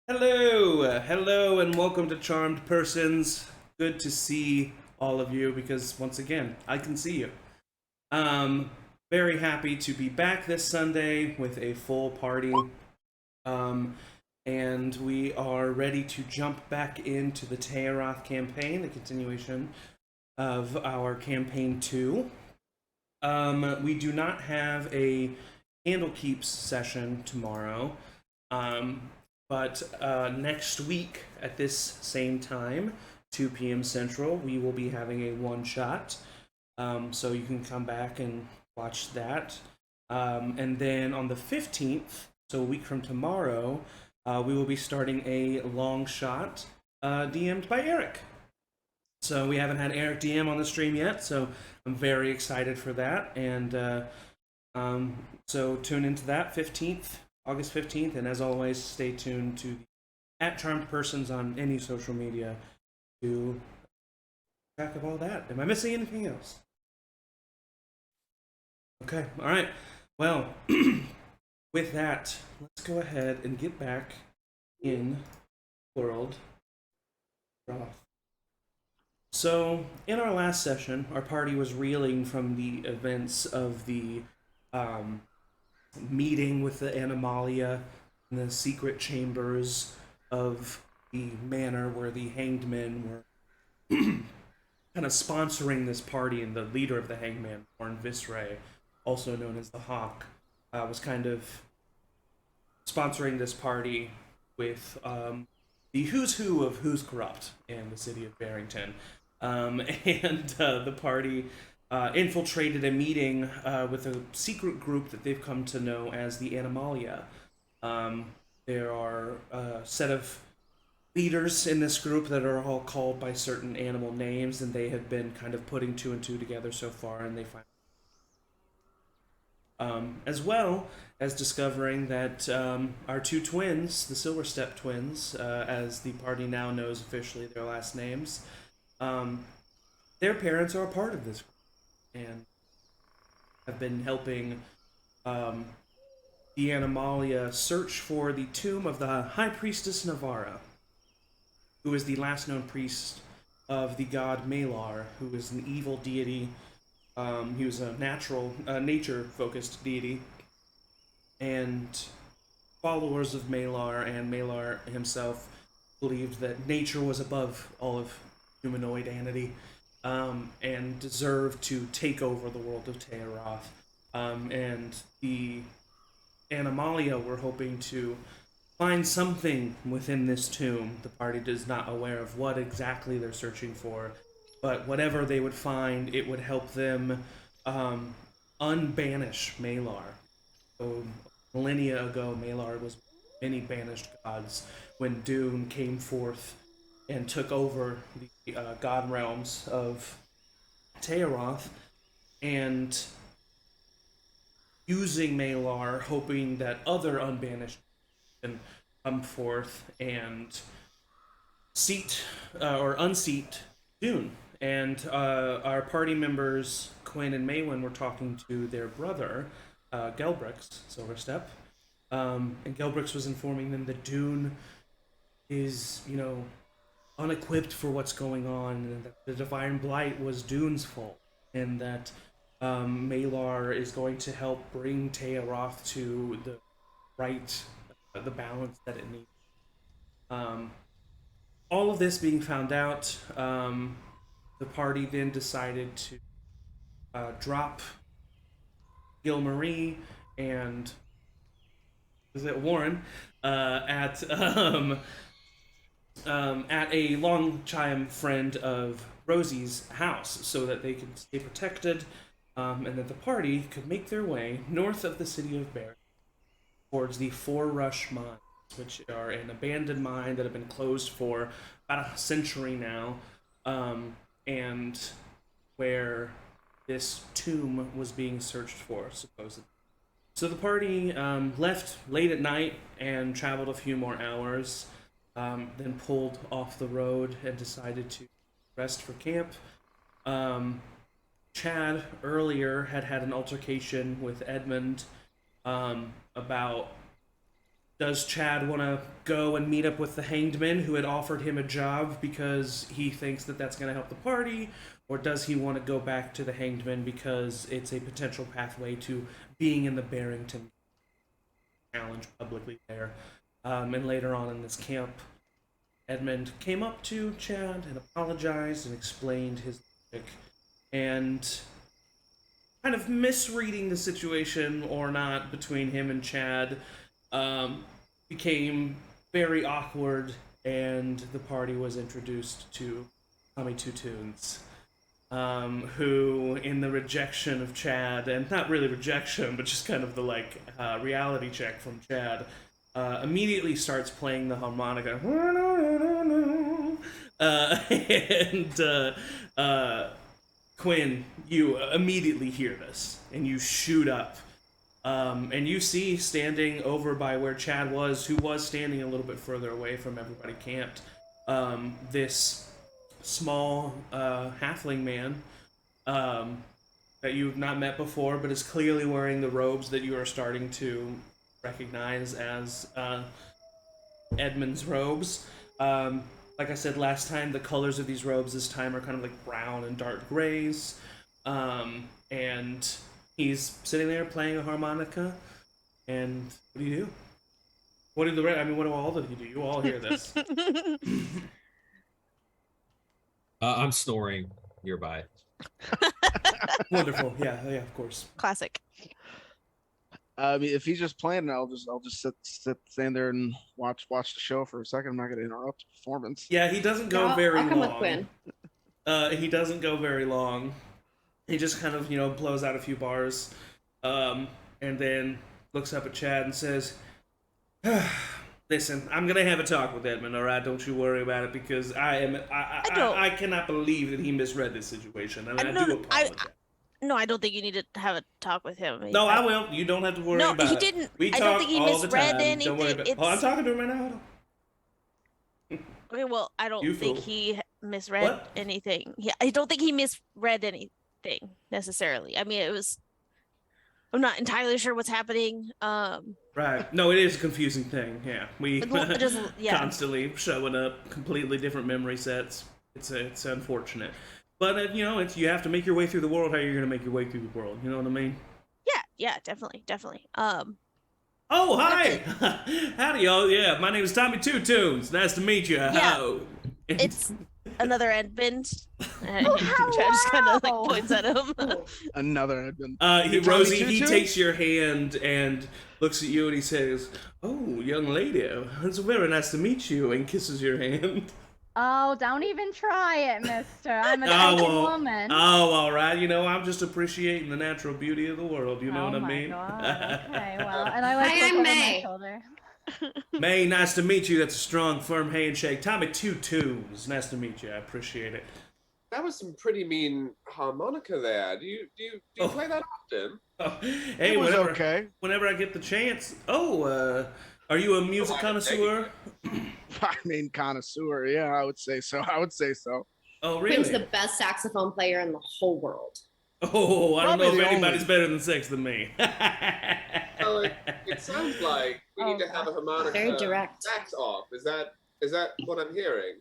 Hello, and welcome to Charmed Persons. Good to see all of you because once again, I can see you. Um, Very happy to be back this Sunday with a full party. Um, and we are ready to jump back into the Tayaroth campaign, the continuation of our campaign 2. We do not have a Candlekeeps session tomorrow. But next week at this same time, 2 p.m. Central, we will be having a one-shot. So you can come back and watch that. And then on the 15th, so a week from tomorrow, we will be starting a long-shot DM'd by Eric. So we haven't had Eric DM on the stream yet, so I'm very excited for that. And so tune into that 15th, August 15th, and as always, stay tuned to at Charmed Persons on any social media to track of all that. Am I missing anything else? Okay, all right. Well, with that, let's go ahead and get back in World Roth. So, in our last session, our party was reeling from the events of the meeting with the Animalia in the secret chambers of the manor where the hanged men were kind of sponsoring this party, and the leader of the hanged man, Orn Visray, also known as the Hawk, was kind of sponsoring this party with the who's who of who's corrupt in the city of Barrington. And the party infiltrated a meeting with a secret group that they've come to know as the Animalia. There are a set of leaders in this group that are all called by certain animal names, and they have been kind of putting two and two together so far, and they find as well as discovering that our two twins, the Silverstep twins, as the party now knows officially their last names, their parents are a part of this group and have been helping the Animalia search for the tomb of the High Priestess Navara, who is the last known priest of the god Malar, who is an evil deity. He was a nature-focused deity, and followers of Malar and Malar himself believed that nature was above all of humanoidanity, and deserved to take over the world of Tayaroth. And the Animalia were hoping to find something within this tomb. The party is not aware of what exactly they're searching for, but whatever they would find, it would help them unbanish Malar. So, millennia ago, Malar was many banished gods when Dune came forth and took over the god realms of Tayaroth, and using Malar, hoping that other unbanished can come forth and seat or unseat Dune. And our party members, Cuinn and Maewyn, were talking to their brother, Gelbrix Silverstep, and Gelbrix was informing them that Dune is, unequipped for what's going on, and that the Divine Blight was Dune's fault, and that Malar is going to help bring Tayaroth to the right, the balance that it needs. All of this being found out, the party then decided to drop Gilmarie and is it Warren at a long-time friend of Rosie's house so that they could stay protected, and that the party could make their way north of the city of Bear towards the Forerush mines, which are an abandoned mine that have been closed for about a century now, and where this tomb was being searched for, supposedly. So the party left late at night and traveled a few more hours, then pulled off the road and decided to rest for camp. Chad earlier had an altercation with Edmund about does Chad want to go and meet up with the hanged man who had offered him a job because he thinks that that's going to help the party? Or does he want to go back to the hanged man because it's a potential pathway to being in the Barrington challenge publicly there? And later on in this camp, Edmund came up to Chad and apologized and explained his logic. And kind of misreading the situation or not between him and Chad became very awkward, and the party was introduced to Tommy Two Tunes, who, in the rejection of Chad, and not really rejection, but just kind of the reality check from Chad, immediately starts playing the harmonica. Cuinn, you immediately hear this, and you shoot up. And you see, standing over by where Chad was, who was standing a little bit further away from everybody camped, this small halfling man that you've not met before, but is clearly wearing the robes that you are starting to recognize as Edmund's robes. Like I said last time, the colors of these robes this time are kind of like brown and dark grays. And he's sitting there playing a harmonica. And what do you do? What do all of you do? You all hear this. I'm snoring nearby. Wonderful. Yeah, of course. Classic. I mean, if he's just playing, I'll just stand there and watch the show for a second. I'm not going to interrupt the performance. Yeah, he doesn't go very I'll come long. with Cuinn. He doesn't go very long. He just kind of, blows out a few bars, and then looks up at Chad and says, "Listen, I'm gonna have a talk with Edmund. All right, don't you worry about it, because I cannot believe that he misread this situation, and I do apologize." No, I don't think you need to have a talk with him. No, I will. You don't have to worry about it. No, he didn't. We talk I don't think he all the misread time. anything. Don't worry about it. Oh, I'm talking to him right now. Okay, well, I don't think he misread anything. Yeah, I don't think he misread anything necessarily. I mean, I'm not entirely sure what's happening. Right. No, it is a confusing thing. Yeah, we just, constantly showing up completely different memory sets. It's unfortunate, but you have to make your way through the world. How you're gonna make your way through the world? You know what I mean? Yeah, definitely. Oh, hi! Howdy, y'all. Yeah, my name is Tommy Two Tunes. Nice to meet you. Yeah, it's another Edmund. Chad hello! just kind of points at him. Another Edmund. Rosie, he takes your hand and looks at you and he says, "Oh, young lady, it's very nice to meet you," and kisses your hand. Oh, don't even try it, mister. I'm a taken woman. Oh, all right. I'm just appreciating the natural beauty of the world. You know what I mean? God. Okay, well, and I like Hi, to I'm look over May. my shoulder. May, nice to meet you. That's a strong, firm handshake. Tommy Two Tunes. Nice to meet you. I appreciate it. That was some pretty mean harmonica there. Do you play that often? Oh, hey, It was whenever, okay. whenever I get the chance. Oh, are you a music connoisseur? I mean, connoisseur. Yeah, I would say so. Oh, Quinn's really? the best saxophone player in the whole world. Oh, I don't know Probably if the anybody's only. better than sex than me. Well, it sounds like we need to have a harmonica Very direct. sax off. Is that what I'm hearing?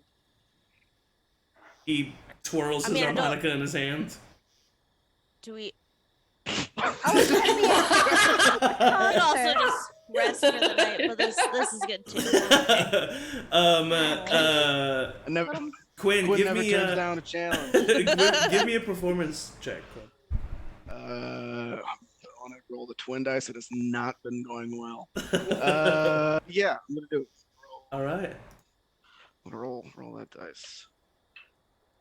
He twirls his I don't- harmonica in his hand. Do we? I was gonna be I could also concert. just rest for the night, but this is good too. Quinn, Quinn give never me turns down a challenge. give me a performance check, Quinn. I want to roll the twin dice. It has not been going well. Yeah, I'm gonna do it. All right. I'm gonna roll that dice.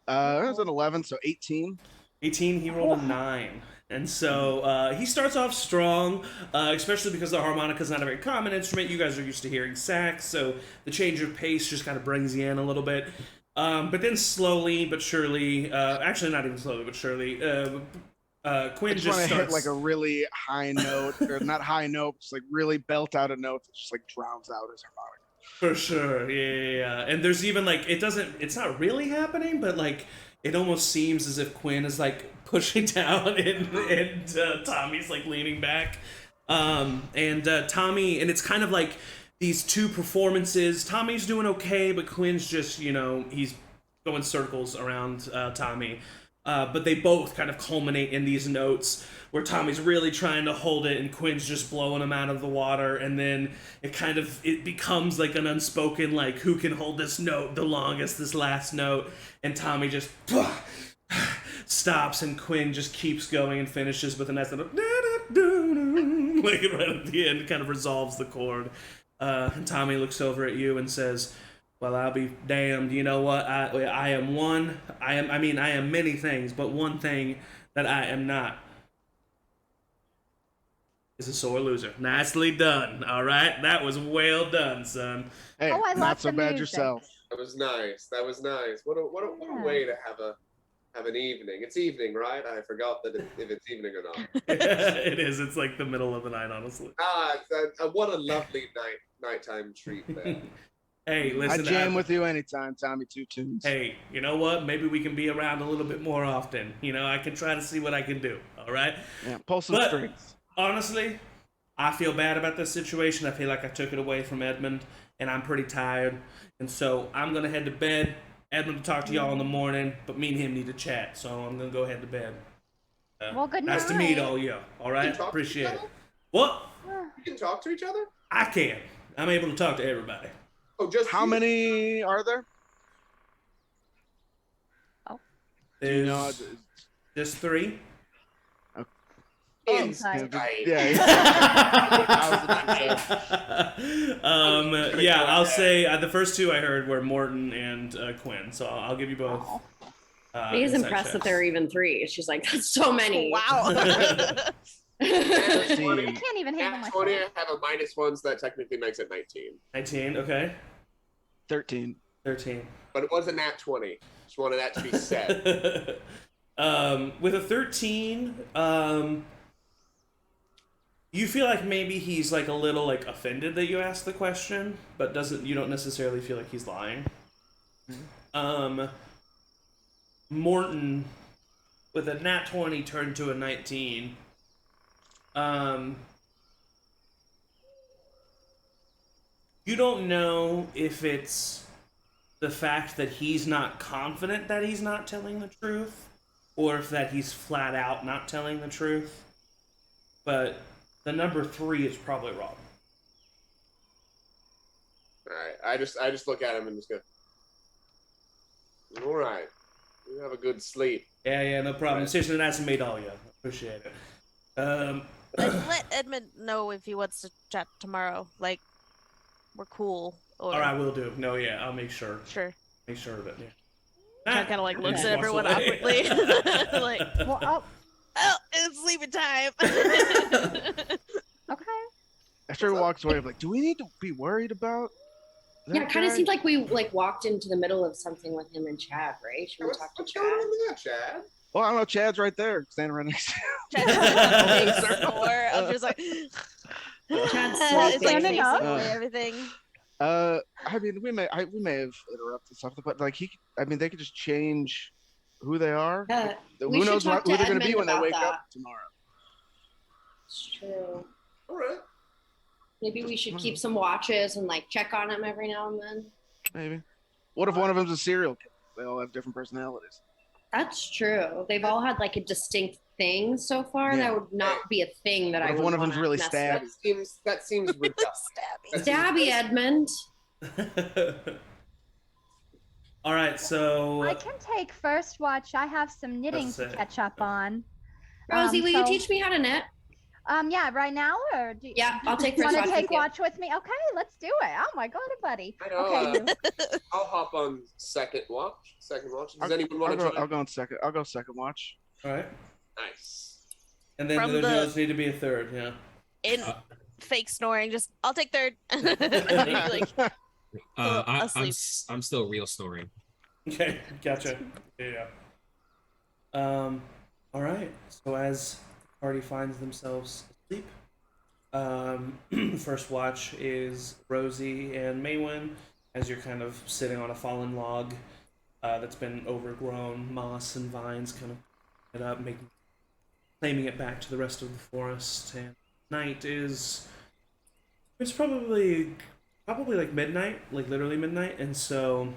That was an 11, so 18. 18, he rolled a 9. And so he starts off strong, especially because the harmonica is not a very common instrument. You guys are used to hearing sax, so the change of pace just kind of brings you in a little bit. But then slowly but surely, actually not even slowly but surely, Cuinn just want to starts... hit like a really high note, or not high note, just like really belt out a note that just like drowns out his harmonica. For sure, yeah. And there's even like, it's not really happening, but like, it almost seems as if Cuinn is like pushing down and Tommy's like leaning back. And Tommy, and it's kind of like these two performances. Tommy's doing okay, but Quinn's just, he's going circles around Tommy. But they both kind of culminate in these notes where Tommy's really trying to hold it and Quinn's just blowing him out of the water, and then it becomes like an unspoken, like, who can hold this note the longest, this last note, and Tommy just stops and Cuinn just keeps going and finishes with a nice little like right at the end, kind of resolves the chord. And Tommy looks over at you and says, well, I'll be damned. You know what? I am many things, but one thing that I am not is a sore loser. Nicely done. All right? That was well done, son. Hey, Oh, I love not so the bad music. yourself. That was nice. What a way to have an evening. It's evening, right? I forgot that if it's evening or not. It is. It's like the middle of the night, honestly. What a lovely nighttime treat there. Hey, I listen. jam with you anytime, Tommy. 2 tunes. Hey, you know what? Maybe we can be around a little bit more often. I can try to see what I can do. All right? Yeah, pull some But- strings. Honestly, I feel bad about this situation. I feel like I took it away from Edmund, and I'm pretty tired. And so I'm going to head to bed. Edmund will talk to y'all in the morning, but me and him need to chat, so I'm going to go head to bed. Well, good Nice to meet night. all you. All You right? can talk to Appreciate each it. other? What? You can talk to each other? I can. I'm able to talk to everybody. Oh, just How you? many are there? Do you know? There's just 3. Inside. Yeah. Yeah, I'll say the first 2 I heard were Morton and Cuinn, so I'll give you both. He's insight impressed that checks. there are even 3. She's like, that's so many. Wow. I can't even handle Nat myself. 20, I have a -1, so that technically makes it 19. 19, okay. 13. 13. But it was a nat 20. Just wanted that to be said. With a 13, you feel like maybe he's like a little like offended that you asked the question, but you don't necessarily feel like he's lying. Morton, with a nat 20 turned to a 19. You don't know if it's the fact that he's not confident that he's not telling the truth, or if that he's flat out not telling the truth. But the number 3 is probably wrong. Alright, I just look at him and just go, alright, you have a good sleep. Yeah, no problem. Right. Seriously, nice to meet all you. Appreciate it. Let Edmund know if he wants to chat tomorrow. Like, we're cool. Or All right, will do. No, yeah, I'll make sure. sure. Make sure of it. Yeah. Kind of like looks Just at walks everyone away. awkwardly. Like, Well, oh, it's sleeping time. okay. After he walks away, I'm like, do we need to be worried about that Yeah, it kind of guy? seemed like we walked into the middle of something with him and Chad, right? Should we What's talk to going Chad? on with that, Chad? Well, I don't know. Chad's right there, standing right next to you. Chad's like, or I'm just like, Chad's it's like standing facing up. away, everything. I mean, we may have interrupted something, but like they could just change who they are. Yeah, Who we should knows talk who to they're going to be Edmund when they about wake that. up tomorrow? It's true. Alright. Maybe we should keep some watches and like check on him every now and then. Maybe. What if one of them's a serial killer? They all have different personalities. That's true. They've all had like a distinct thing so far. Yeah. That would not be a thing that What I if would one of them's wanna really mess stabby? with. That seems ridiculous. Stabby Edmund. All right, so I can take first watch. I have some knitting Let's to see. catch up on. Rosie, will you so- teach me how to knit? Yeah, right now, or do Yeah, I'll take you first want to watch take with you. watch with me? Okay, let's do it. Oh my god, buddy. I know, Okay, you. I'll hop on second watch. Does anyone I'll want to go, try? I'll go on second. I'll go second watch. all right, Nice. and then From there the- does need to be a third. Yeah. In fake snoring, just I'll take third. And he'd be like, asleep. I'm still real snoring. Okay, gotcha. Yeah. All right. So as the party finds themselves asleep, first watch is Rosie and Maewyn, as you're kind of sitting on a fallen log that's been overgrown, moss and vines kind of it up, claiming it back to the rest of the forest. And night is it's probably probably like midnight, like literally midnight, and so,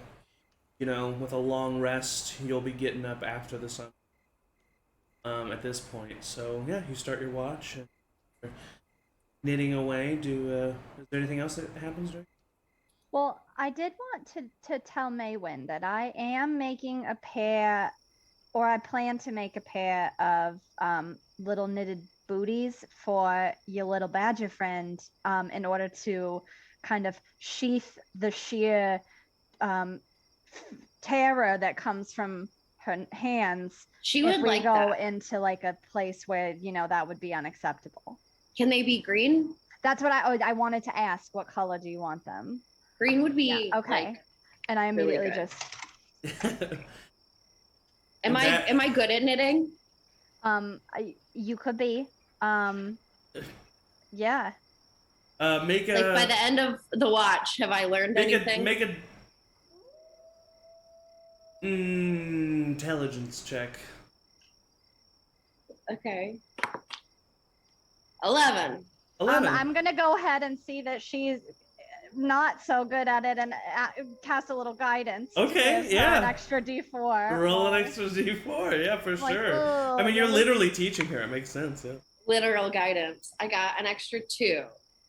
with a long rest, you'll be getting up after the sun. At this point, so yeah, you start your watch and you're knitting away. Is there anything else that happens during? Well, I did want to tell Maewyn that I am making a pair, or I plan to make a pair of little knitted booties for your little badger friend, in order to kind of sheath the sheer terror that comes from her hands. She if would we like go that. into like a place where that would be unacceptable. Can they be green? That's what I wanted to ask. What color do you want them? Green would be okay. like, And I really immediately good. just am I good at knitting? You could be. Yeah. Make a Like by the end of the watch, have I learned anything? Make a intelligence check. Okay. 11. 11. I'm gonna go ahead and see that she's not so good at it and cast a little guidance. Okay, to yeah. An extra D4. Roll an extra D4, yeah, for Like, sure. oh, I mean, you're yeah. literally teaching her. It makes sense, yeah. Literal guidance. I got an extra 2.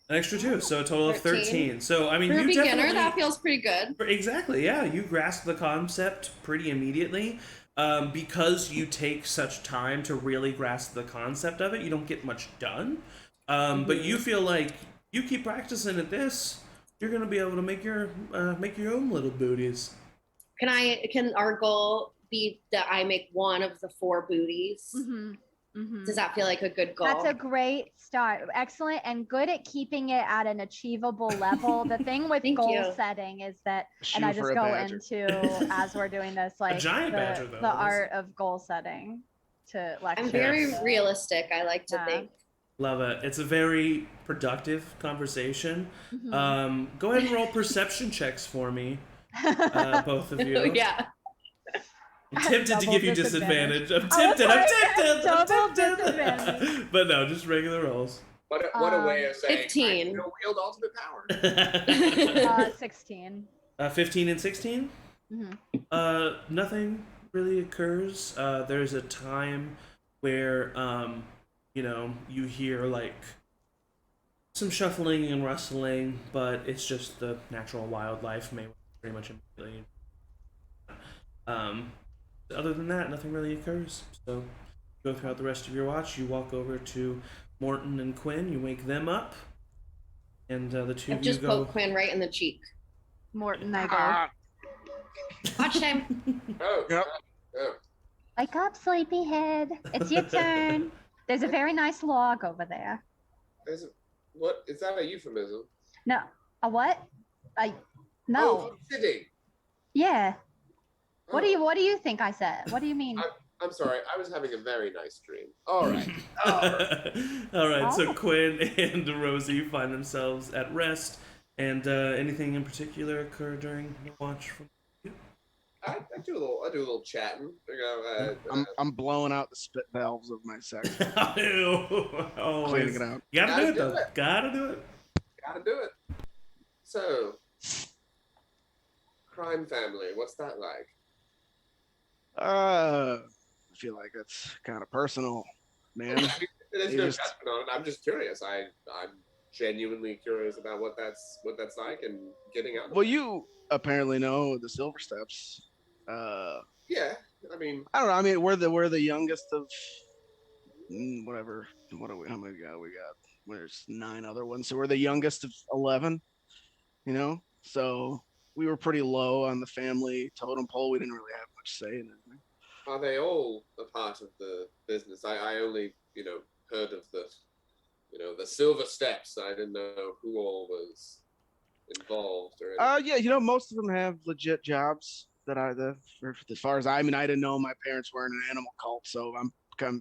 An extra 2, so a total of 13. So, I mean, For a you beginner, definitely... that feels pretty good. Exactly, yeah. You grasp the concept pretty immediately. Because you take such time to really grasp the concept of it, you don't get much done. But you feel like you keep practicing at this, you're gonna be able to make your own little booties. Can our goal be that I make one of the 4 booties? Mm-hmm. Mm-hmm. Does that feel like a good goal? That's a great start. Excellent, and good at keeping it at an achievable level. The thing with Thank goal you. setting is that, Shoe and I for just a go badger. into, as we're doing this, like giant badger, though. the art of goal setting to lecture. I'm very realistic. I like to Yeah. think. Love it. It's a very productive conversation. Mhm. Go ahead and roll perception checks for me, both of you. Yeah. I'm tempted to Double give you disadvantage. disadvantage. I was I'm Double tempted. disadvantage. But no, just regular rolls. What a way of saying 15. I can wield ultimate power. 16. 15 and 16? Mhm. Nothing really occurs. There's a time where, you hear like some shuffling and rustling, but it's just the natural wildlife. Maewyn pretty much immediately. Other than that, nothing really occurs. So, go throughout the rest of your watch. You walk over to Morton and Cuinn. You wake them up, and the two I of you just go. poke Quinn right in the cheek. Morton, I go. Watch time. Oh, Yep. oh. Wake up, sleepyhead. It's your turn. There's a very nice log over there. What is that a euphemism? No, a what? No. Oh, sitting. Yeah. What do Oh, you think I said? What do you mean? I'm sorry. I was having a very nice dream. All right. All right, so Oh. Cuinn and Rosie find themselves at rest, and anything in particular occur during the watch from you? I do a little chatting. I'm blowing out the spit valves of my sex, Always. cleaning it out. You gotta do it, though. Gotta do it. Gotta do it. Gotta do it. So, crime family. What's that like? I feel like that's kind of personal, man. There's You no just- judgment on it. I'm just curious. I'm genuinely curious about what that's like and getting out. Well, you apparently know the Silver Steps. Yeah. I mean, I don't know. I mean, we're the youngest of whatever. What are we? How many we got? There's 9 other ones, so we're the youngest of 11. So we were pretty low on the family totem pole. We didn't really have much say in it. are they all a part of the business? I only heard of the Silver Steps. I didn't know who all was involved or anything. Yeah, most of them have legit jobs as far as I didn't know my parents were in an animal cult, so I'm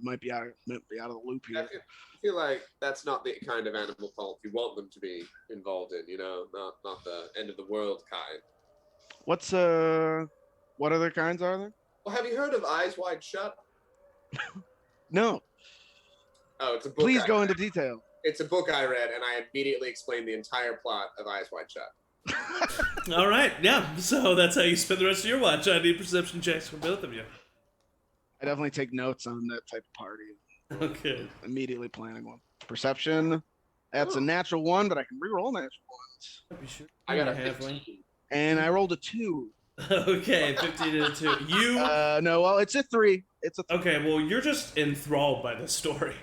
might be out of the loop I here. feel like that's not the kind of animal cult you want them to be involved in. Not the end of the world kind. What other kinds are there? Well, have you heard of Eyes Wide Shut? No. Oh, it's a book. Please I go read. into detail. It's a book I read, and I immediately explained the entire plot of Eyes Wide Shut. All right, yeah. So that's how you spend the rest of your watch. I need perception checks for both of you. I definitely take notes on that type of party. Okay. Immediately planning one. Perception. That's a natural 1, but I can reroll natural ones. I got a halfling. 15. And I rolled a 2. Okay, 15 and a 2. You. No, well, it's a 3. It's a 3. Okay, well, you're just enthralled by this story.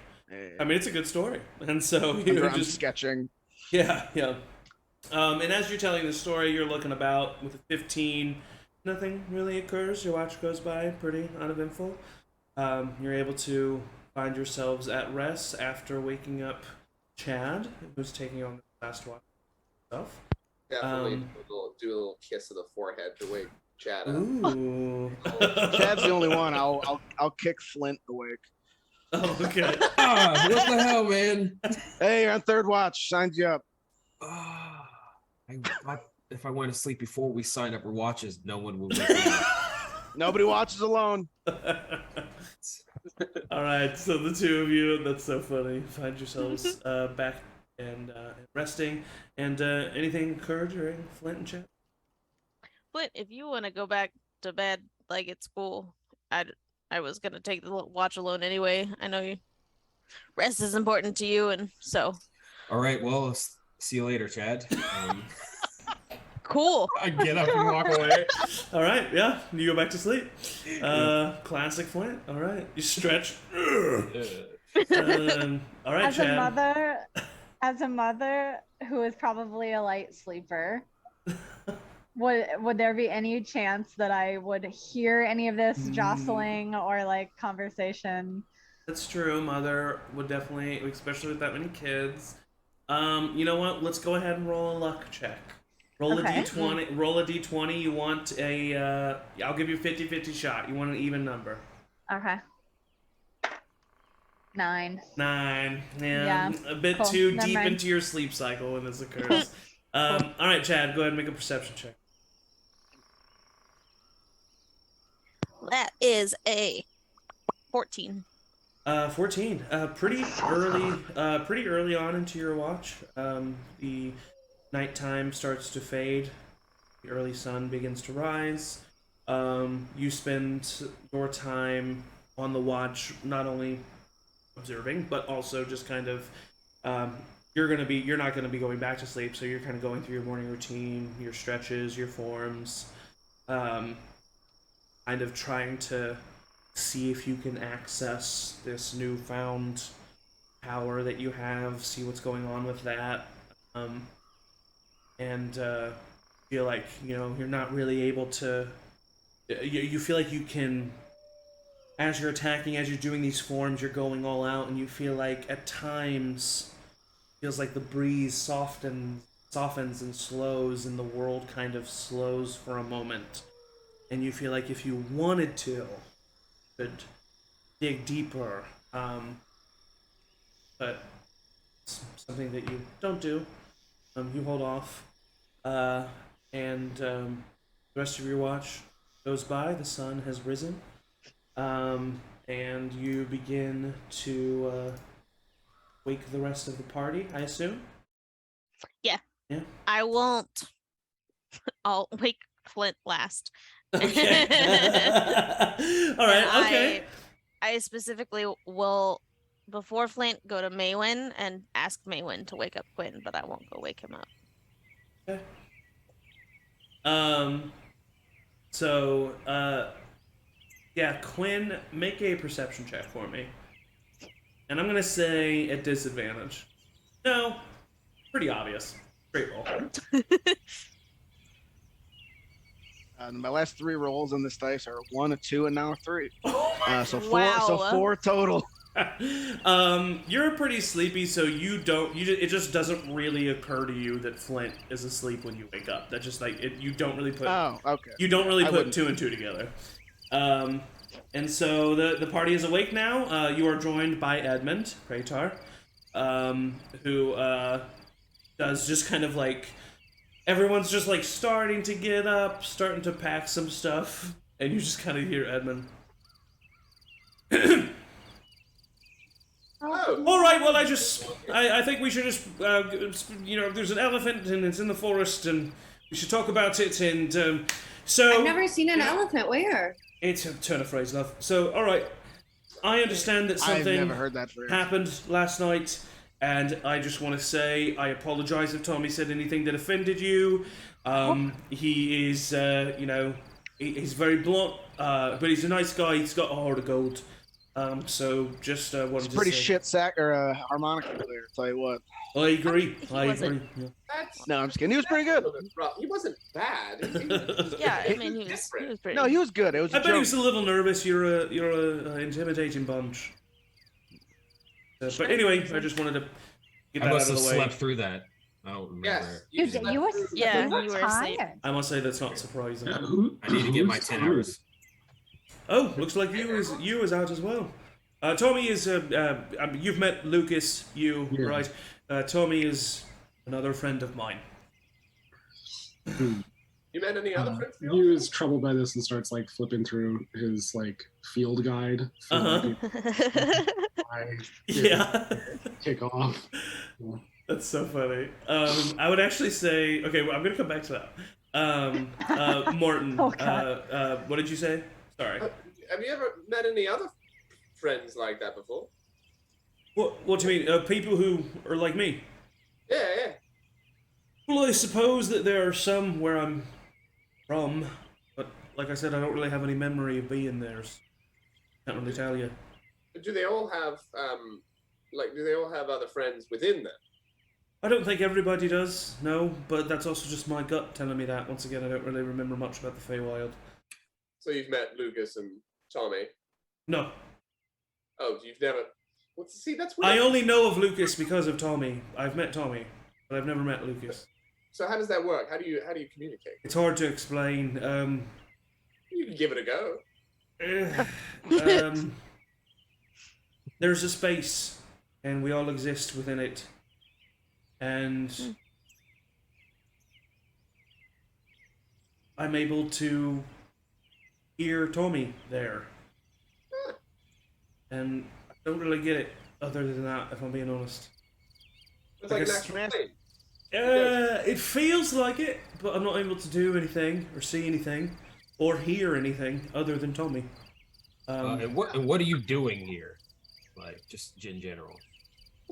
I mean, it's a good story, and so I'm you're just just sketching. yeah. And as you're telling the story, you're looking about with a 15. Nothing really occurs. Your watch goes by pretty uneventful. You're able to find yourselves at rest after waking up Chad, who's taking on the last watch himself. Definitely do a little kiss of the forehead to wake Chad up. Ooh. Chad's the only one. I'll kick Flint awake. Oh, okay. What the hell, man? Hey, you're on third watch. Signs you up. If I went to sleep before we signed up for watches, no one would wake me up. Nobody watches alone. All right, so the two of you, that's so funny, find yourselves back and resting. And anything occurred during Flint and Chad? Flint, if you want to go back to bed like it's cool, I was gonna take the watch alone anyway. I know rest is important to you, and so. All right, well, see you later, Chad. Cool. I get up and walk away. All right, yeah, you go back to sleep. Classic Flint. All right, you stretch. All right, As Chad. as a mother who is probably a light sleeper, would there be any chance that I would hear any of this jostling or like conversation? That's true. Mother would definitely, especially with that many kids. You know what? Let's go ahead and roll a luck check. Roll Okay. a d20. Roll a d20. You want a? I'll give you a 50-50 shot. You want an even number. Okay. 9. 9. Yeah, Yeah, a bit cool. too Never deep mind. into your sleep cycle when this occurs. All right, Chad. Go ahead and make a perception check. That is a 14. 14. Pretty early on into your watch. The nighttime starts to fade. The early sun begins to rise. You spend your time on the watch, not only observing, but also just kind of. You're not gonna be going back to sleep, so you're kind of going through your morning routine, your stretches, your forms, kind of trying to see if you can access this newfound power that you have, see what's going on with that, and feel like, you're not really able to. You feel like you can, as you're attacking, as you're doing these forms, you're going all out, and you feel like at times feels like the breeze softens and slows, and the world kind of slows for a moment, and you feel like if you wanted to, you could dig deeper, but it's something that you don't do. You hold off, and the rest of your watch goes by. The sun has risen, and you begin to wake the rest of the party, I assume? Yeah. Yeah? I won't. I'll wake Flint last. Okay. All right, And okay. I specifically will, before Flint, go to Maewyn and ask Maewyn to wake up Cuinn, but I won't go wake him up. Okay. So, yeah, Cuinn, make a perception check for me. And I'm gonna say at disadvantage. No, pretty obvious. Straight roll. My last 3 rolls on this dice are 1, a 2, and now a 3. So 4. Wow. So 4 total. You're pretty sleepy, so it just doesn't really occur to you that Flint is asleep when you wake up. That just you don't really put. Oh, okay. You don't really I put wouldn't. 2 and 2 together. And so the party is awake now. You are joined by Edmund Praetor, who does just kind of like, everyone's just like starting to get up, starting to pack some stuff, and you just kind of hear Edmund. Oh, All right, well, I think we should just, there's an elephant and it's in the forest, and We should talk about it, and so I've never seen an elephant. Where? it's a turn of phrase, love. So, all right, I understand that I've something never heard that phrase. happened last night, and I just want to say I apologize if Tommy said anything that offended you. He is, he's very blunt, but he's a nice guy. He's got a heart of gold. So just wanted It's to pretty say, shit sack or harmonica player. Tell you what. I agree. He I wasn't- agree. That's No, I'm just kidding. He was pretty good. He wasn't bad. Yeah, I mean, he was pretty. No, he was good. It was. I A bet he joke. was a little nervous. You're a intimidating bunch. But anyway, I just wanted to get I that out must of have the way. slept through that. I don't remember. Yes. You, slept you were, through Yeah, you were you were asleep. tired. I must say that's not surprising. I need to get my 10 hours. Oh, looks like you is out as well. Tommy is. You've met Lucas. Yeah. Right? Tommy is another friend of mine. You met any other friends? He was troubled by this and starts like flipping through his like field guide for why Yeah. kick off. That's so funny. I would actually say, okay, well, I'm gonna come back to that. Morton, Oh, God. what did you say? Sorry. Have you ever met any other friends like that before? What do you mean? People who are like me? Yeah. Well, I suppose that there are some where I'm from, but like I said, I don't really have any memory of being there. So can't really tell you. Do they all have do they all have other friends within them? I don't think everybody does, no, but that's also just my gut telling me that. Once again, I don't really remember much about the Feywild. So you've met Lucas and Tommy. No. Oh, you've never. Well, see, that's weird. I only know of Lucas because of Tommy. I've met Tommy, but I've never met Lucas. So how does that work? How do you communicate? It's hard to explain. You can give it a go. There's a space, and we all exist within it. And I'm able to hear Tommy there. And I don't really get it other than that, if I'm being honest. It's like an guess- actual plane. It feels like it, but I'm not able to do anything, or see anything, or hear anything other than Tommy. And what are you doing here? Like, just in general.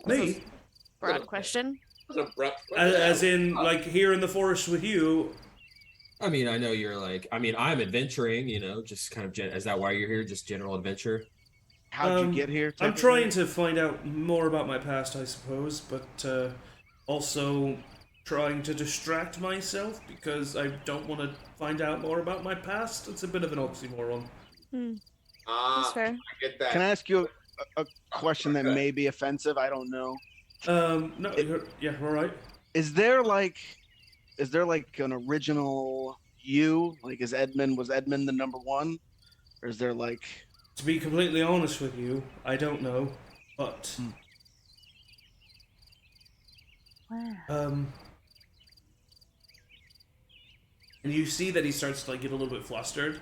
Me? Broad question. That's an abrupt As in, like, here in the forest with you. I mean, I know you're like, I'm adventuring, just kind of, is that why you're here? Just general adventure? How'd you get here? I'm trying to find out more about my past, I suppose, but also trying to distract myself because I don't want to find out more about my past. It's a bit of an oxymoron. That's Ah, fair. I get that. Can I ask you a question that may be offensive? I don't know. No, yeah, all right. Is there like an original you? Like, was Edmund the number one, or is there like? To be completely honest with you, I don't know, but Wow. and you see that he starts to like get a little bit flustered.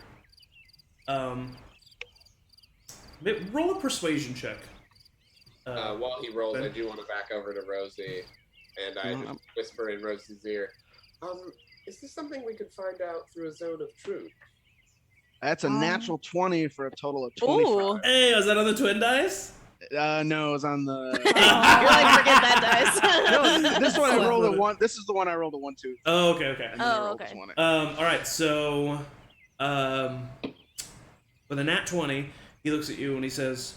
Roll a persuasion check. While he rolls, I do want to back over to Rosie, and I just whisper in Rosie's ear, is this something we could find out through a zone of truth? That's a natural 20 for a total of 25. Ooh. Hey, was that on the twin dice? No, it was on the. You're like, forget that dice. No, this one I rolled a one. This is the one I rolled a 1, 2. Oh, okay. And then I Oh, rolled okay. this one. All right, so, with a nat 20, he looks at you and he says,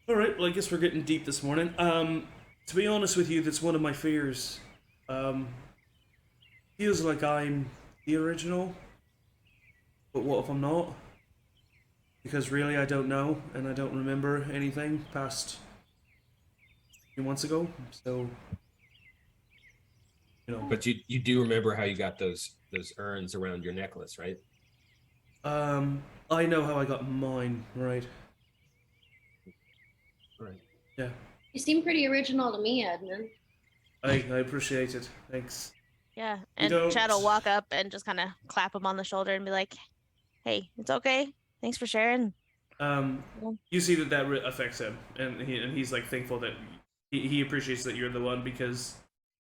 all right, well, I guess we're getting deep this morning. To be honest with you, that's one of my fears. Feels like I'm the original, but what if I'm not? Because really, I don't know, and I don't remember anything past a few months ago, so, But you do remember how you got those urns around your necklace, right? I know how I got mine, right? Right. Yeah, You seem pretty original to me, Edmund. I appreciate it. Thanks. Yeah, You and don't- Chad will walk up and just kind of clap him on the shoulder and be like, "Hey, it's okay. Thanks for sharing." You see that affects him, and he's like thankful that he appreciates that you're the one because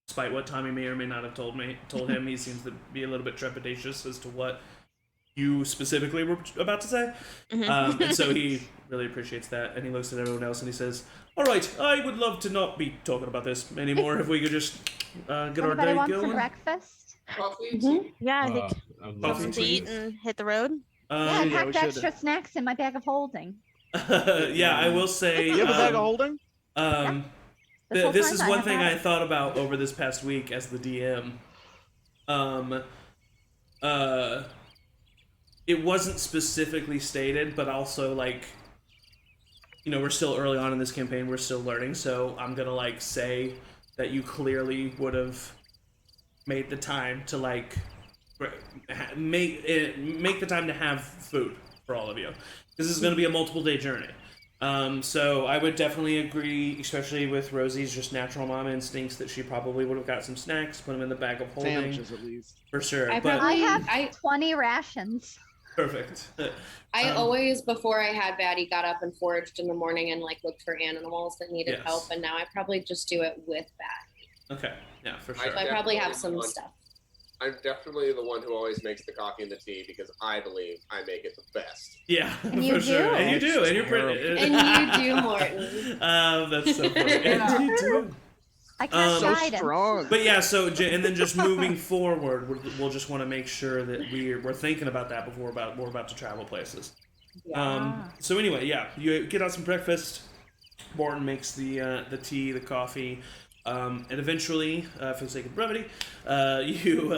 despite what Tommy may or may not have told him, he seems to be a little bit trepidatious as to what you specifically were about to say. And so he really appreciates that, and he looks at everyone else and he says, all right, I would love to not be talking about this anymore if we could just get our Everybody day wants going. some breakfast? Coffee and tea. Yeah, I think I'd love Coffee something and to tea. eat and hit the road. Yeah, I yeah, packed we should. extra snacks in my bag of holding. Yeah, I will say. You have a bag of holding? This whole This time is I one have thing had I it. thought about over this past week as the DM. It wasn't specifically stated, but also like, you know, we're still early on in this campaign. We're still learning, so I'm gonna like say that you clearly would have made the time to like make the time to have food for all of you, because this is gonna be a multiple day journey. So I would definitely agree, especially with Rosie's just natural mom instincts, that she probably would have got some snacks, put them in the bag of holding Sandwiches at least. for sure. I But probably- I have I- 20 rations. perfect. I Um, always, before I had Batty, got up and foraged in the morning and like looked for animals that needed Yes. help, and now I probably just do it with Batty. Okay, yeah, for I sure. So I probably have Definitely some want- stuff. I'm definitely the one who always makes the coffee and the tea because I believe I make it the best. Yeah, And you for sure. do. And you do, and you're pretty. And you do, Morton. That's so funny. And you do. I cast So guidance. strong. But yeah, so and then just moving forward, we'll just want to make sure that we're thinking about that before we're about to travel places. So anyway, yeah, you get out some breakfast. Morton makes the tea, the coffee, and eventually, for the sake of brevity, you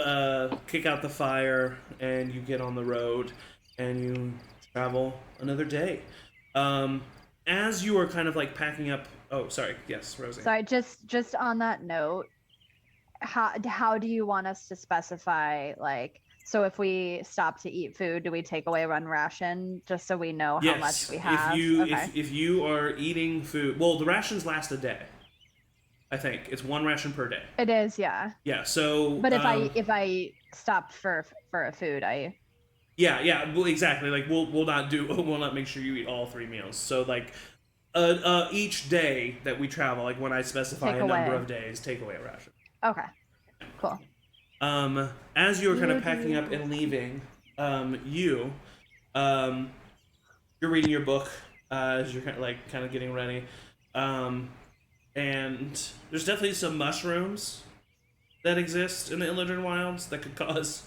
kick out the fire and you get on the road and you travel another day. As you are kind of like packing up. Oh, sorry. Yes, Rosie. Sorry, just on that note, how do you want us to specify, like, so if we stop to eat food, do we take away one ration just so we know how much we have? If you are eating food, well, the rations last a day. I think it's one ration per day. It is, yeah. Yeah. So. But if I stopped for a food, Yeah. Well, exactly. Like we'll not make sure you eat all 3 meals. So like, each day that we travel, like when I specify Take a number away. of days, take away a ration. okay, cool. As you're kind of packing up and leaving, you're reading your book as you're kind of getting ready, and there's definitely some mushrooms that exist in the Illidron wilds that could cause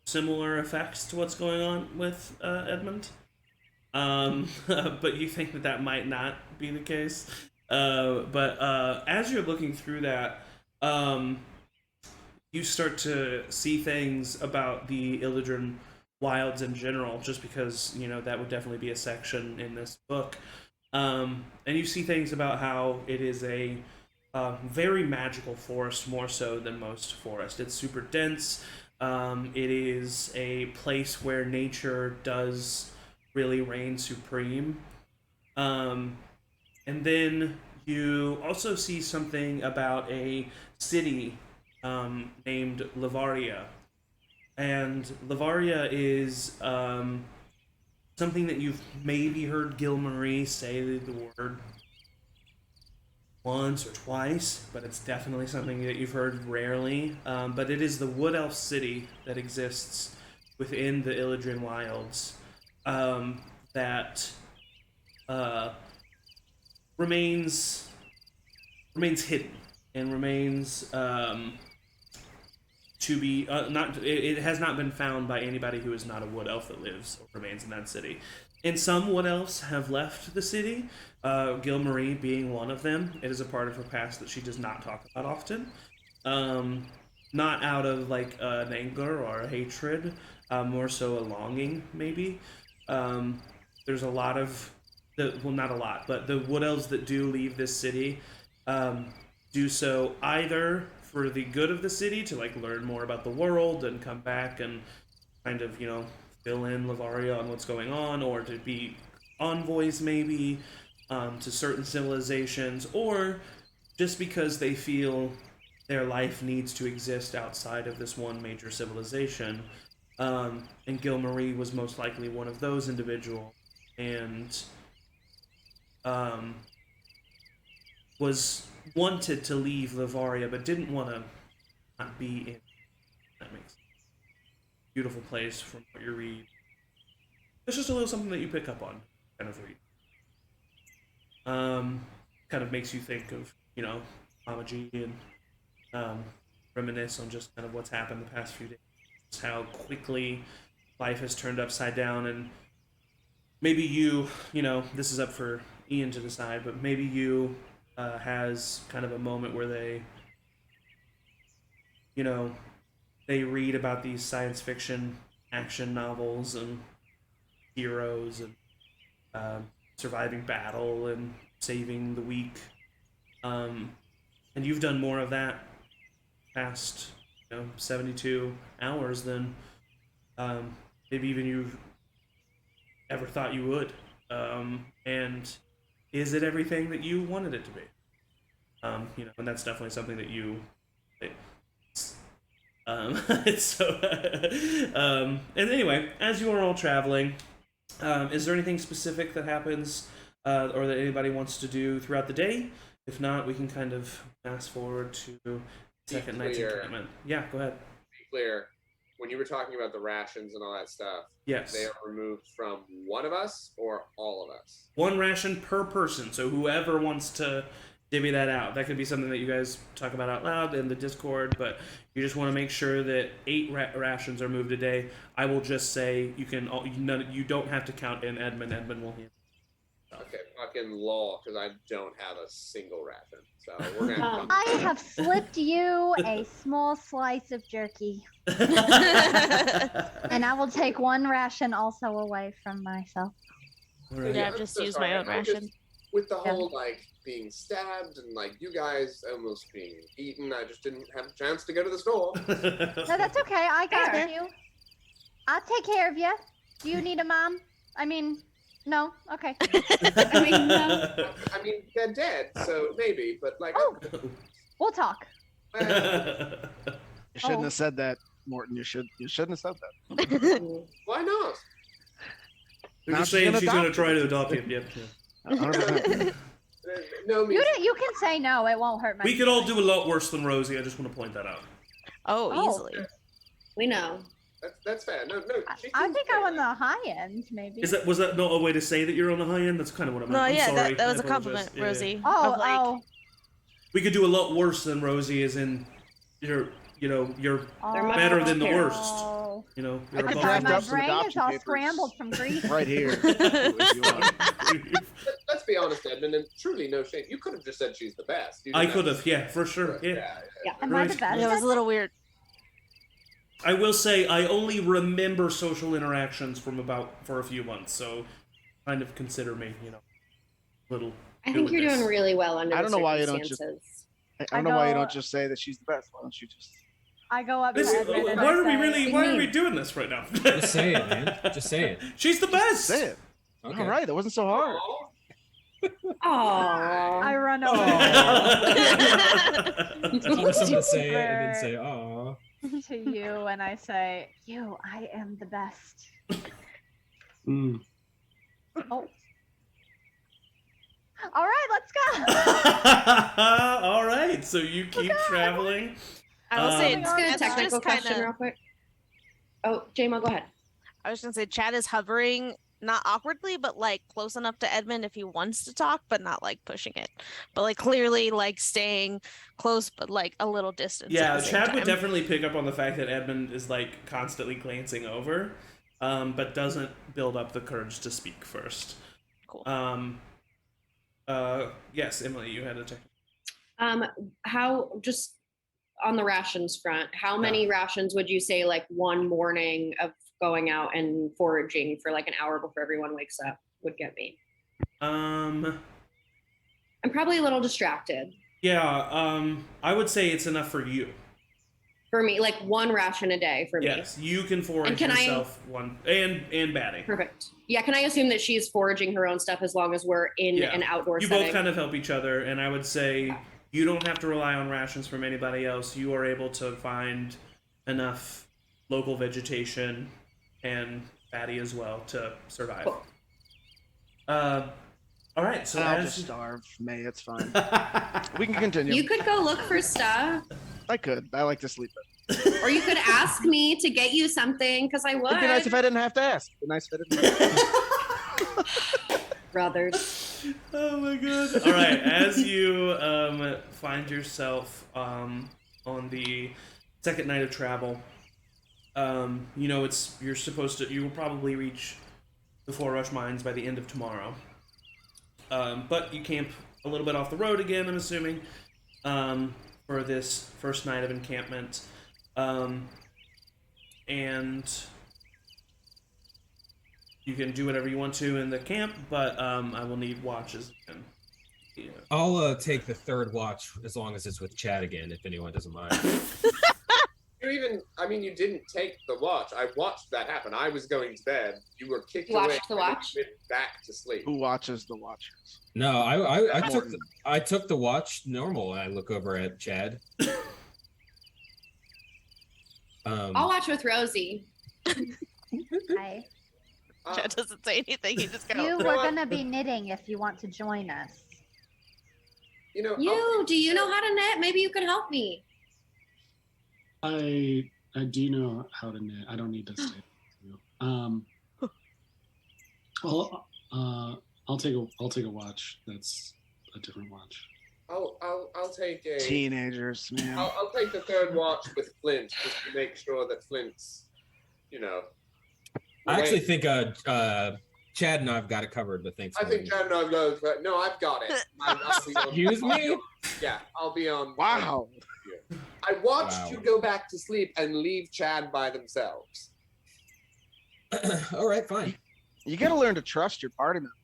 similar effects to what's going on with Edmund. But you think that might not be the case. But as you're looking through that, you start to see things about the Illidron wilds in general, just because, you know, that would definitely be a section in this book. And you see things about how it is a very magical forest, more so than most forests. It's super dense. It is a place where nature does really reign supreme. And then you also see something about a city named Lavaria. And Lavaria is something that you've maybe heard Gilmarie say the word once or twice, but it's definitely something that you've heard rarely. But it is the Wood Elf city that exists within the Illidron wilds that remains hidden and remains to be it has not been found by anybody who is not a wood elf that lives or remains in that city. And some wood elves have left the city, Gilmarie being one of them. It is a part of her past that she does not talk about often, not out of like an anger or a hatred, more so a longing maybe. There's a lot of not a lot, but the wood elves that do leave this city do so either for the good of the city, to like learn more about the world and come back and kind of, you know, fill in Lavaria on what's going on, or to be envoys maybe to certain civilizations, or just because they feel their life needs to exist outside of this one major civilization. And Gilmarie was most likely one of those individuals, and was wanted to leave Lavaria, but didn't want to not be in. That makes sense. Beautiful place from what you read. It's just a little something that you pick up on, kind of read. Kind of makes you think of, Mama G and reminisce on just kind of what's happened the past few days. Just how quickly life has turned upside down, and maybe you, this is up for Ian to decide, but maybe you has kind of a moment where they, they read about these science fiction action novels and heroes and surviving battle and saving the weak. And you've done more of that past, 72 hours than maybe even you've ever thought you would. And is it everything that you wanted it to be? And that's definitely something that you. And anyway, as you are all traveling, is there anything specific that happens or that anybody wants to do throughout the day? If not, we can kind of fast forward to second night's encampment. Yeah, go ahead. Be clear, when you were talking about the rations and all that stuff, yes, they are removed from one of us or all of us? One ration per person, so whoever wants to divvy that out. That could be something that you guys talk about out loud in the Discord, but you just want to make sure that 8 rations are moved a day. I will just say you don't have to count in Edmund. Edmund will handle. Okay, fucking law, because I don't have a single ration. So we're gonna. I have slipped you a small slice of jerky, and I will take 1 ration also away from myself. Right. Yeah, I've just used my own ration. With the whole being stabbed and you guys almost being eaten, I just didn't have a chance to go to the store. No, that's okay. I got you. I'll take care of you. Do you need a mom? I mean, no. Okay. No. I mean, they're dead, so maybe, but We'll talk. You shouldn't have said that, Morton. You shouldn't have said that. Why not? They're Now just saying she's going to adopt try to adopt him. Yep. 100%. No, You can say no. It won't hurt my. We could all do a lot worse than Rosie. I just want to point that out. Oh, easily. We know. That's fair. No. I think I'm on the high end, maybe. Was that not a way to say that you're on the high end? That's kind of what I meant. No, I'm yeah, sorry. that was I a compliment, apologize. Yeah. Rosie. Oh, of, like, We could do a lot worse than Rosie, as in you're They're much better more than the scared. worst. Oh. You're I could above draft My up some brain is adoption all papers scrambled from grief. right here. If you want. Let's be honest, Edmund, and truly no shame. You could have just said she's the best. You I didn't could have, yeah, for sure. Yeah. Am I the Right. best? It was a little weird. I will say I only remember social interactions for a few months, so kind of consider me, little. I think you're doing really well under I don't the know why you don't circumstances. just. I don't know why you don't just say that she's the best. Why don't you just? I go up to This, Edmund and why I are we say, really? Why are we doing this right now? Just say it, man. Just say it. She's the best. Say it. Okay. All right, that wasn't so hard. Aww. I run over Tell someone to say it and then say, "Oh." to you and I say, I am the best. Mm. Oh. All right, let's go. All right, so you keep traveling. I will say Um, Let's get a it's technical just question kinda, real quick. Oh, J-Mo, go ahead. I was gonna say Chad is hovering, not awkwardly, but close enough to Edmund if he wants to talk, but not pushing it. But clearly staying close, but a little distance. at Yeah, the same Chad would time. definitely pick up on the fact that Edmund is constantly glancing over, but doesn't build up the courage to speak first. Cool. Yes, Emily, you had a check. How just on the rations front, how many rations would you say one morning of going out and foraging for an hour before everyone wakes up would get me? I'm probably a little distracted. Yeah, I would say it's enough for you. For me, 1 ration a day for me. Yes, you can forage can I- yourself one and Batty. Perfect. Yeah, can I assume that she's foraging her own stuff as long as we're in Yeah. an outdoor You setting? both kind of help each other, and I would say you don't have to rely on rations from anybody else. You are able to find enough local vegetation and Batty as well to survive. Cool. All right, so I'll as just starve, May. It's fine. We can continue. You could go look for stuff. I could. I like to sleep. Or you could ask me to get you something, because I would. It'd be nice if I didn't have to ask. It'd be nice if I didn't have to ask. Brothers. Oh my god. All right, as you find yourself on the second night of travel, you know you will probably reach the Forerush mines by the end of tomorrow. But you camp a little bit off the road again, I'm assuming, for this first night of encampment. And you can do whatever you want to in the camp, but I will need watches again. Yeah. I'll take the third watch as long as it's with Chad again, if anyone doesn't mind. You didn't take the watch. I watched that happen. I was going to bed. You were kicked You away. watched the watch? And went back to sleep. Who watches the watchers? No, I took the watch normal, and I look over at Chad. I'll watch with Rosie. Hi. Chad doesn't say anything. He just goes. You were gonna be knitting if you want to join us. You know. Do you know how to knit? Maybe you could help me. I do know how to knit. I don't need to stay with you. I'll take a watch. That's a different watch. I'll take a Teenagers, man. I'll take the third watch with Flint just to make sure that Flint's, I actually think Chad and I've got it covered, but thanks. I think Chad and I've got it. No, I've got it. Excuse me? Yeah, I'll be on. Wow. I watched you go back to sleep and leave Chad by themselves. All right, fine. You got to learn to trust your party members.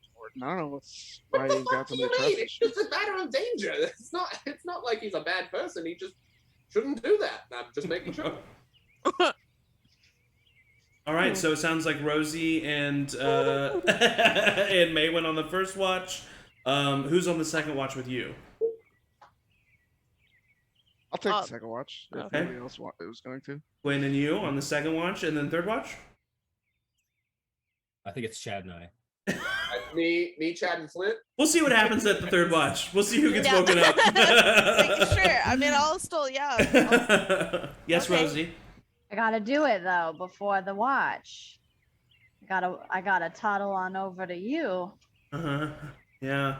I don't know why you've got so many trust issues. It's just a matter of danger. It's not like he's a bad person. He just shouldn't do that. I'm just making sure. All right, so it sounds like Rosie and and Maewyn on the first watch. Who's on the second watch with you? I'll take the second watch if Okay. nobody else was going to. Cuinn and you on the second watch, and then third watch? I think it's Chad and I. Me, Chad, and Flint. We'll see what happens at the third watch. We'll see who gets Yeah. woken up. Making sure. I mean, I'll still, yeah. Yes, Okay. Rosie. I gotta do it though before the watch. I gotta toddle on over to you. Yeah.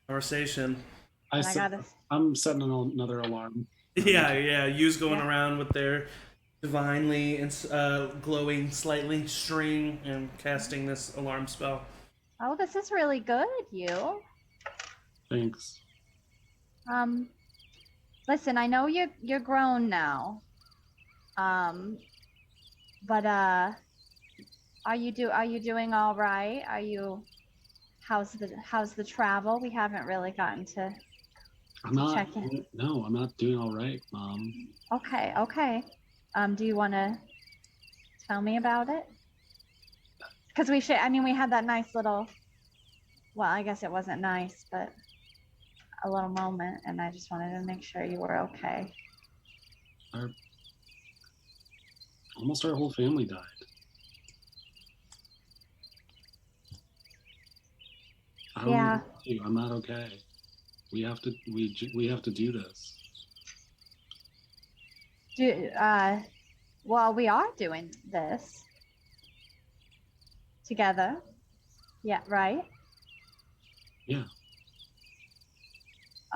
Conversation. I'm setting another alarm. Yeah. You's going around with their divinely glowing slightly string and casting this alarm spell. Oh, this is really good, you. Thanks. Listen, I know you're grown now. But are you doing all right? How's the travel? We haven't really gotten to check in. No, I'm not doing all right, Mom. Okay. Do you want to tell me about it? Because we had that nice little, well, I guess it wasn't nice, but a little moment, and I just wanted to make sure you were okay. Almost our whole family died. Yeah. I'm not okay. We have to do this. Well, we are doing this together. Yeah, right? Yeah.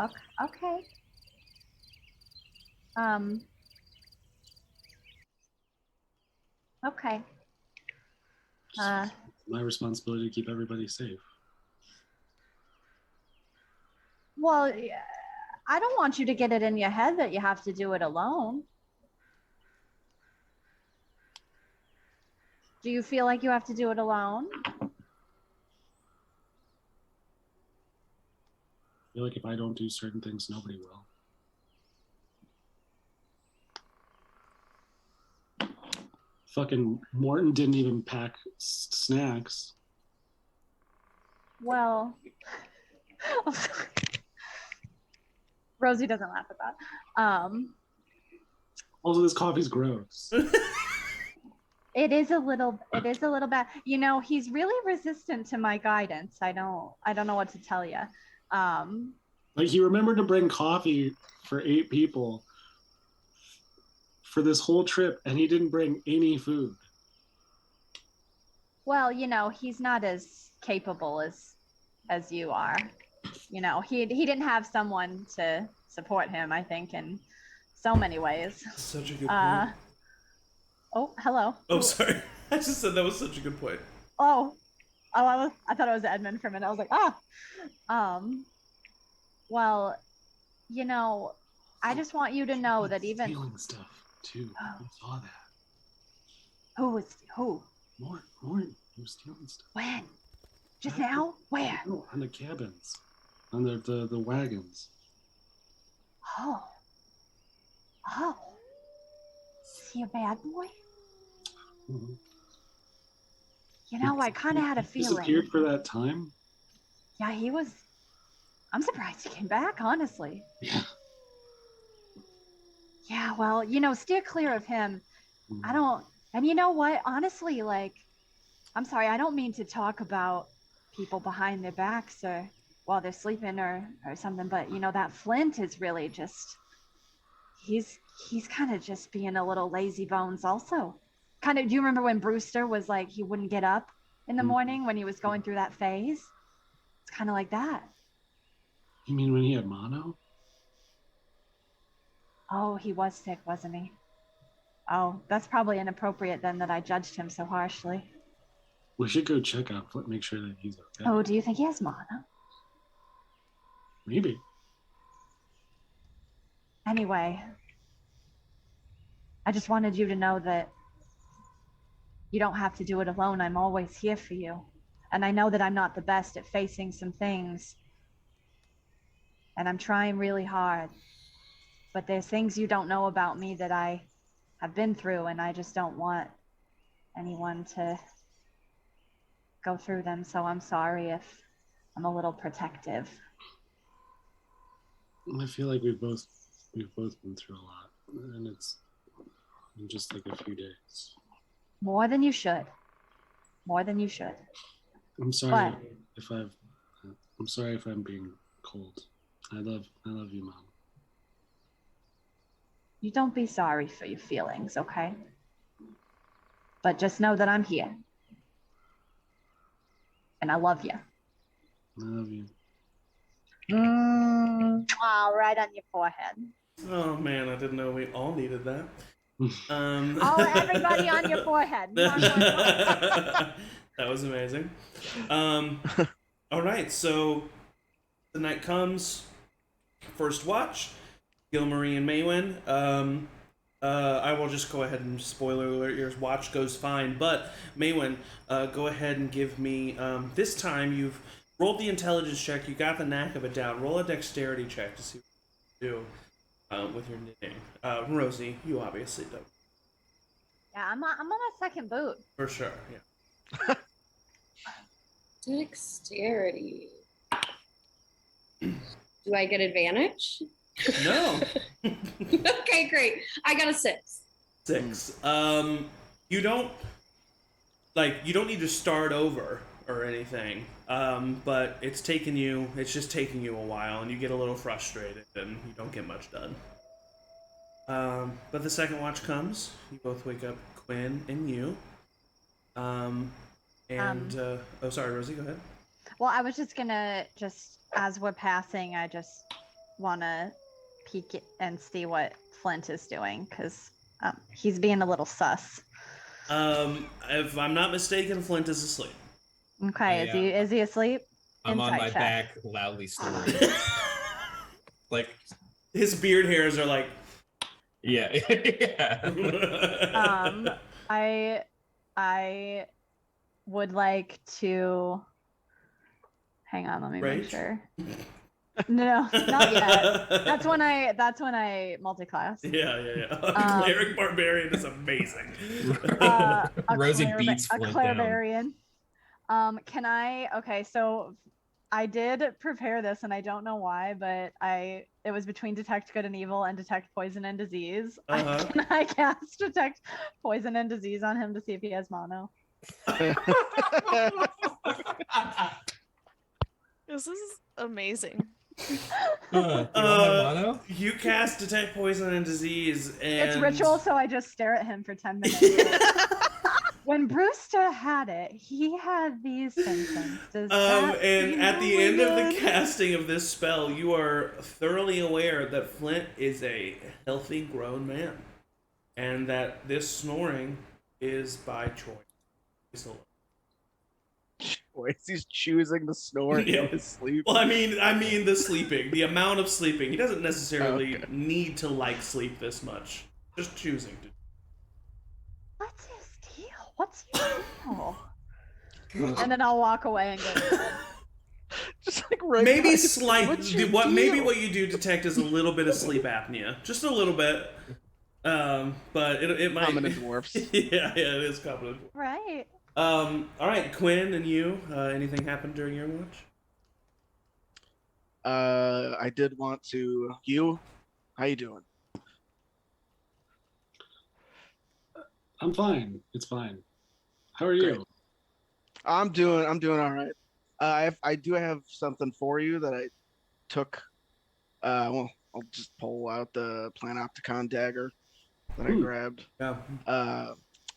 Okay. Okay. It's my responsibility to keep everybody safe. Well, I don't want you to get it in your head that you have to do it alone. Do you feel like you have to do it alone? I feel like if I don't do certain things, nobody will. Fucking Morton didn't even pack snacks. Well, Rosie doesn't laugh at that. Also, this coffee's gross. It is a little bad. You know, he's really resistant to my guidance. I don't know what to tell you. Like, he remembered to bring coffee for 8 people, for this whole trip, and he didn't bring any food. Well, he's not as capable as you are. He didn't have someone to support him, I think, in so many ways. Such a good point. Oh, hello. Oh, sorry. I just said that was such a good point. I thought it was Edmund for a minute. I was like, well, I just want you to know that even stealing stuff too. I saw that. Who? Morrison. He was stealing stuff. When? Just now? Where? No, on the cabins, on the wagons. Oh. Is he a bad boy? Mm-hmm. I kind of had a feeling. Disappeared for that time. Yeah, he was. I'm surprised he came back, honestly. Yeah. Yeah, well, steer clear of him. I don't. And you know what? Honestly, I'm sorry, I don't mean to talk about people behind their backs or while they're sleeping or something, but that Flint is really just. He's kind of just being a little lazy bones also. Do you remember when Brewster was like, he wouldn't get up in the morning when he was going through that phase? It's kind of like that. You mean when he had mono? Oh, he was sick, wasn't he? Oh, that's probably inappropriate then that I judged him so harshly. We should go check out Flint, make sure that he's okay. Oh, do you think he has mono? Maybe. Anyway, I just wanted you to know that you don't have to do it alone. I'm always here for you. And I know that I'm not the best at facing some things. And I'm trying really hard. But there's things you don't know about me that I have been through, and I just don't want anyone to go through them. So I'm sorry if I'm a little protective. I feel like we've both been through a lot, and it's in just like a few days. More than you should. I'm sorry I'm sorry if I'm being cold. I love you, Mom. You don't be sorry for your feelings, okay? But just know that I'm here. And I love you. I love you. Right on your forehead. Oh man, I didn't know we all needed that. Everybody on your forehead. That was amazing. All right, so the night comes. First watch, Gilmarie and Maewyn. I will just go ahead and spoiler alert, your watch goes fine. But Maewyn, go ahead and give me, this time you've rolled the intelligence check, you got the knack of it down. Roll a dexterity check to see what you do with your knitting. Rosie, you obviously don't. Yeah, I'm on my second boot. For sure, yeah. Dexterity. Do I get advantage? No. Okay, great. I got a 6. 6. You don't need to start over or anything. But it's just taking you a while, and you get a little frustrated, and you don't get much done. But the second watch comes. You both wake up, Cuinn and you. Oh, sorry, Rosie, go ahead. Well, I was just gonna, as we're passing, I just want to peek and see what Flint is doing, because he's being a little sus. If I'm not mistaken, Flint is asleep. Okay, is he asleep? I'm on my check. back, loudly snoring. Like his beard hairs are like. Yeah. Yeah. I would like to. Hang on, let me make sure. No, not yet. That's when I multi-class. Yeah. Cleric Barbarian is amazing. Rosie beats a Flint Clarbarian. Can I? Okay, so I did prepare this, and I don't know why, but it was between detect good and evil and detect poison and disease. Can I cast detect poison and disease on him to see if he has mono? This is amazing. You want my motto? You cast detect poison and disease, and It's ritual, so I just stare at him for 10 minutes. When Brewster had it, he had these symptoms. Does that and mean at the we're end of the good? casting of this spell, you are thoroughly aware that Flint is a healthy grown man, and that this snoring is by choice. He's choosing to snore Yeah. in his sleep. Well, I mean the sleeping, the amount of sleeping. He doesn't necessarily Okay. need to like sleep this much. Just choosing to. What's his deal? What's your deal? And then I'll walk away and go to bed. Just like right. Maybe by- slight. What's your Maybe deal? what you do detect is a little bit of sleep apnea, just a little bit. But it might. Common in dwarfs. yeah, it is common. Right. All right, Cuinn and you. Anything happened during your watch? I did want to. You, how you doing? I'm fine. It's fine. How are you? Great. I'm doing all right. I do have something for you that I took. Well, I'll just pull out the Planopticon dagger that I Ooh. grabbed. Yeah.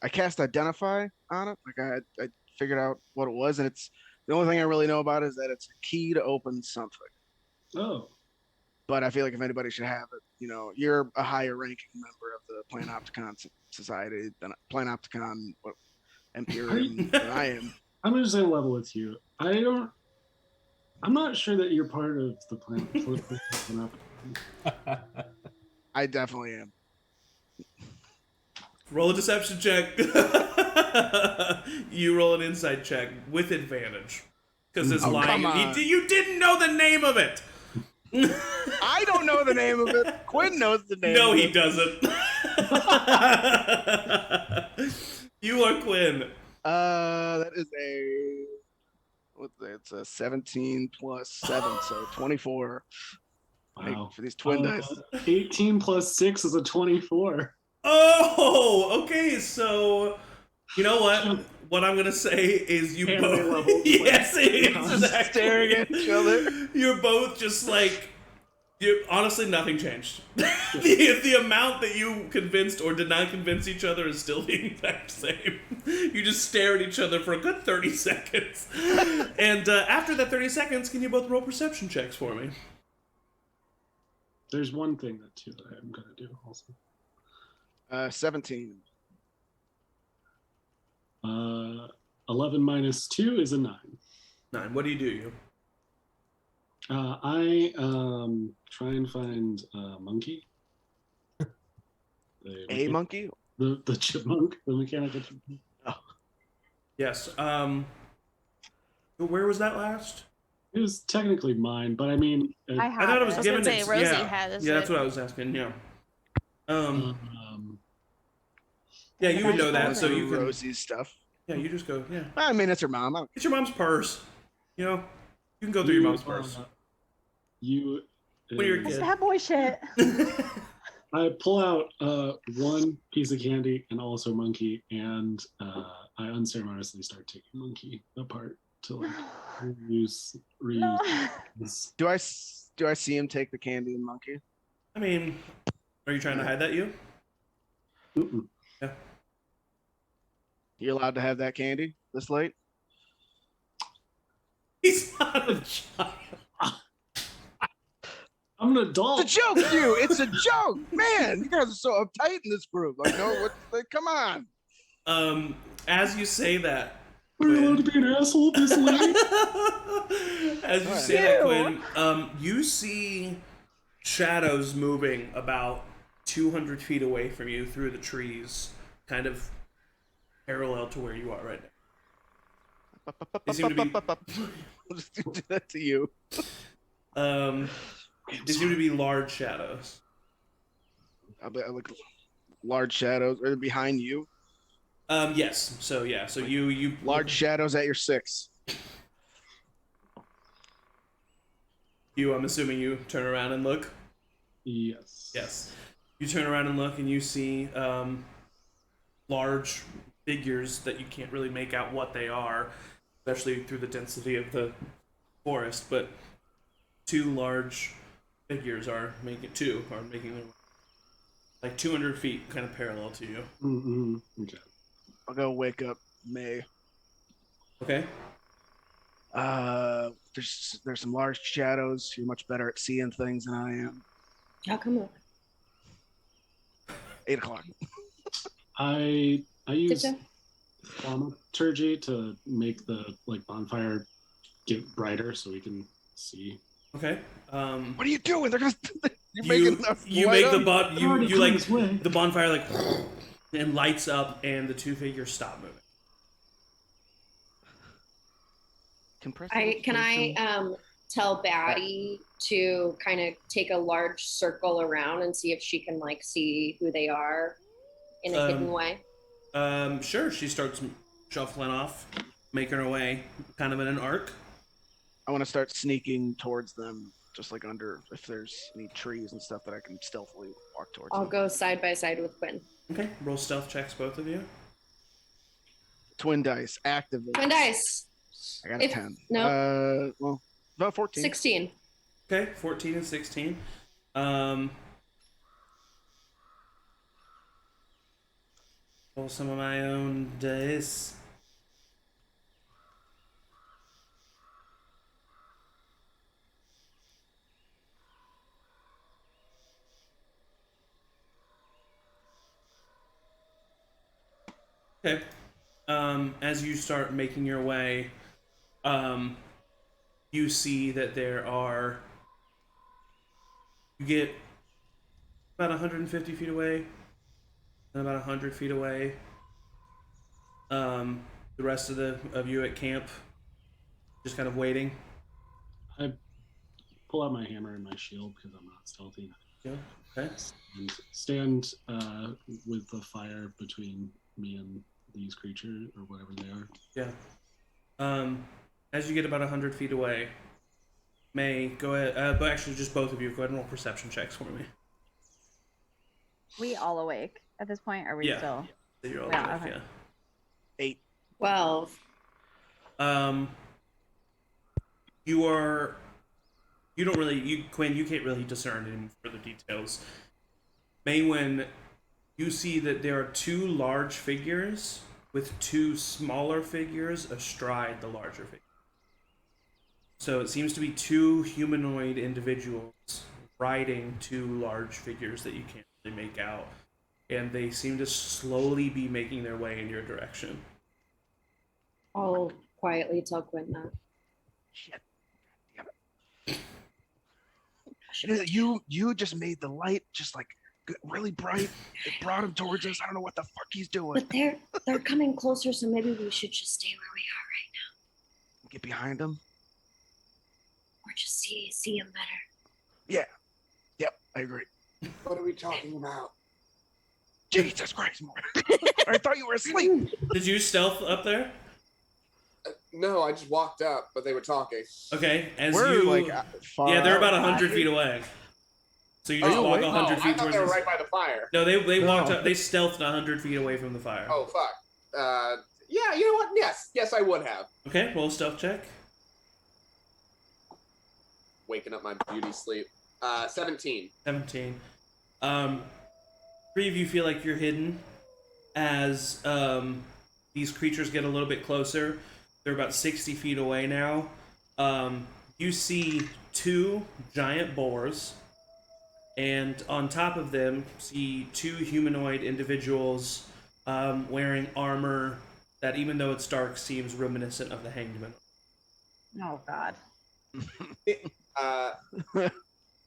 I cast Identify on it. Like I figured out what it was, and it's the only thing I really know about it is that it's a key to open something. Oh, But I feel like if anybody should have it, you're a higher ranking member of the Planopticon Society than Planopticon Imperium than I am. I'm gonna say level with you. I'm not sure that you're part of the planet. I definitely am. Roll a deception check. You roll an insight check with advantage. Because it's Oh, lying. come on. You didn't know the name of it. I don't know the name of it. Cuinn knows the name. No, of he it. doesn't. You are Cuinn. That is it's a 17 plus 7, so 24. Wow. For these twin dice. 18 plus 6 is a 24. Oh, okay. So, you know what? What I'm gonna say is you Anime both. level. Yes, exactly. Staring at each other. You're both just like. Honestly, nothing changed. the amount that you convinced or did not convince each other is still the exact same. You just stare at each other for a good 30 seconds. And after that 30 seconds, can you both roll perception checks for me? There's one thing that I'm gonna do also. 17. 11 minus 2 is a 9. 9. What do? You? I try and find a monkey. A monkey? The chipmunk, the mechanical chipmunk. Oh. Yes. Where was that last? It was technically mine, but I mean, I I thought it was I was given. gonna say, its- Rosie yeah, has yeah, that's it. what I was asking. Yeah. um, Yeah, you would know that, That's so you can. Rosie's stuff. Yeah, you just go. Yeah, I mean, it's her mom. I don't it's your mom's purse. You know, you can go through your mom's purse. You. When you're a That's kid. bad boy shit. I pull out one piece of candy and also monkey, and I unceremoniously start taking monkey apart to like reuse. No. this. Do I see him take the candy and monkey? I mean, are you trying to hide that? You? Mm-mm. Yeah. You allowed to have that candy this late? He's not a child. I'm an adult. It's a joke, you. It's a joke, man. You guys are so uptight in this group. Like, no, come on. As you say that, Are you allowed to be an asshole this late? as you say that, Cuinn, you see shadows moving about 200 feet away from you through the trees, kind of parallel to where you are right now. They seem to be. I'll just do that to you. They seem to be large shadows. I look large shadows. Are they behind you? Yes. So yeah. So you Large shadows at your 6. I'm assuming you turn around and look. Yes. Yes. You turn around and look, and you see large figures that you can't really make out what they are, especially through the density of the forest. But two large figures are making their like 200 feet, kind of parallel to you. Mm-hmm. Okay. I'll go wake up May. Okay. There's some large shadows. You're much better at seeing things than I am. How come? 8 o'clock. I use Tiptoe? thaumaturgy to make the bonfire get brighter so we can see. Okay. What are you doing? They're gonna. You're You making the you light make the up. you Already you come like this way. the bonfire like and lights up, and the two figures stop moving. Can I tell Batty to kind of take a large circle around and see if she can like see who they are in a hidden way? Sure. She starts shuffling off, making her way, kind of in an arc. I want to start sneaking towards them, just like under if there's any trees and stuff that I can stealthily walk towards. I'll them. go side by side with Cuinn. Okay. Roll stealth checks, both of you. Twin dice activate. Twin dice. I got a 10. No. Well, about 14. 16. Okay, 14 and 16. Roll some of my own dice. Okay. As you start making your way, you see that you get about 150 feet away, and about 100 feet away. The rest of you at camp, just kind of waiting. I pull out my hammer and my shield because I'm not stealthy. Yeah. Okay. And stand with the fire between me and these creatures or whatever they are. Yeah. As you get about 100 feet away, May, go ahead. But actually, just both of you, go ahead and roll perception checks for me. We all awake at this point? Are we Yeah. still? So you're all Yeah, awake, okay. yeah. 8. 12. Cuinn, you can't really discern any further details. Maewyn, you see that there are two large figures with two smaller figures astride the larger figure. So it seems to be two humanoid individuals riding two large figures that you can't really make out. And they seem to slowly be making their way in your direction. I'll quietly tell Cuinn that. Shit. Damn it. You just made the light just like really bright. It brought him towards us. I don't know what the fuck he's doing. But they're coming closer, so maybe we should just stay where we are right now. Get behind him. Or just see him better. Yeah. Yep, I agree. What are we talking about? Jesus Christ, I thought you were asleep. Did you stealth up there? No, I just walked up, but they were talking. Okay, We're like far yeah, they're about out. 100 feet away. So you just Oh, walk wait. 100 I feet thought towards they were this. right by the fire. No, they No. walked up. They stealthed 100 feet away from the fire. Oh, fuck. Yeah, you know what? Yes, I would have. Okay, roll a stealth check. Waking up my beauty sleep. 17. 17. Three of you feel like you're hidden as these creatures get a little bit closer. They're about 60 feet away now. You see two giant boars, and on top of them, see two humanoid individuals wearing armor that, even though it's dark, seems reminiscent of the Hanged Man. Oh God.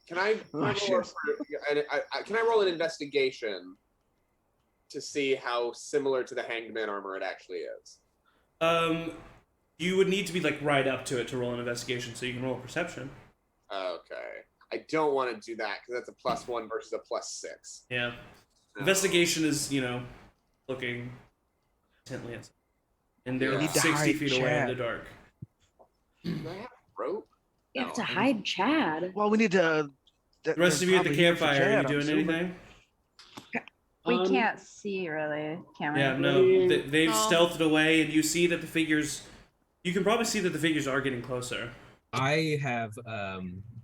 Can I roll shit. can I roll an investigation to see how similar to the Hanged Man armor it actually is? You would need to be like right up to it to roll an investigation, so you can roll a perception. Okay. I don't want to do that because that's a +1 versus a +6. Yeah. Investigation is, looking intently at something. And they're You need to 60 hide feet away in Chad. the dark. Do I have rope? You have to No. hide Chad. Well, we need to. The rest of you at the campfire, are you doing anything? We can't see really, can we? Yeah, no. They've No. stealthed away, and you see that the figures. You can probably see that the figures are getting closer. I have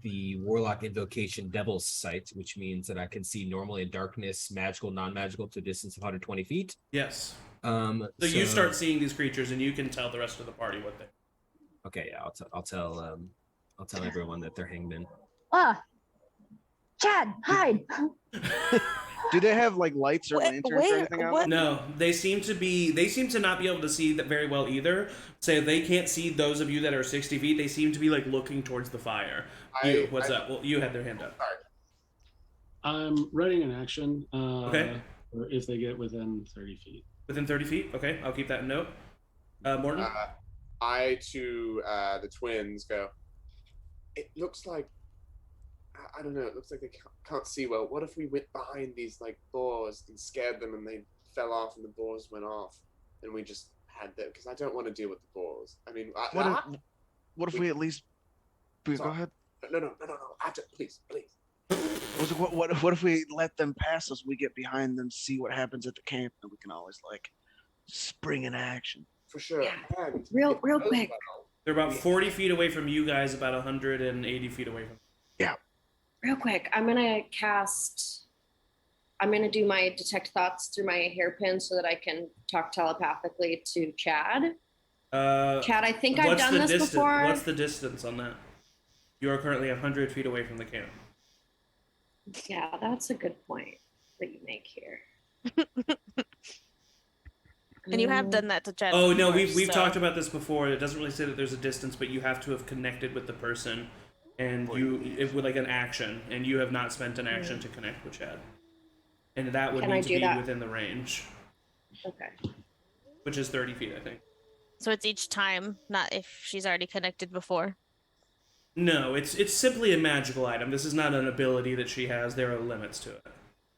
the Warlock Invocation Devil's Sight, which means that I can see normally in darkness, magical, non-magical, to a distance of 120 feet. Yes. So you start seeing these creatures, and you can tell the rest of the party what they. Okay, yeah, I'll tell everyone that they're hangmen. Chad, hide. Do they have like lights or lanterns or anything on them? No, they seem to not be able to see that very well either. So they can't see those of you that are 60 feet. They seem to be like looking towards the fire. What's up? Well, you had their hand up. I'm writing an action. Okay. Or if they get within 30 feet. Within 30 feet? Okay, I'll keep that in note. Morton? I to the twins go, it looks like, I don't know, it looks like they can't see well. What if we went behind these like boars and scared them and they fell off and the boars went off and we just had them? Because I don't want to deal with the boars. I mean, what if we at least... Please, go ahead. No. Please. What if we let them pass us? We get behind them, see what happens at the camp, and we can always like spring in action. For sure. Yeah. And Real quick. They're about 40 feet away from you guys, about 180 feet away from. Yeah. Real quick, I'm gonna do my detect thoughts through my hairpin so that I can talk telepathically to Chad. Chad, I think I've done this before. What's the distance on that? You are currently 100 feet away from the camp. Yeah, that's a good point that you make here. And you have done that to Chad. Oh no, before, we've talked about this before. It doesn't really say that there's a distance, but you have to have connected with the person, and with like an action, and you have not spent an action to connect with Chad, and that would need to be within the range. Okay. Which is 30 feet, I think. So it's each time, not if she's already connected before. No, it's simply a magical item. This is not an ability that she has. There are limits to it.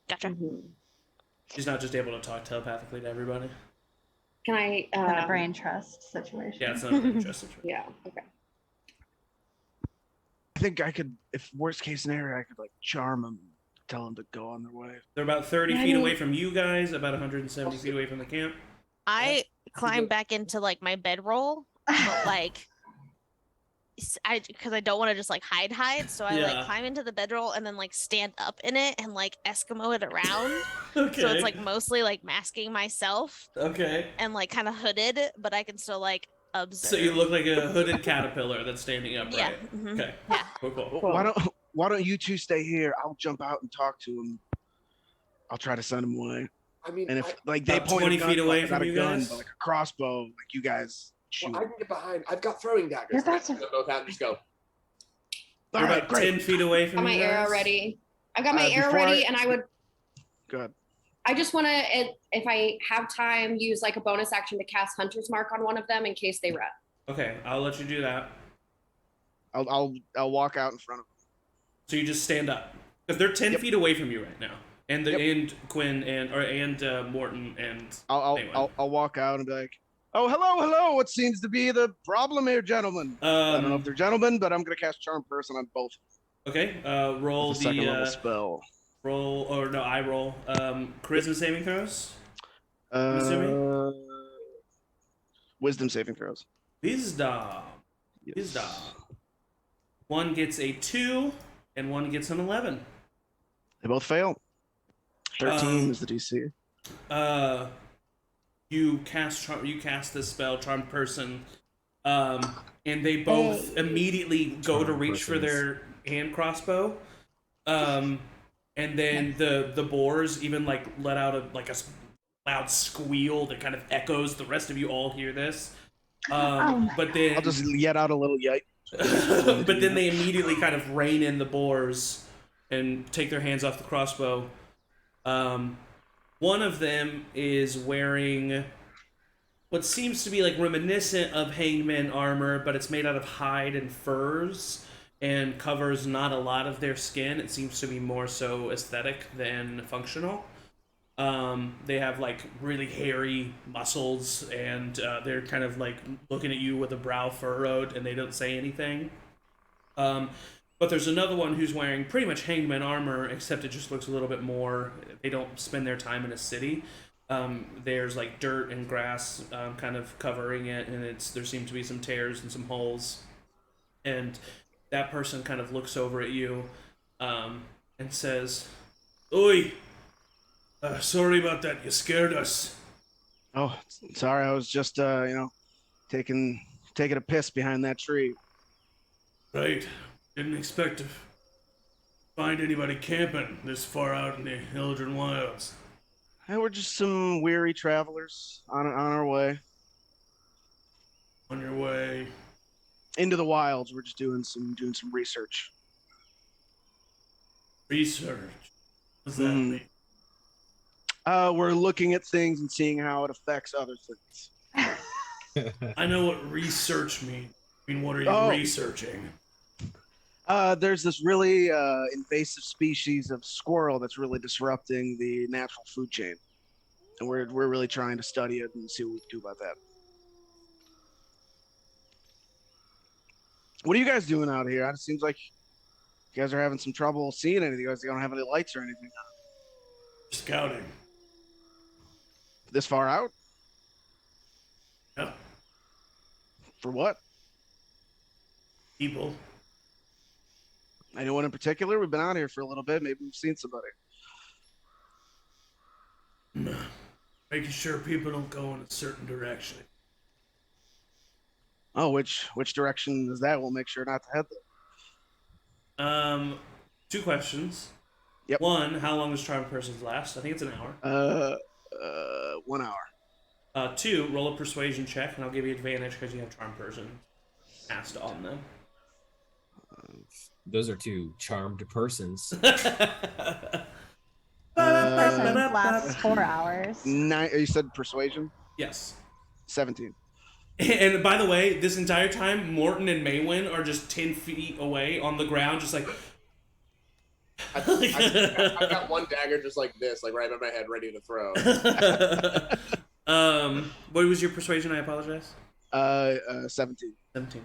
Gotcha. She's not just able to talk telepathically to everybody. Can I? Not a brain trust situation. Yeah, it's not a brain trust situation. Yeah. Okay. I think I could, if worst case scenario, I could like charm them, tell them to go on their way. They're about 30 feet away from you guys, about 170 feet away from the camp. I climb back into like my bedroll, but like, because I don't want to just like hide. So I like climb into the bedroll and then like stand up in it and like Eskimo it around. Okay. So it's like mostly like masking myself. Okay. And like kind of hooded, but I can still like observe. So you look like a hooded caterpillar that's standing upright. Yeah. Mm-hmm. Okay. Yeah. Cool. Why don't you two stay here? I'll jump out and talk to them. I'll try to send them away. I mean, and if like they point 20 a gun, feet away like, from not you a gun, guys, but like a crossbow, like you guys shoot. I can get behind. I've got throwing daggers. I can both out and just go. All right, great. 10 feet away from you. Got my arrow ready. I've got my arrow ready, and I would. Good. I just want to, if I have time, use like a bonus action to cast Hunter's Mark on one of them in case they run. Okay, I'll let you do that. I'll walk out in front of them. So you just stand up because they're 10 feet away from you right now, and and Cuinn and Morton and. I'll walk out and be like, "Oh, hello! What seems to be the problem here, gentlemen?" I don't know if they're gentlemen, but I'm gonna cast Charm Person on both. Okay, roll the second level spell. Roll I roll. Charisma saving throws. I'm assuming. Wisdom saving throws. Wisdom. Yes. Wisdom. One gets a 2, and one gets an 11. They both fail. 13 is the DC. You cast this spell, Charmed Person, and they both immediately go to reach for their hand crossbow, and then the boars even like let out a loud squeal that kind of echoes. The rest of you all hear this, but then I'll just yet out a little yike. But then they immediately kind of rein in the boars and take their hands off the crossbow. One of them is wearing what seems to be like reminiscent of hangman armor, but it's made out of hide and furs and covers not a lot of their skin. It seems to be more so aesthetic than functional. They have like really hairy muscles, and they're kind of like looking at you with a brow furrowed, and they don't say anything. But there's another one who's wearing pretty much hangman armor, except it just looks a little bit more. They don't spend their time in a city. There's like dirt and grass kind of covering it, and there seem to be some tears and some holes. And that person kind of looks over at you and says, "Oi, sorry about that. You scared us." Oh, sorry. I was just, taking a piss behind that tree. Right. Didn't expect to find anybody camping this far out in the Eldrin Wilds. Hey, we're just some weary travelers on our way On your way. into the wilds. We're just doing some research. Research. What's that Mhm. mean? We're looking at things and seeing how it affects other things. I know what research means. I mean, what are you Oh. researching? There's this really invasive species of squirrel that's really disrupting the natural food chain, and we're really trying to study it and see what we can do about that. What are you guys doing out here? It seems like you guys are having some trouble seeing anything. You guys don't have any lights or anything. Scouting. This far out? Yeah. For what? People. Anyone in particular? We've been out here for a little bit. Maybe we've seen somebody. Making sure people don't go in a certain direction. Oh, which direction is that? We'll make sure not to head there. 2 questions. Yep. 1, how long does Charmed Persons last? I think it's an hour. 1 hour. 2, roll a persuasion check, and I'll give you advantage because you have Charmed Person cast on them. Those are 2 charmed persons. Person lasts 4 hours. 9. You said persuasion? Yes. 17. And by the way, this entire time, Morton and Maewyn are just 10 feet away on the ground, just like... I've got one dagger just like this, like right by my head, ready to throw. What was your persuasion? I apologize. 17. 17.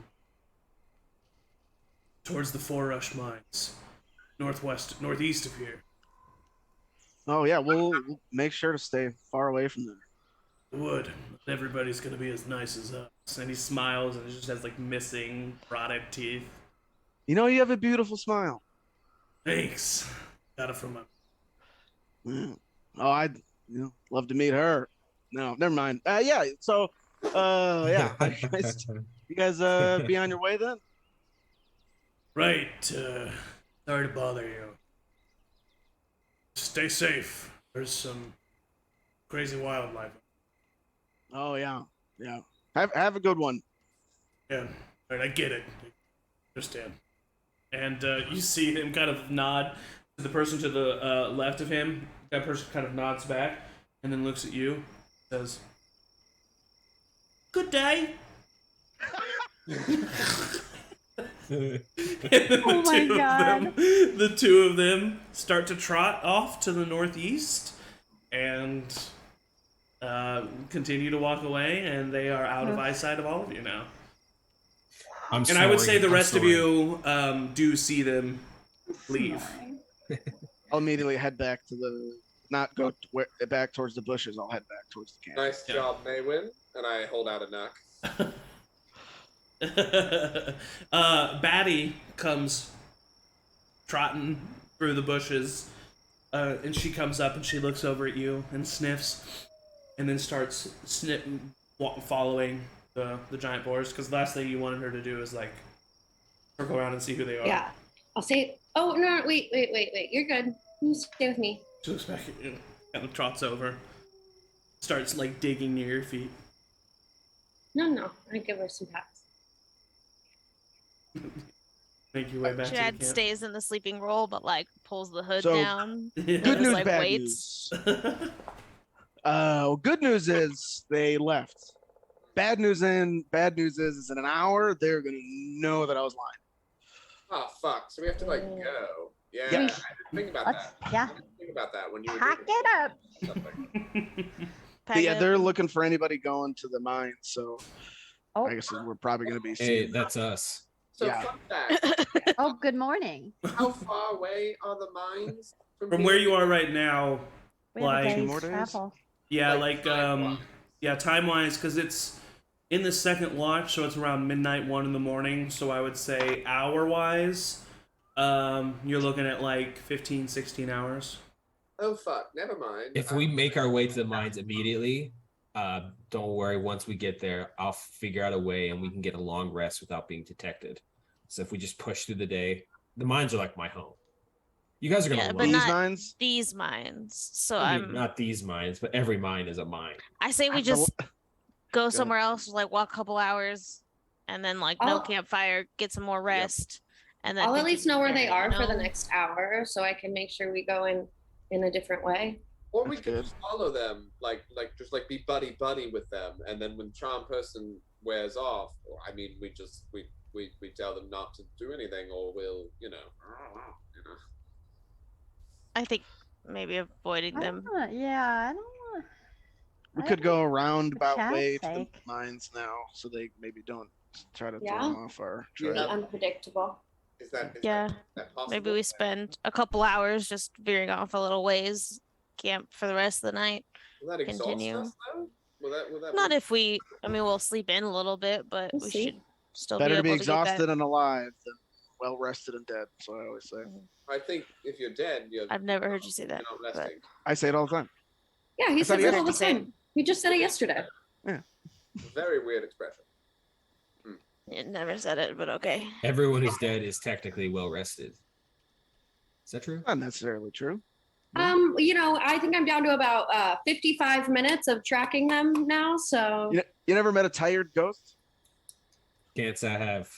Towards the Forerush mines, northeast of here. Oh yeah, we'll make sure to stay far away from there. Wood. Everybody's gonna be as nice as us. And he smiles and he just has like missing rotted teeth. You know, you have a beautiful smile. Thanks. Got it from my... Mm. Oh, I'd love to meet her. No, never mind. Yeah. So, yeah. You guys be on your way then? Right. Sorry to bother you. Stay safe. There's some crazy wildlife. Oh yeah. Have a good one. Yeah. All right, I get it. I understand. And you see him kind of nod to the person to the left of him. That person kind of nods back and then looks at you, says, "Good day." Oh my God. The 2 of them start to trot off to the northeast and continue to walk away, and they are out of eyesight of all of you now. And I would say the rest of you do see them leave. I'll immediately head back to back towards the bushes. I'll head back towards the camp. Nice job, Maewyn. And I hold out a knuck. Batty comes trotting through the bushes, and she comes up and she looks over at you and sniffs, and then starts following the giant boars, because the last thing you wanted her to do is like circle around and see who they are. Yeah. I'll say, oh, no, wait. You're good. You stay with me. She looks back at you, kind of trots over, starts like digging near your feet. No. I give her some pats. Make your way back to the Chad camp. stays in the sleeping roll, but like pulls the hood So, down. Good and news, just, like, bad waits. news. Good news is they left. Bad news is in an hour they're gonna know that I was lying. Oh fuck! So we have to like go. Yeah, Yeah. I didn't think about Let's, that. yeah, I didn't think about that when you were pack doing it up. something. But yeah, Pack they're it. looking for anybody going to the mines, so Oh, I guess we're probably gonna be Hey, seeing. that's us. So Yeah. fun fact: oh, good morning. how far away are the mines From where you are right now, We have Like- a 2 day's more days? travel. yeah, Like, like time-wise. yeah, time-wise, because it's in the second watch, so it's around midnight, 1 in the morning. So I would say hour-wise, you're looking at like 15, 16 hours. Oh fuck, never mind. If we make our way to the mines immediately, don't worry. Once we get there, I'll figure out a way and we can get a long rest without being detected. So if we just push through the day, the mines are like my home. You guys are gonna Yeah, love but it. These not mines? these mines. So I mean, not these mines, but every mine is a mine. I say we The- just go ahead. somewhere else, like walk a couple hours, and then like no I'll- campfire, get some more rest, and then I'll at least continue know where there, they are you for the know? next hour, so I can make sure we go in a different way. Or we That's could good. just follow them, just be buddy with them, and then when charm person wears off, I mean, we tell them not to do anything, or we'll, I think maybe avoiding I them. don't wanna, yeah, I don't want. We could go a roundabout chat's way to the sake. mines now, so they maybe don't try to Yeah. throw them off our Yeah. Be trail. unpredictable. Is that Yeah, that possible? maybe we spend a couple hours just veering off a little ways, camp for the rest of the night. Will that exhaust continue. us though? Will that Not if we, I mean, we'll sleep in a little bit, but We'll we see. should still Better be to be able to get exhausted that. and alive than well rested and dead. So I always say. I think if you're dead, you're I've never heard you say that. you're not but- resting. I say it all the time. Yeah, he I says thought it you all the had to say time. He just said it yesterday. Very weird expression. It never said it, but okay. Everyone who's dead is technically well rested. Is that true? Not necessarily true. I think I'm down to about 55 minutes of tracking them now. So You never met a tired ghost? Can't say I have.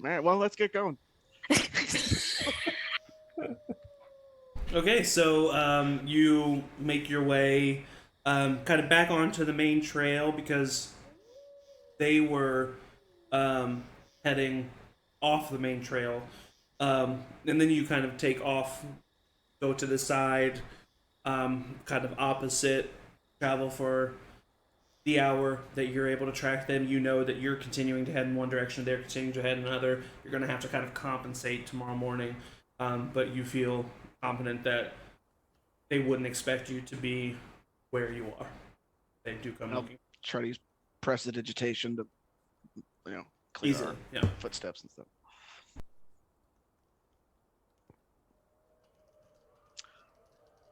All right, well, let's get going. Okay, so you make your way kind of back onto the main trail because they were heading off the main trail. And then you kind of take off, go to the side, kind of opposite, travel for the hour that you're able to track them. You know that you're continuing to head in one direction, they're continuing to head in another. You're going to have to kind of compensate tomorrow morning, but you feel confident that they wouldn't expect you to be where you are. They do come Nope. looking Try to use prestidigitation to, clear easily. our Yeah. footsteps and stuff.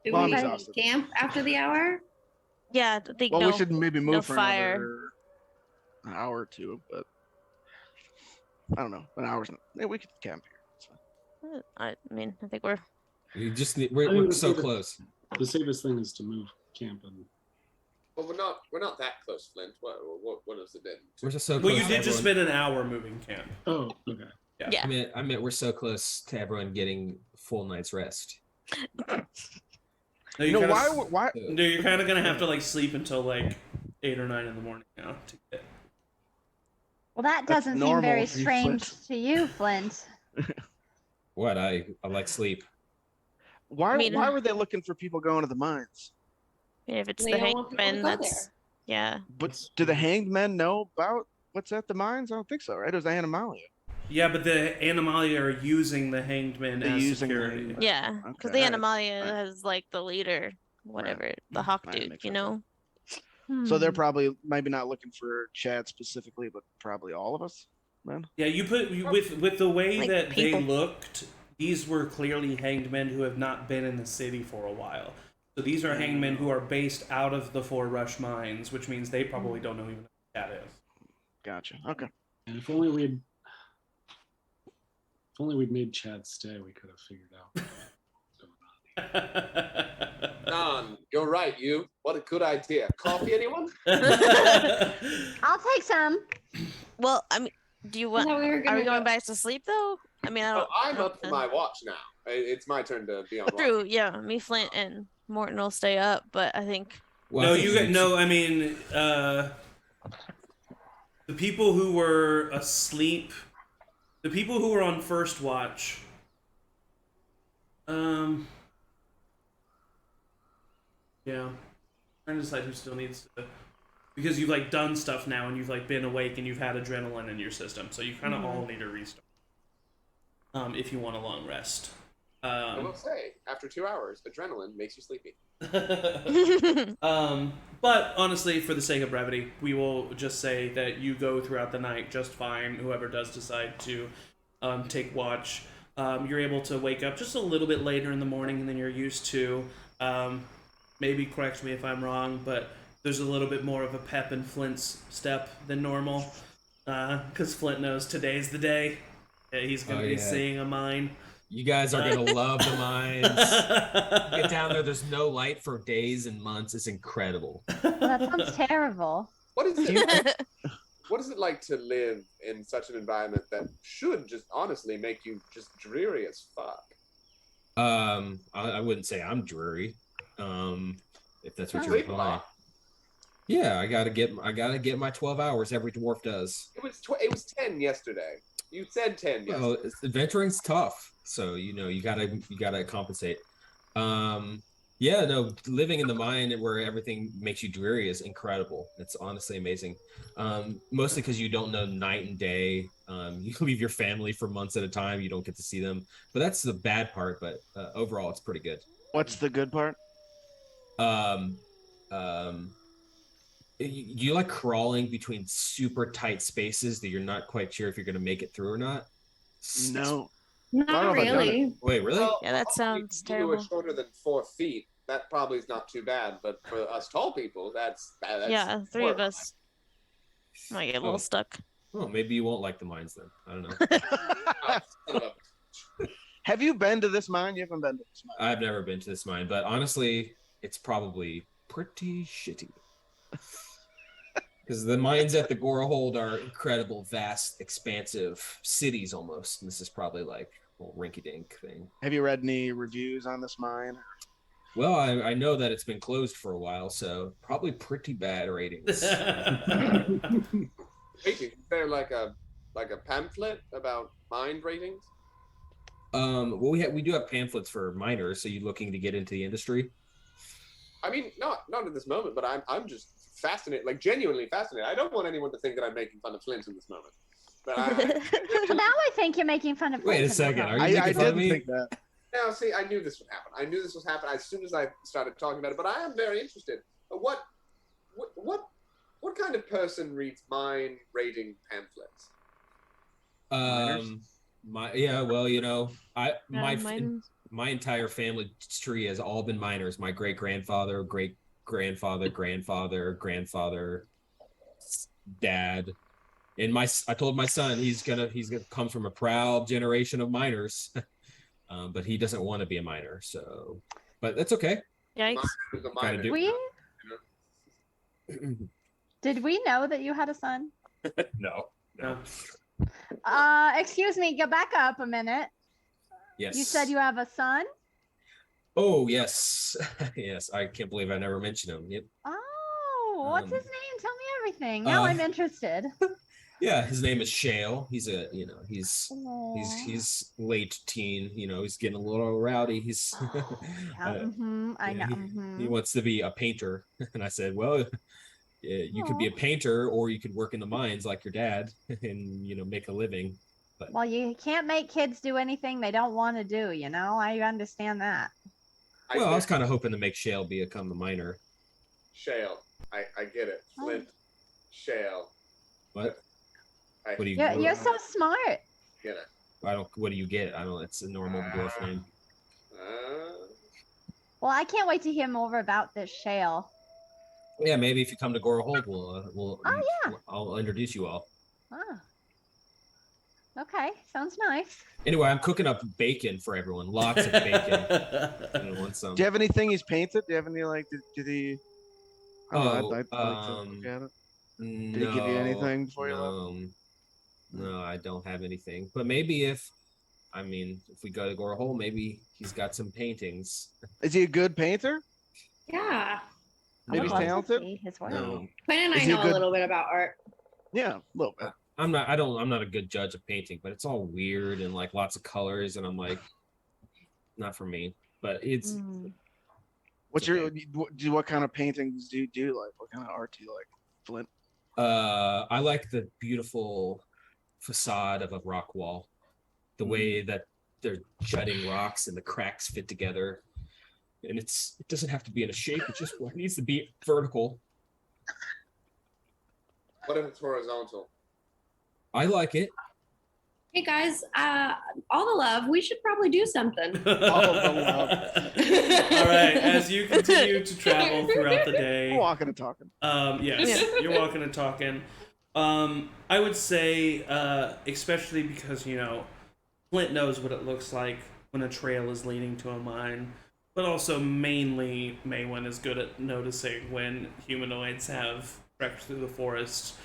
do Well, I'm we exhausted. camp after the hour? Yeah, I think Well, no. we should maybe move no for fire. another hour or two, but I don't know. An hour's not. Yeah, we could camp here. It's fine. I mean, I think we're We just need, I we're think so the- close. The safest thing is to move camp and Well, we're not that close, Flint. What has it been? We're just so close. Well, you to did just everyone. spend an hour moving camp. oh, okay. yeah. I meant we're so close to everyone getting full night's rest. No, You know kinda why? No, you're kind of gonna have to like sleep until like 8 or 9 in the morning now to get. Well, that That's doesn't seem very normal for you, strange Flint. to you, Flint. What? I like sleep. Why? I mean- why were they looking for people going to the mines? If it's They the don't want people to hangman, go that's there. yeah. But do the hanged men know about what's at the mines? I don't think so, right? It was Animalia. Yeah, but the Animalia are using the hanged men They're as using the security. Hanged Men. Yeah, because Okay, the alright, Animalia alright. has like the leader, whatever, the hawk Alright, dude, makes you sense. know. So they're Hmm. probably maybe not looking for Chad specifically, but probably all of us. Then Yeah, with the way Like that people. they looked, these were clearly hanged men who have not been in the city for a while. So these are hanged men who are based out of the Forerush mines, which means they probably don't know even what that is. gotcha. Okay. And if only we'd made Chad stay, we could have figured out. Don, you're right. You. What a good idea. Coffee, anyone? I'll take some. Well, I mean, do you I want? thought we were Are gonna we going go- back to sleep though? I mean, I Oh, don't. I'm up for my watch now. It's my turn to be on watch. True, yeah. Me, Flint, and Morton will stay up, but I think Well, No, I think you we get no. I mean, the people who were asleep, the people who were on first watch. Yeah, trying to decide who still needs to, because you've like done stuff now and you've like been awake and you've had adrenaline in your system, so you kind of all need a restart. If you want a long rest. I will say, after 2 hours, adrenaline makes you sleepy. But honestly, for the sake of brevity, we will just say that you go throughout the night just fine. Whoever does decide to take watch, you're able to wake up just a little bit later in the morning than you're used to. Maybe correct me if I'm wrong, but there's a little bit more of a pep in Flint's step than normal, because Flint knows today's the day. He's going to be seeing a mine. You guys are gonna love the mines. Get down there. There's no light for days and months. It's incredible. That sounds terrible. What is it? What is it like to live in such an environment that should just honestly make you just dreary as fuck? I wouldn't say I'm dreary. If that's what you're Sleep a implying. lot. Yeah, I gotta get my 12 hours. Every dwarf does. It was 10 yesterday. You said 10 yesterday. Well, adventuring's tough, so you gotta compensate. Yeah, no, living in the mine where everything makes you dreary is incredible. It's honestly amazing. Mostly because you don't know night and day. You leave your family for months at a time. You don't get to see them. But that's the bad part. But overall, it's pretty good. What's the good part? You like crawling between super tight spaces that you're not quite sure if you're going to make it through or not? No. Not really. Wait, really? Well, Yeah, that sounds if you were terrible. shorter than 4 feet, that probably is not too bad. But for us tall people, that's Yeah, three of horrifying. us might get a little stuck. Oh, maybe you won't like the mines then. I don't know. Have you been to this mine? You haven't been to this mine. I've never been to this mine, but honestly, it's probably pretty shitty. Because the mines at the Gora Hold are incredible, vast, expansive cities almost. And this is probably like a little rinky-dink thing. Have you read any reviews on this mine? Well, I know that it's been closed for a while, so probably pretty bad ratings. Rating? Is there like a pamphlet about mine ratings? Well, we do have pamphlets for miners. So you looking to get into the industry? I mean, not at this moment, but I'm just fascinated, like genuinely fascinated. I don't want anyone to think that I'm making fun of Flint in this moment. But Well, now I think you're making fun of. Wait a Flint. second. Are you I making fun of didn't me? think that. now, see, I knew this would happen. I knew this was happening as soon as I started talking about it. But I am very interested. What kind of person reads mine rating pamphlets? Well, you know, Mine- my entire family tree has all been miners. My great grandfather, great grandfather, grandfather, dad, and I told my son he's gonna come from a proud generation of miners, but he doesn't want to be a miner. So, but that's okay. Yikes. Who's a Kinda miner? do. Did we know that you had a son? No. Excuse me, go back up a minute. Yes. You said you have a son? Oh yes, yes. I can't believe I never mentioned him. Yep. Oh, what's his Um, name? Tell me everything. Now I'm interested. Yeah, his name is Shale. He's Aw. he's late teen. You know, he's getting a little rowdy. He's Yeah, I know. he wants to be a painter, and I said, well, you could be a painter, or you could work in the mines like your dad, and make a living. But Well, you can't make kids do anything they don't want to do, you know? I understand that. I well, I get was kind of hoping to make Shale become a miner. Shale. I get it. Flint. Shale. What? I What do you? You're so smart. get it. I don't. What do you get? I don't. It's a normal dwarf name. Well, I can't wait to hear more about this shale. Yeah, maybe if you come to Gora Hold, we'll. Oh, yeah. I'll introduce you all. Ah. Okay, sounds nice. Anyway, I'm cooking up bacon for everyone. Lots of bacon. Anyone want some? Do you have anything he's painted? Do you have any like? Did he? I don't know, Oh, I'd like to look at it. No, Did he give you anything before you left? No, I don't have anything. But maybe if we go to Gora Hold, maybe he's got some paintings. Is he a good painter? Yeah. Maybe I he's would love to talented. see his work. No, Quinn and Is I he a know a good- little bit about art. Yeah, a little bit. I'm not a good judge of painting, but it's all weird and like lots of colors, and I'm like, not for me. But it's Mm. What's okay. what kind of paintings do you do? Like, what kind of art do you like, Flint? I like the beautiful facade of a rock wall, the way that they're jutting rocks and the cracks fit together. And it doesn't have to be in a shape, it just needs to be vertical. What if it's horizontal? I like it. Hey guys, all the love. We should probably do something. All the love. All right, as you continue to travel throughout the day, We're walking and talking. Yes, you're walking and talking. I would say, especially because, you know, Flint knows what it looks like when a trail is leading to a mine, but also mainly Maewyn is good at noticing when humanoids have trekked through the forest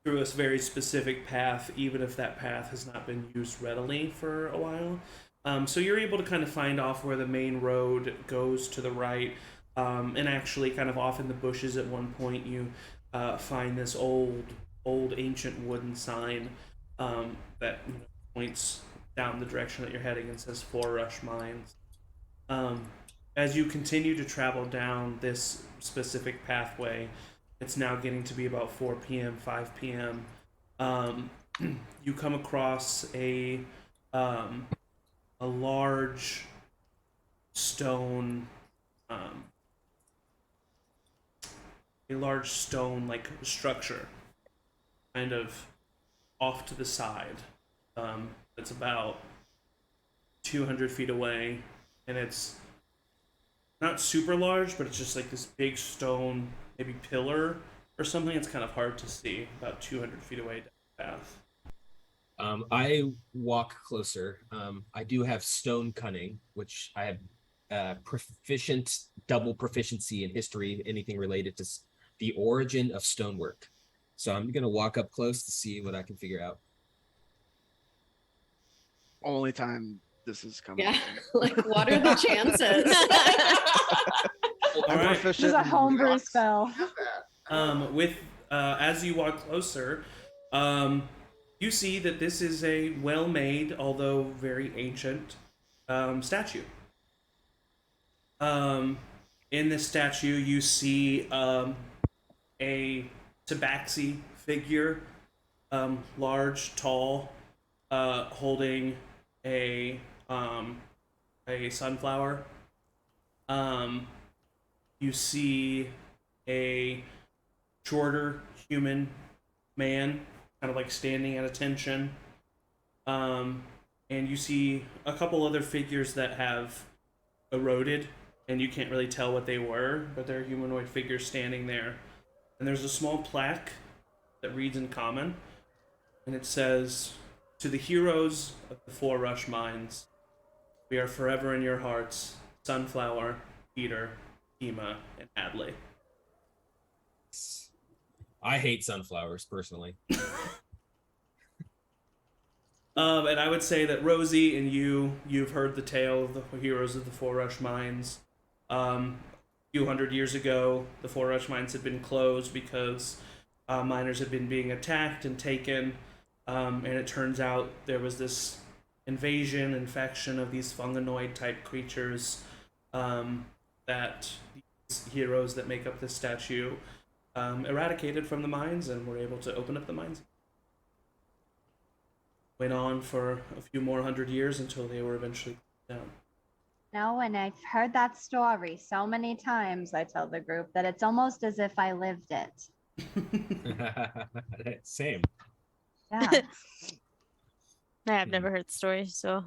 through a very specific path, even if that path has not been used readily for a while. So you're able to kind of find off where the main road goes to the right, and actually kind of off in the bushes at one point you find this old ancient wooden sign that, you know, points down the direction that you're heading and says Forerush Mines. As you continue to travel down this specific pathway, it's now getting to be about 4 p.m., 5 p.m. You come across a large stone, like structure, kind of off to the side. It's about 200 feet away, and it's not super large, but it's just like this big stone, maybe pillar or something. It's kind of hard to see, about 200 feet away down the path. I walk closer. I do have stone cunning, which I have double proficiency in history, anything related to the origin of stonework. So I'm gonna walk up close to see what I can figure out. Only time this is coming. Yeah, like what are the chances? All right. This is a homebrew spell. As you walk closer, you see that this is a well-made, although very ancient, statue. In this statue, you see a tabaxi figure, large, tall, holding a sunflower. You see a shorter human man, kind of like standing at attention. And you see a couple other figures that have eroded, and you can't really tell what they were, but they're humanoid figures standing there. And there's a small plaque that reads in common, and it says, "To the heroes of the Forerush Mines, we are forever in your hearts, Sunflower, Peter, Kima, and Hadley." I hate sunflowers personally. And I would say that Rosie and you've heard the tale of the heroes of the Forerush Mines. A few hundred years ago, the Forerush Mines had been closed because miners had been being attacked and taken. And it turns out there was this infection of these fungoid type creatures that these heroes that make up this statue eradicated from the mines and were able to open up the mines. Went on for a few more hundred years until they were eventually closed down. No, and I've heard that story so many times, I tell the group, that it's almost as if I lived it. Same. Yeah. I've never heard the story, so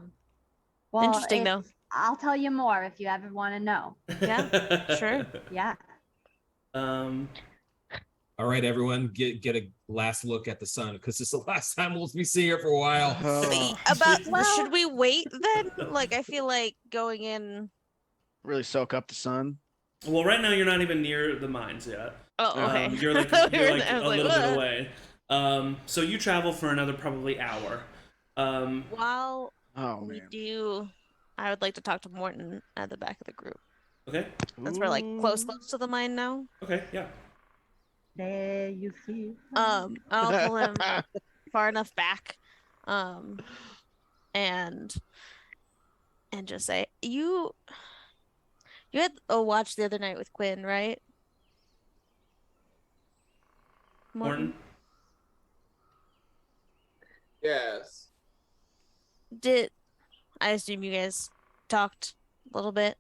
Well, interesting though. I'll tell you more if you ever want to know. Yeah, sure. Yeah. All right, everyone, get a last look at the sun because it's the last time we'll be seeing her for a while. Should we wait then? Like, I feel like going in. Really soak up the sun. Well, right now you're not even near the mines yet. Oh, okay. You're like I a was like, little bit "What?" away. So you travel for another probably hour. While Oh we man. do, I would like to talk to Morton at the back of the group. Okay. Since we're like close to the mine now. Okay. Yeah. There you see. I'll pull him far enough back, and just say, you had a watch the other night with Cuinn, right? Morton. Yes. I assume you guys talked a little bit.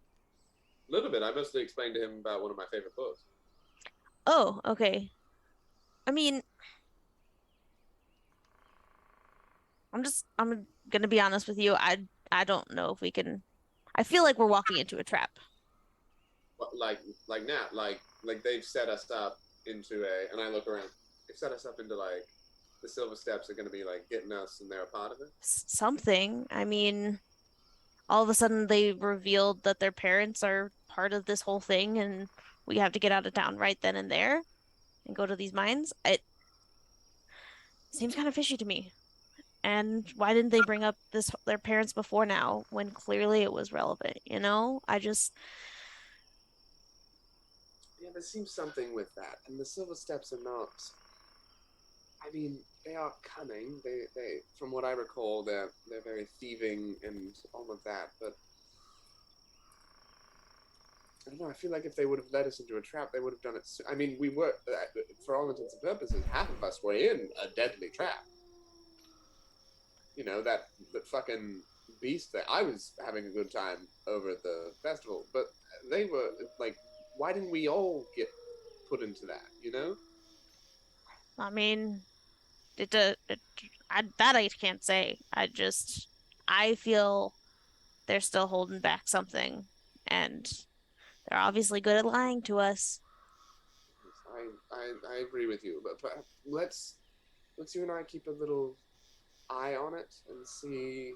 A little bit. I mostly explained to him about one of my favorite books. Oh, okay. I mean, I'm gonna be honest with you. I don't know if we can. I feel like we're walking into a trap. What, like now, like they've set us up into a, and I look around. They've set us up into like the Silver Steps are going to be like getting us, and they're a part of it. Something. I mean, all of a sudden they revealed that their parents are part of this whole thing, and we have to get out of town right then and there and go to these mines. It seems kind of fishy to me. And why didn't they bring up their parents before now when clearly it was relevant, you know? Yeah, there seems something with that, and the Silver Steps are not. I mean, they are cunning. They, from what I recall, they're very thieving and all of that. But I don't know. I feel like if they would have led us into a trap, they would have done it. I mean, we were, for all intents and purposes, half of us were in a deadly trap. You know, that fucking beast that I was having a good time over at the festival, but they were like, why didn't we all get put into that? You know? I mean, that I can't say. I feel they're still holding back something, and they're obviously good at lying to us. I agree with you, but let's you and I keep a little eye on it and see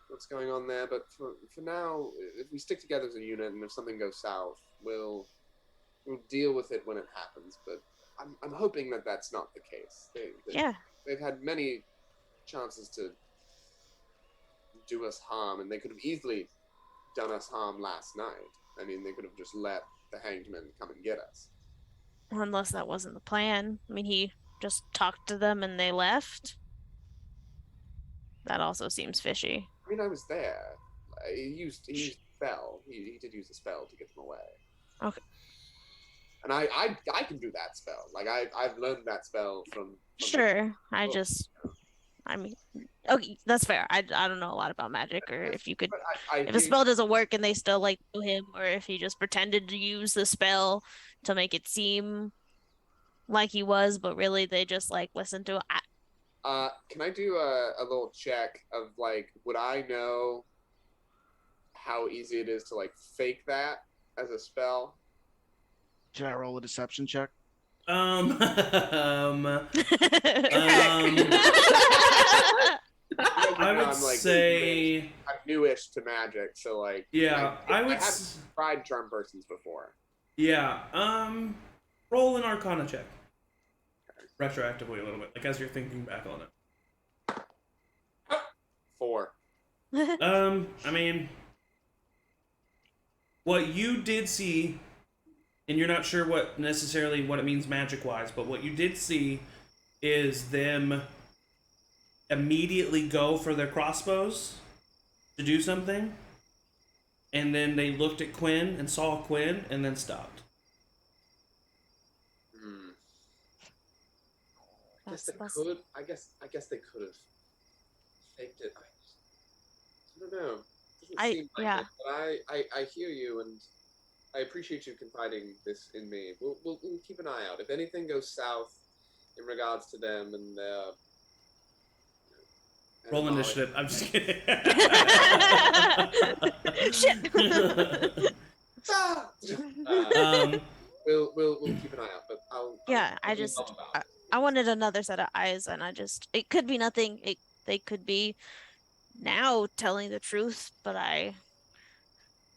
what's going on there. But for now, if we stick together as a unit, and if something goes south, we'll deal with it when it happens. But I'm hoping that that's not the case. Yeah. They've had many chances to do us harm, and they could have easily done us harm last night. I mean, they could have just let the hanged men come and get us. Unless that wasn't the plan. I mean, he just talked to them and they left. That also seems fishy. I mean, I was there. He used a spell. He did use a spell to get them away. Okay. And I can do that spell. Like I've learned that spell from Sure. I mean, okay, that's fair. I don't know a lot about magic, or if you could, if a spell doesn't work and they still like know him, or if he just pretended to use the spell to make it seem like he was, but really they just like listened to it. Can I do a little check of like, would I know how easy it is to like fake that as a spell? Should I roll a deception check? I would say I'm newish to magic, so like yeah, I haven't tried charm persons before. Yeah, roll an Arcana check. Retroactively a little bit, like as you're thinking back on it. 4. I mean, what you did see, and you're not sure what it means magic-wise, but what you did see is them immediately go for their crossbows to do something, and then they looked at Cuinn and saw Cuinn and then stopped. I guess they could have faked it. I don't know. It doesn't seem like it, but I hear you, and I appreciate you confiding this in me. We'll keep an eye out. If anything goes south in regards to them and their roll initiative. I'm just kidding. Shit. We'll keep an eye out, but I wanted another set of eyes, and it could be nothing. They could be now telling the truth, but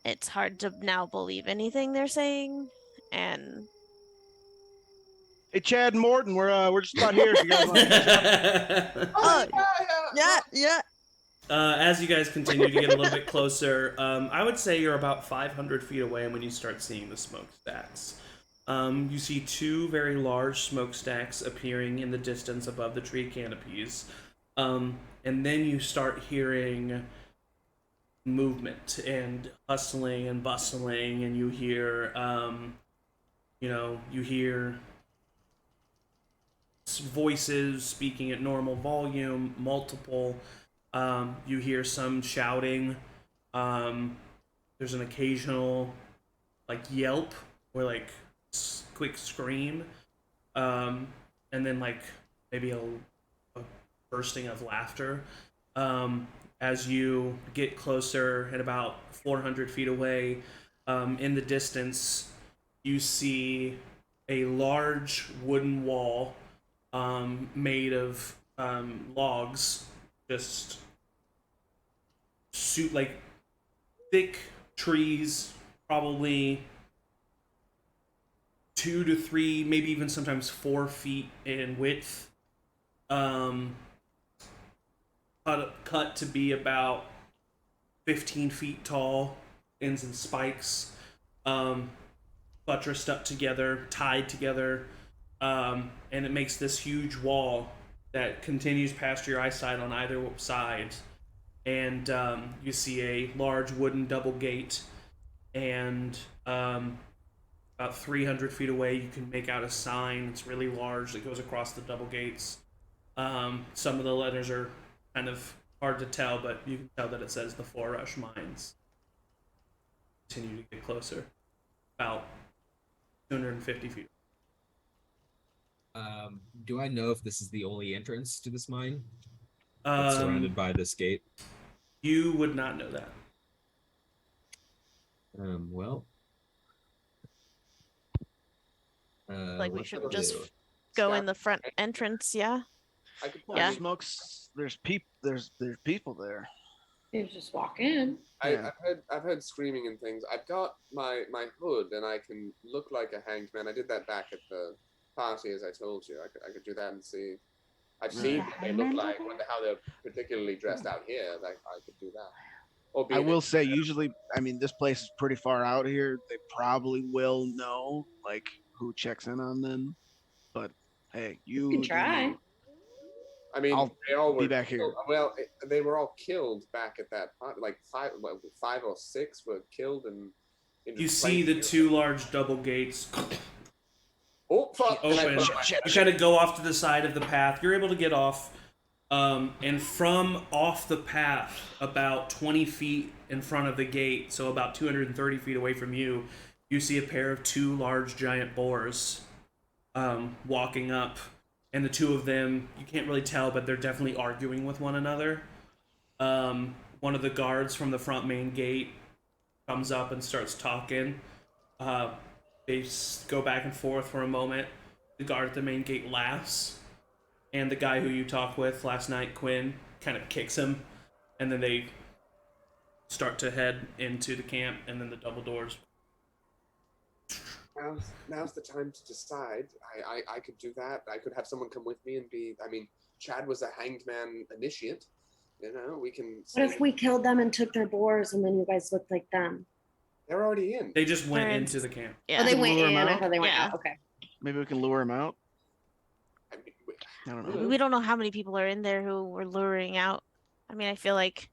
it's hard to now believe anything they're saying. And hey, Chad and Morton, we're just about here. If you guys want to catch up. Yeah. As you guys continue to get a little bit closer, I would say you're about 500 feet away when you start seeing the smokestacks. You see 2 very large smokestacks appearing in the distance above the tree canopies. And then you start hearing movement and hustling and bustling, and you hear, you hear voices speaking at normal volume, multiple You hear some shouting. There's an occasional like yelp or like quick scream, and then like maybe a bursting of laughter. As you get closer and about 400 feet away, in the distance, you see a large wooden wall made of logs, just suit like thick trees, probably 2 to 3, maybe even sometimes 4 feet in width. Cut to be about 15 feet tall, ends in spikes, buttressed up together, tied together, and it makes this huge wall that continues past your eyesight on either side. And you see a large wooden double gate, and about 300 feet away, you can make out a sign. It's really large that goes across the double gates. Some of the letters are kind of hard to tell, but you can tell that it says the Forerush Mines. Continue to get closer. About 250 feet. Do I know if this is the only entrance to this mine? That's surrounded by this gate. You would not know that. Well. Like we what should do I just do? go in the front entrance, yeah? I could Yeah. probably- Smokes. There's people there. You just walk in. Yeah. I've heard screaming and things. I've got my hood and I can look like a hanged man. I did that back at the party, as I told you. I could do that and see. I've seen what they look like, how they're particularly dressed out here. Like I could do that. Or be I an will say, usually, I mean, this place is pretty far out here. They probably will know, like, who checks in on them. But hey, you can do try. you. I mean, I'll they all were be back here. killed. Well, they were all killed back at that party. Like 5 or 6 were killed, and You see the 2 large double gates Oh fuck! open. You kind of go off to the side of the path. You're able to get off, and from off the path, about 20 feet in front of the gate, so about 230 feet away from you, you see a pair of 2 large giant boars walking up. And the 2 of them, you can't really tell, but they're definitely arguing with one another. One of the guards from the front main gate comes up and starts talking. They go back and forth for a moment. The guard at the main gate laughs. And the guy who you talked with last night, Cuinn, kind of kicks him. And then they start to head into the camp, and then the double doors. Now's the time to decide. I could do that. I could have someone come with me and be. I mean, Chad was a hanged man initiate. You know, we can. What if we killed them and took their boars and then you guys looked like them? They're already in. They just went They're in- into the camp. Yeah. Oh, they went Lure 'em in. I out? thought they went Yeah. out. Okay. Maybe we can lure him out. I mean, I don't know. We don't know how many people are in there who we're luring out. I mean, I feel like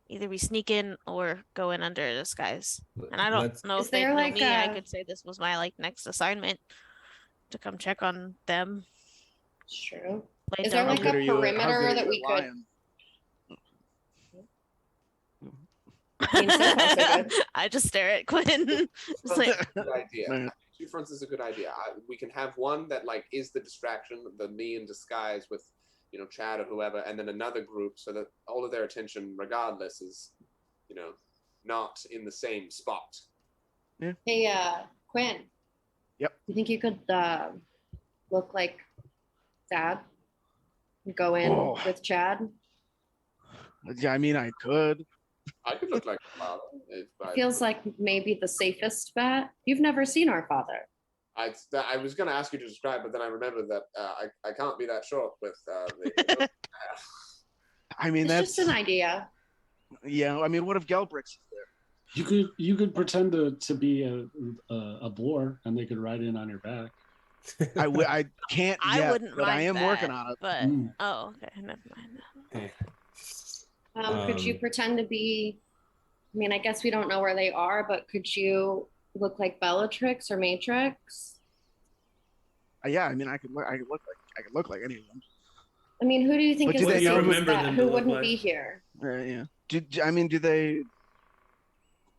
either we sneak in or go in under a disguise. And I don't Let's- know Is if they there know like me. I a- could say this was my next assignment to come check on them. It's true. Lay Is there down like on a good are you at- how perimeter good are that you we at could? lying? I mean, so far, so good. I just stare at Quinn. It's like, good idea. Right. 2 fronts is a good idea. We can have one that like is the distraction, the me in disguise with, you know, Chad or whoever, and then another group so that all of their attention, regardless, is, you know, not in the same spot. Hey, Quinn. Yep. You think you could look like Dad? Go in Oh. with Chad? Yeah, I mean, I could. I could look like a father. If I, Feels like maybe the safest bet. You've never seen our father. I was going to ask you to describe, but then I remembered that I can't be that short with the. I mean, It's that's just an idea. yeah. I mean, what if Gelbrix is there? You could pretend to be a boar, and they could ride in on your back. I can't I yet, wouldn't but I mind am working that, on it. But Mm. oh, okay, never mind. Could you pretend to be? I mean, I guess we don't know where they are, but could you look like Bellatrix or Matrix? Yeah, I mean, I could look like any of them. I mean, who do you think But is do the they know youngest remember that them to who look wouldn't like? be here? Yeah. Do they?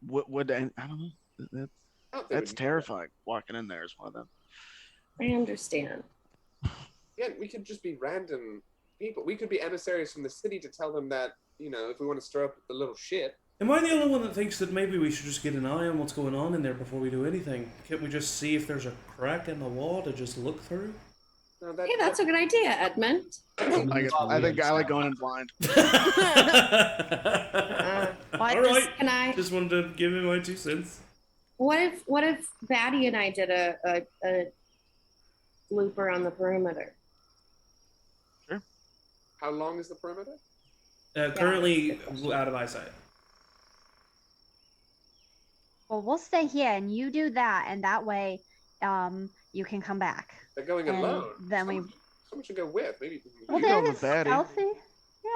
Would I don't know. I don't think That's we'd- terrifying. Walking in there is one of them. I understand. Yeah, we could just be random people. We could be emissaries from the city to tell them that, if we want to stir up the little shit. Am I the only one that thinks that maybe we should just get an eye on what's going on in there before we do anything? Can't we just see if there's a crack in the wall to just look through? No, Hey, that's a good idea, Edmund. I think I like going in blind. What All right. Can I? Just wanted to give me my 2 cents. What if Batty and I did a loop around the perimeter? How long is the perimeter? Currently out of eyesight. Well, we'll stay here and you do that, and that way, you can come back. They're going And alone. then we. Someone should go with. Maybe. Well, You go they're with Batty. stealthy.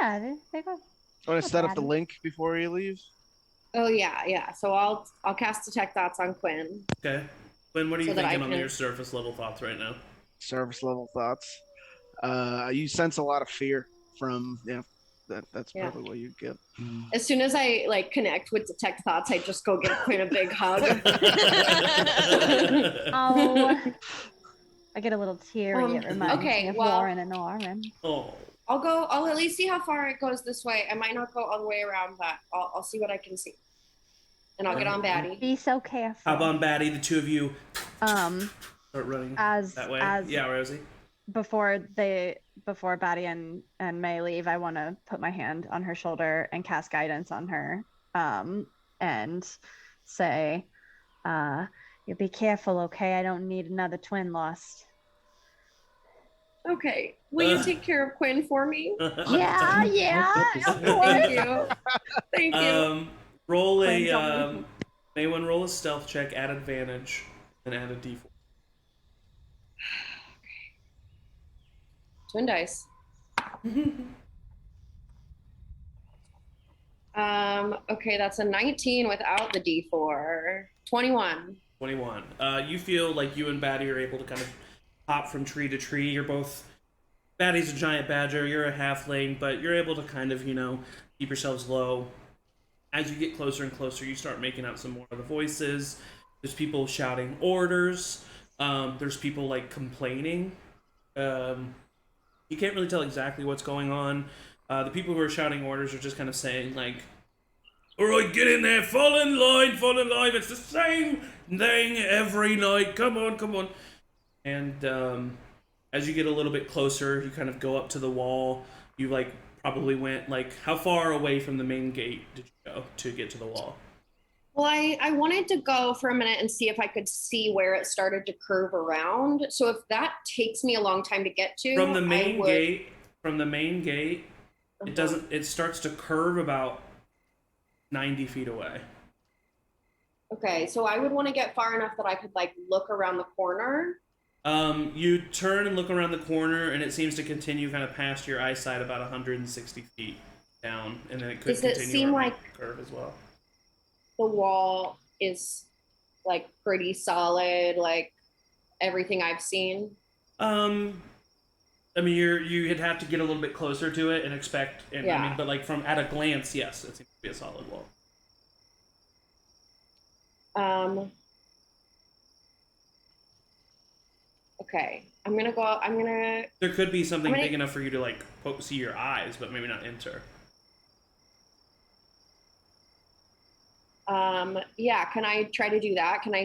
Yeah, they go. Want to set up the Batty. link before you leave? Oh yeah. So I'll cast detect thoughts on Cuinn. Okay. Quinn, what are you So that I thinking on can- your surface level thoughts right now? Service level thoughts. You sense a lot of fear from that's Yeah. probably what you get. As soon as I connect with detect thoughts, I just go give Cuinn a big hug. Oh, I get a little teary. It reminds okay, me of well- Warren and Norman. Oh. I'll at least see how far it goes this way. I might not go all the way around, but I'll see what I can see. And I'll get on Batty. Be so careful. Hop on Batty, the 2 of you start running As that way. as Yeah, Rosie. before Batty and May leave, I want to put my hand on her shoulder and cast guidance on her, and say, "You be careful, okay? I don't need another twin lost." Okay. Will you take care of Cuinn for me? Yeah, of course. Thank you. Thank you. Roll Quinn's on a Maewyn, roll a stealth check at advantage and add a d4. Twin dice. Okay, that's a 19 without the D4. 21. 21. You feel like you and Batty are able to kind of hop from tree to tree. You're both. Batty's a giant badger, you're a halfling, but you're able to kind of, keep yourselves low. As you get closer and closer, you start making out some more of the voices. There's people shouting orders. There's people, complaining. You can't really tell exactly what's going on. The people who are shouting orders are just kind of saying, all right, get in there, fall in line, it's the same thing every night, come on. And as you get a little bit closer, you kind of go up to the wall. You, probably went, how far away from the main gate did you go to get to the wall? Well, I wanted to go for a minute and see if I could see where it started to curve around. So if that takes me a long time to get to, From the main would... gate, it starts to curve about 90 feet away. Okay, so I would want to get far enough that I could look around the corner. You turn and look around the corner, and it seems to continue kind of past your eyesight about 160 feet down, and then it could Does it continue seem around like- the curve as well. The wall is pretty solid, everything I've seen. I mean, you'd have to get a little bit closer to it and expect, Yeah. but from at a glance, yes, it seems to be a solid wall. Okay, I'm gonna. There could be something I'm gonna- big enough for you to see your eyes, but maybe not enter. Yeah, can I try to do that? Can I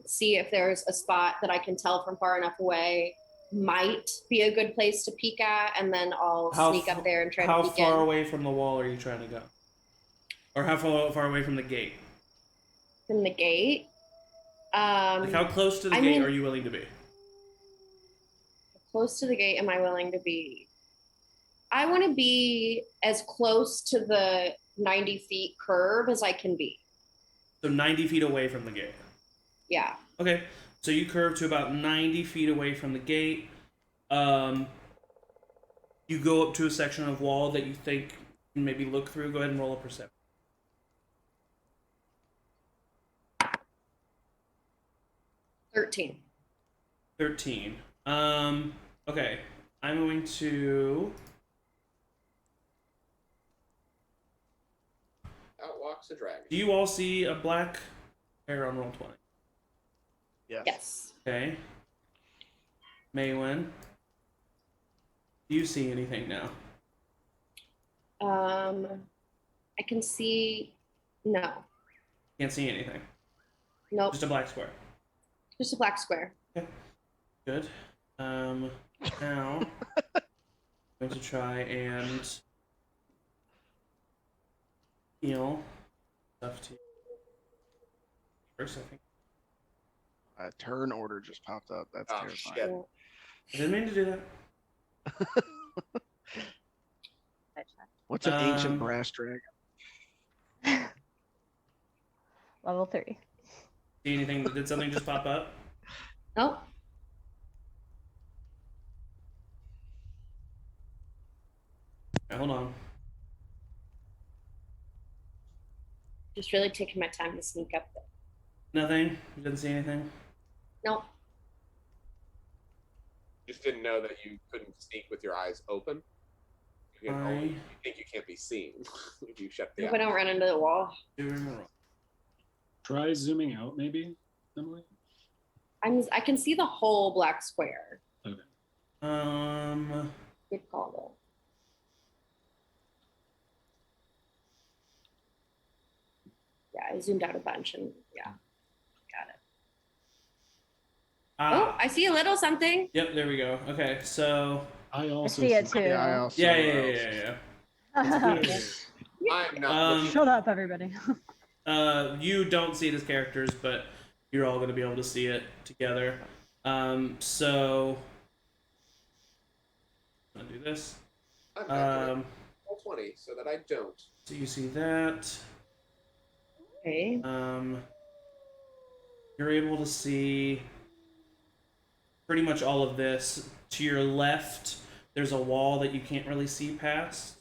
see if there's a spot that I can tell from far enough away might be a good place to peek at, and then I'll sneak up there and try to How peek far in. away from the wall are you trying to go? Or how far away from the gate? From the gate. How close to the gate are you willing to be? Close to the gate am I willing to be? I want to be as close to the 90 feet curve as I can be. So 90 feet away from the gate. Yeah. Okay, so you curve to about 90 feet away from the gate. You go up to a section of wall that you think you can maybe look through. Go ahead and roll a perception. 13. 13. Okay. I'm going to. Out walks a dragon. Do you all see a black hair on roll 20? Yes. Yes. Okay. Maewyn, do you see anything now? I can see. No. Can't see anything. Nope. Just a black square. Just a black square. Good. Now I'm going to try and heal stuff to you. First, I think. A turn order just popped up. That's Oh, terrifying. shit. I didn't mean to do that. What's an ancient Um, brass dragon? Level 3. See anything? Did something just pop up? Nope. Okay, hold on. Just really taking my time to sneak up there. Nothing? You didn't see anything? Nope. Just didn't know that you couldn't sneak with your eyes open. You can only, you think you can't be seen if you shut the Hope I eyes. don't run into the wall. Try zooming out, maybe, Emily. I can see the whole black square. Okay. Good call though. Yeah, I zoomed out a bunch and yeah, got it. Oh, I see a little something. Yep, there we go. Okay, so. I I also see it too. Yeah, I also. Yeah. I'm not. Shut up, everybody. You don't see it as characters, but you're all going to be able to see it together. So. I'm going to do this. I'm back to roll 20 so that I don't. So you see that. Okay. You're able to see pretty much all of this. To your left, there's a wall that you can't really see past.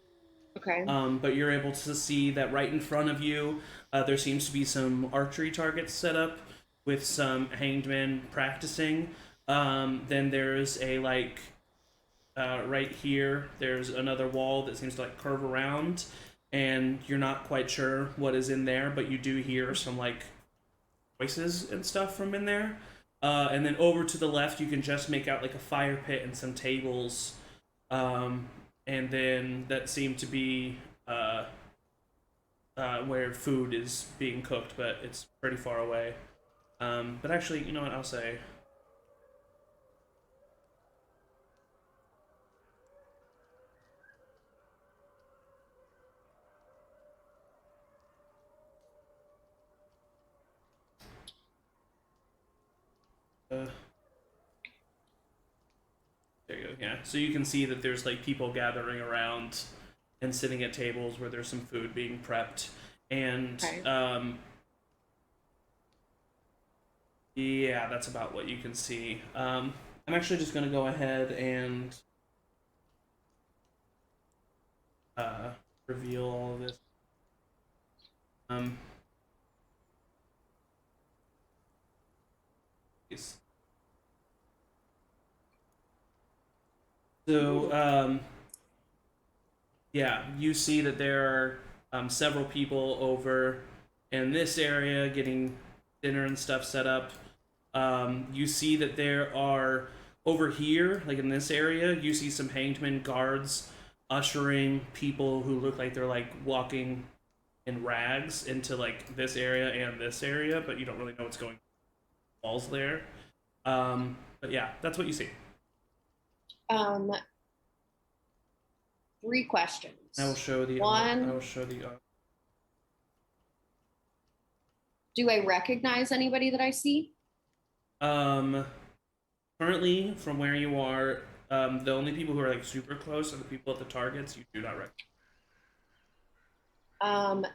Okay. But you're able to see that right in front of you, there seems to be some archery targets set up with some hanged men practicing. Then there's a right here, there's another wall that seems to curve around, and you're not quite sure what is in there, but you do hear some voices and stuff from in there. And then over to the left, you can just make out a fire pit and some tables. And then that seem to be where food is being cooked, but it's pretty far away. But actually, you know what? I'll say. There you go. Yeah. So you can see that there's people gathering around and sitting at tables where there's some food being prepped, and Okay. yeah, that's about what you can see. I'm actually just gonna go ahead and reveal all of this. So, yeah, you see that there are several people over in this area getting dinner and stuff set up. You see that there are over here, in this area, you see some hanged men guards ushering people who look like they're walking in rags into this area and this area, but you don't really know what's going on walls there. But yeah, that's what you see. 3 questions. I will show the One. I will show the Do I recognize anybody that I see? currently from where you are, the only people who are super close are the people at the targets you do not recognize.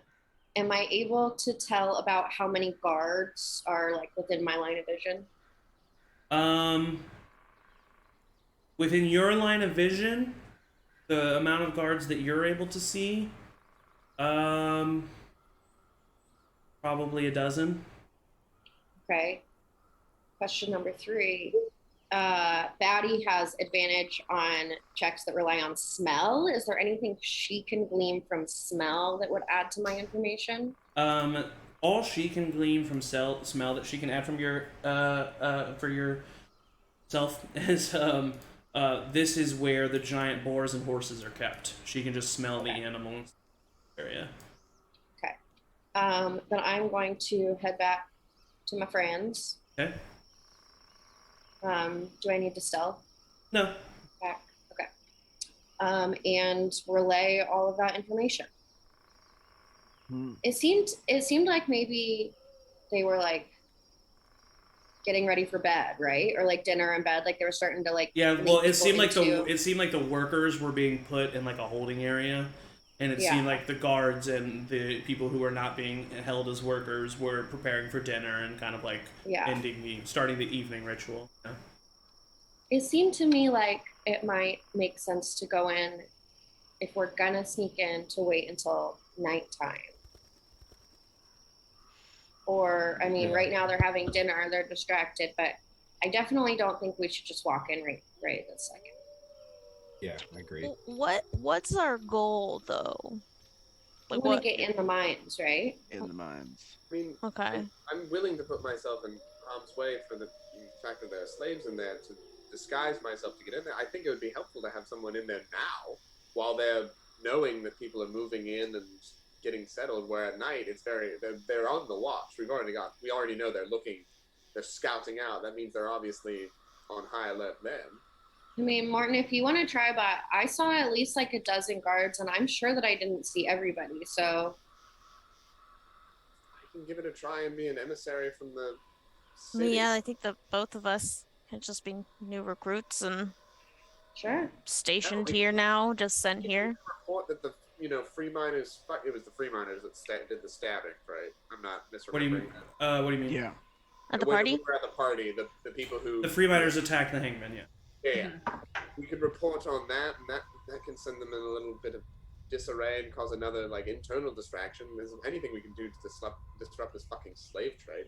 Am I able to tell about how many guards are within my line of vision? Within your line of vision, the amount of guards that you're able to see, probably a dozen. Okay. Question number 3. Batty has advantage on checks that rely on smell. Is there anything she can glean from smell that would add to my information? All she can glean from smell that she can add from your for yourself is this is where the giant boars and horses are kept. She can just smell the animals area. Okay. Then I'm going to head back to my friends. Okay. Do I need to stealth No. back? Okay. And relay all of that information. It seemed like maybe they were like getting ready for bed, right? Or like dinner in bed, like they were starting to like. Yeah, well, it seemed like into... the workers were being put in like a holding area, and it seemed like the guards and the people who were not being held as workers were preparing for dinner and kind of like starting the evening ritual. Yeah. It seemed to me like it might make sense to go in if we're gonna sneak in to wait until nighttime. Or, I mean, right now they're having dinner, they're distracted, but I definitely don't think we should just walk in right this second. Yeah, I agree. What's our goal though? We want to get in the mines, right? In the mines. I mean, Okay. I'm willing to put myself in harm's way for the fact that there are slaves in there to disguise myself to get in there. I think it would be helpful to have someone in there now while they're knowing that people are moving in and getting settled, where at night they're on the watch. We already know they're scouting out. That means they're obviously on high alert then. I mean, Martin, if you want to try, but I saw at least like a dozen guards, and I'm sure that I didn't see everybody, so. I can give it a try and be an emissary from the city. Yeah, I think that both of us had just been new recruits and stationed here now, just sent here. Report that the free miners. It was the free miners that did the stabbing, right? I'm not misremembering. What do you mean? Yeah. At the party? We were at the party. The people who. The free miners attacked the hangman. Yeah. Yeah. We could report on that, and that can send them in a little bit of disarray and cause another like internal distraction. There's anything we can do to disrupt this fucking slave trade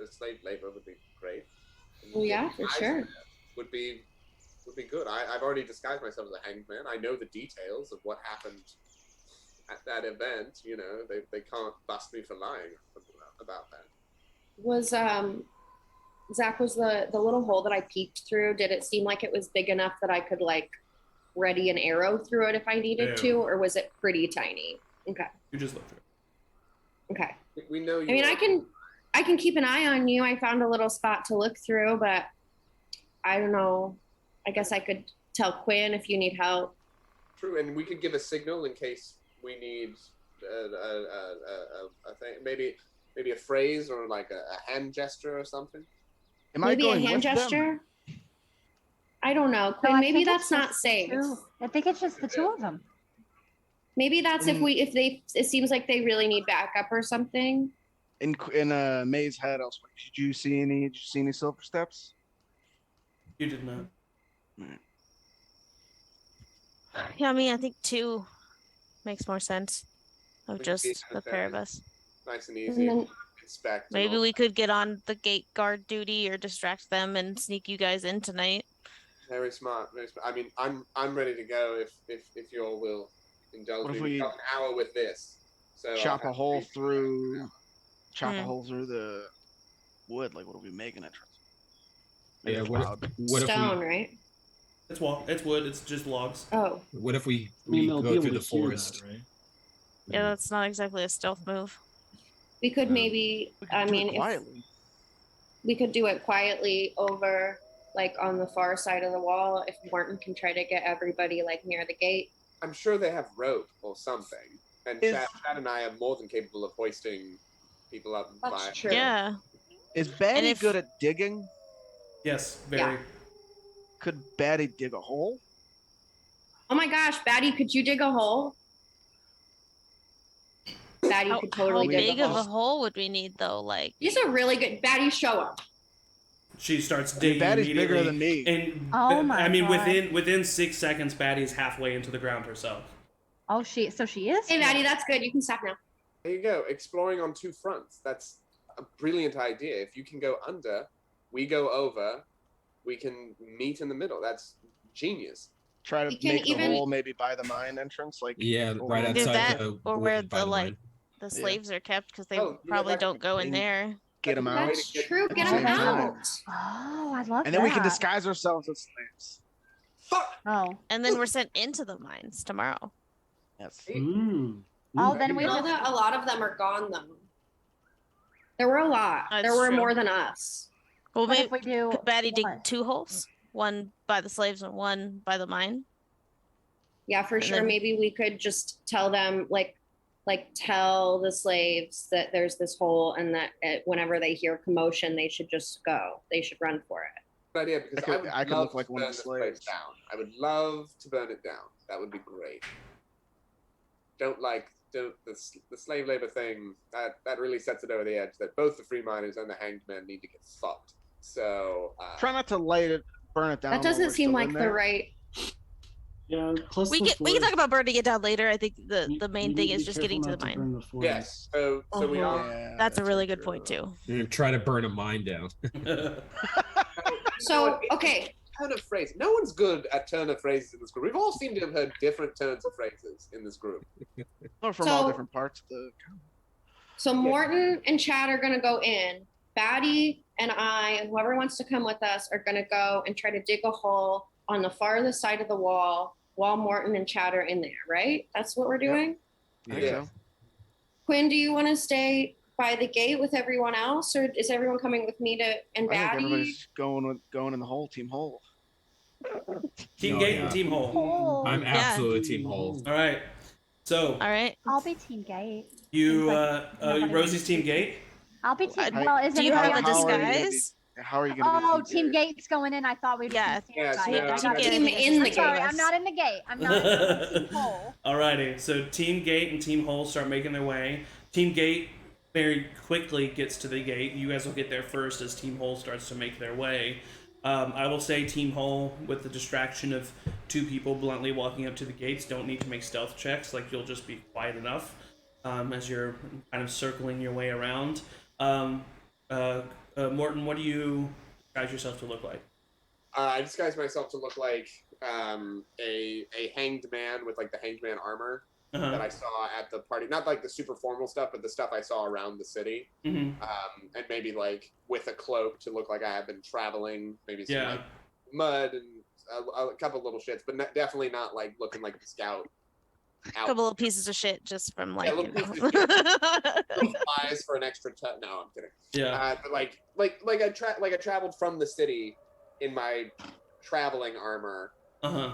slave labor would be great. Well, yeah, for sure. Would be good. I've already disguised myself as a hanged man. I know the details of what happened at that event. You know, they can't bust me for lying about that. Was Zach, was the little hole that I peeked through, did it seem like it was big enough that I could like ready an arrow through it if I needed to, or was it pretty tiny? Okay. You just look through it. Okay. We know you. I mean, I can keep an eye on you. I found a little spot to look through, but I don't know. I guess I could tell Cuinn if you need help. True, and we could give a signal in case we need a thing, maybe a phrase or like a hand gesture or something. Maybe a hand gesture? I don't know. Cuinn, maybe that's not safe. I think it's just the two of them. Maybe that's if it seems like they really need backup or something. In May's head, did you see any silver steps? You did not. Yeah, I mean, I think 2 makes more sense of just the pair of us. Nice and easy. And inspect. Maybe we could get on the gate guard duty or distract them and sneak you guys in tonight. Very smart. Very smart. I mean, I'm ready to go if you all will indulge me. We got an hour with this. So chop a hole through the wood. Like, what are we making it? Yeah, what stone, right? It's wood. It's just logs. Oh. What if we go through the forest? That, right? Yeah, that's not exactly a stealth move. We could maybe. We could do it quietly over, like on the far side of the wall. If Martin can try to get everybody like near the gate. I'm sure they have rope or something, and Chad and I are more than capable of hoisting people up. That's true. Yeah. Is Batty good at digging? Yes, very. Yeah. Could Batty dig a hole? Oh my gosh, Batty, could you dig a hole? Batty could totally dig a hole. How big of a hole would we need though? Like, he's a really good Batty. Show up. She starts digging. Batty's immediately, bigger than me. And my God. within 6 seconds, Batty's halfway into the ground herself. Oh, she is? Hey, Batty, that's good. You can stop now. There you go. Exploring on 2 fronts. That's a brilliant idea. If you can go under, we go over, we can meet in the middle. That's genius. Try to We can make the even- hole maybe by the mine entrance, like Yeah, over right on Either outside that the or where by the the like mine. the Yeah. slaves are kept because they Oh, yeah, probably that- don't go in and there. get them out. That's true. At Get the them same time. out. Oh, I love And that. then we can disguise ourselves as slaves. Fuck. Oh, And then we're sent into the mines tomorrow. Yes. Mm. oh, Ooh. then we You know just that a lot of them are gone though. There were a lot. That's There were true. more than us. Well, what maybe if we do could Batty dig one? 2 holes, one by the slaves and one by the mine. Yeah, for And sure. then- Maybe we could just tell them like tell the slaves that there's this hole and that whenever they hear commotion, they should just go. They should run for it. Good idea, because I could love look like to one of burn the this place slaves. down. I would love to burn it down. That would be great. Don't like the slave labor thing. That really sets it over the edge. That both the free miners and the hanged men need to get fucked. So Try not to burn it down. That while doesn't we're seem still like in the there. right. Yeah, plus We the can talk forge. about burning it down later. I think the You- main you thing need is be just careful getting to not the mine. burn the forge. yes. So we Uh-huh. are. Yeah, That's a really right, good point true. too. You're gonna try to burn a mine down. So okay, Turn of phrase. No one's good at turn of phrases in this group. We've all seemed to have heard different turns of phrases in this group. Or from all So- different parts of the. so Morton and Chad are gonna go in. Batty and I and whoever wants to come with us are gonna go and try to dig a hole on the farthest side of the wall while Morton and Chad are in there, right? That's what we're doing. I think Yeah. so. Quinn, do you want to stay by the gate with everyone else, or is everyone coming with me to and I think Batty? everybody's going in the hole, team hole. Team Oh, Gate yeah. and Team Hole. Oh, I'm Yeah. absolutely team hole. All right. So All right. I'll be Team Gate. you, Seems like nobody Rosie's wants Team to- Gate. I'll be Team. Uh, Well, is Do you anybody have a else- how are you gonna be- disguise? How are you going to Oh, Team Gate's going in. I thought we'd be Yeah. Team Yeah, Gate. no, I got Team it. Gate, in I'm the sorry, gate. I'm not in the gate. I'm not in the Team Hole. Alrighty, so Team Gate and Team Hole start making their way. Team Gate very quickly gets to the gate. You guys will get there first as Team Hole starts to make their way. I will say Team Hole, with the distraction of 2 people bluntly walking up to the gates, don't need to make stealth checks. Like, you'll just be quiet enough as you're kind of circling your way around. Morton, what do you disguise yourself to look like? I disguise myself to look like a hanged man with like the hanged man armor that Uh-huh. I saw at the party. Not like the super formal stuff, but the stuff I saw around the city. hmm And maybe like with a cloak to look like I have been traveling. Maybe some Yeah. like mud and a couple little shits, but definitely not like looking like a scout. A couple of pieces of shit just from like. Yeah, you little know. Flies for an extra touch. No, I'm kidding. Yeah. But like I traveled from the city in my traveling armor, Uh-huh.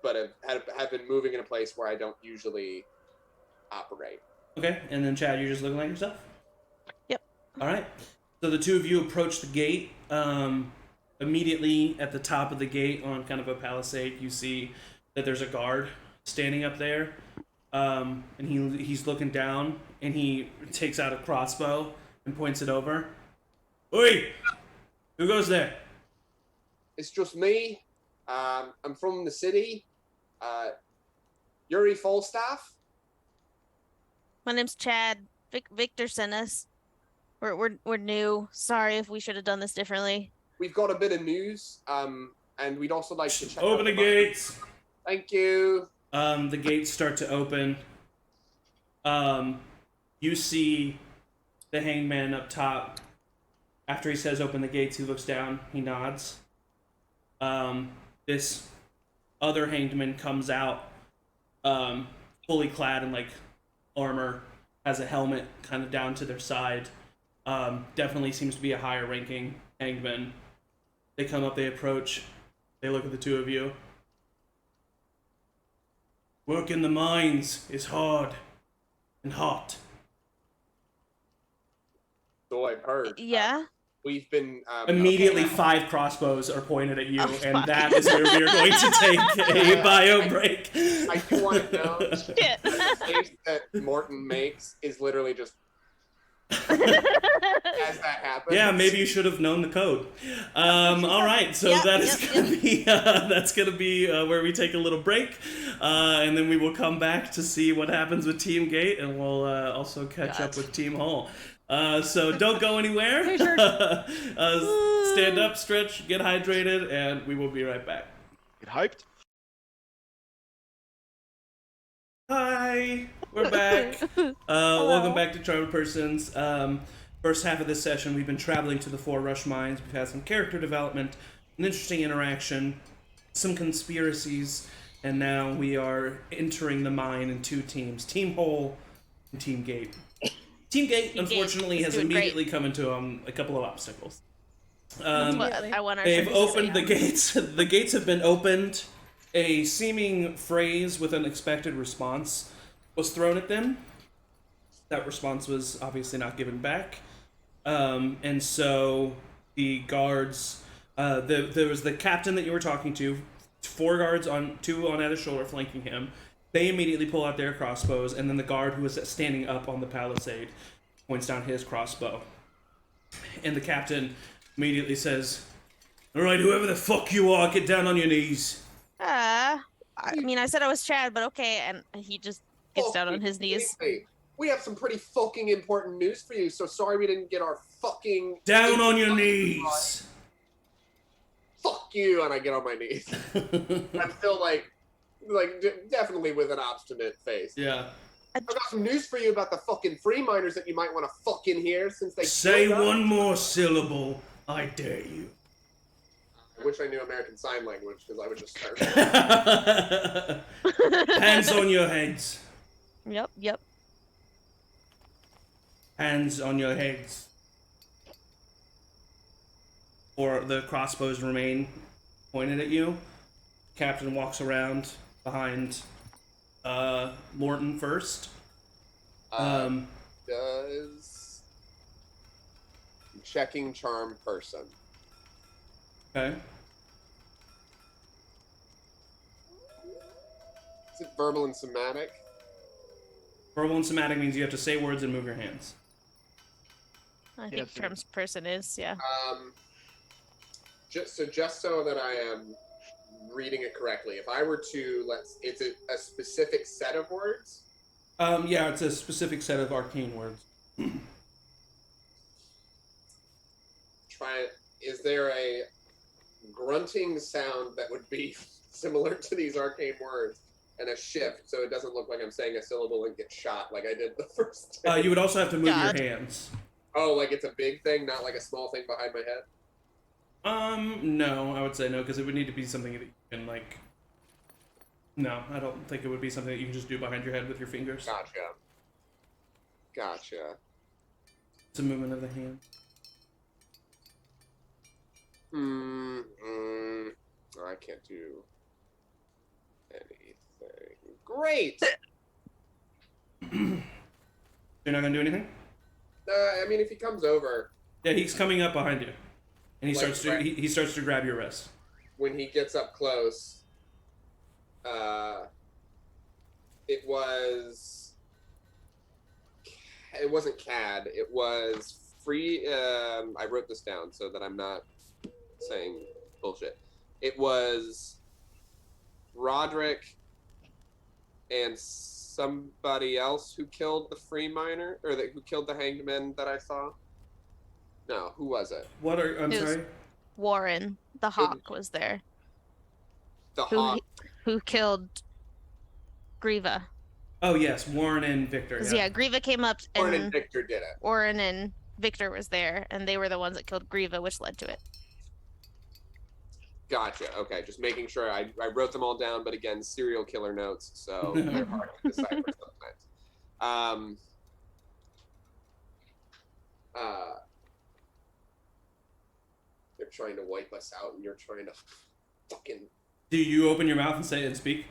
but have been moving in a place where I don't usually operate. Okay, and then Chad, you're just looking like yourself? Yep. All right. So the 2 of you approach the gate. Immediately at the top of the gate on kind of a palisade, you see that there's a guard standing up there. And he's looking down, and he takes out a crossbow and points it over. Oi! Who goes there? It's just me. I'm from the city. Yuri Falstaff. My name's Chad. Victor sent us. We're new. Sorry if we should have done this differently. We've got a bit of news. And we'd also like to check Open out the gates! Thank you. The gates start to open. You see the hangman up top. After he says open the gates, he looks down, he nods. This other hanged man comes out, fully clad in like armor, has a helmet kind of down to their side. Definitely seems to be a higher ranking hanged man. They come up, they approach, they look at the 2 of you. Work in the mines is hard and hot. So I've heard. Yeah. We've been Immediately, okay. 5 crossbows are pointed at you, Oh, and fuck. that is where we are going to take a bio break. I do want to know Shit. that the face that Morton makes is literally just as that happens. Yeah, maybe you should have known the code. All right, so Yep, that is yep, gonna be that's gonna be where we take a little break, and then we will come back to see what happens with Team Gate, and we'll also catch up God. with Team Hole. So don't go anywhere. T-shirt. Stand up, stretch, get hydrated, and we will be right back. Get hyped. Hi, we're back. Welcome back to Charmed Persons. First half of this session, we've been traveling to the Forerush mines. We've had some character development, an interesting interaction, some conspiracies, and now we are entering the mine in two teams: Team Hole and Team Gate. Team Gate, unfortunately, is has doing immediately come into a couple of obstacles. That's what I want our They've friends to opened say. the gates. The gates have been opened. A seeming phrase with an expected response was thrown at them. That response was obviously not given back. And so the guards, there was the captain that you were talking to, 4 guards on 2 on either shoulder flanking him. They immediately pull out their crossbows, and then the guard who was standing up on the palisade points down his crossbow. And the captain immediately says, "All right, whoever the fuck you are, get down on your knees." I mean, I said I was Chad, but okay, and he just gets down on his knees. Hey, we have some pretty fucking important news for you, so sorry we didn't get our fucking... Down on your knees! Fuck you, and I get on my knees. I'm still definitely with an obstinate face. Yeah. I've got some news for you about the fucking free miners that you might want to fucking hear since they... Say showed up. one more syllable, I dare you. I wish I knew American Sign Language, because I would just start... Hands on your heads. Yep. Hands on your heads. Or the crossbows remain pointed at you. Captain walks around behind Morton first. Does... Checking charm person. Okay. Is it verbal and somatic? Verbal and somatic means you have to say words and move your hands. I think Yes, it Term's person is, yeah. Just so that I am reading it correctly, if I were to it's a specific set of words. Yeah, it's a specific set of arcane words. Is there a grunting sound that would be similar to these arcane words, and a shift so it doesn't look like I'm saying a syllable and get shot like I did the first time? You would also have to move God. your hands. Oh, like it's a big thing, not like a small thing behind my head? No, I would say no, because it would need to be something that you can, like... No, I don't think it would be something that you can just do behind your head with your fingers. Gotcha. It's a movement of the hand. I can't do anything. Great! You're not gonna do anything? I mean, if he comes over, Yeah, he's coming up behind you. And he Like, starts to right. he starts to grab your wrist. when he gets up close, it wasn't CAD, it was free. I wrote this down so that I'm not saying bullshit. It was Roderick and somebody else who killed the free miner, or who killed the hanged men that I saw. No, who was it? What are I'm It was- sorry? Warren, the hawk, was there. The hawk. Who killed Grieva. Oh yes, Warren and Victor. 'Cause, Yeah. yeah, Grieva came up Warren and and Victor did it. Warren and Victor was there, and they were the ones that killed Grieva, which led to it. Gotcha. Okay, just making sure. I wrote them all down, but again, serial killer notes, so they're hard to decipher sometimes. They're trying to wipe us out, and you're trying to fucking... Do you open your mouth and say and speak?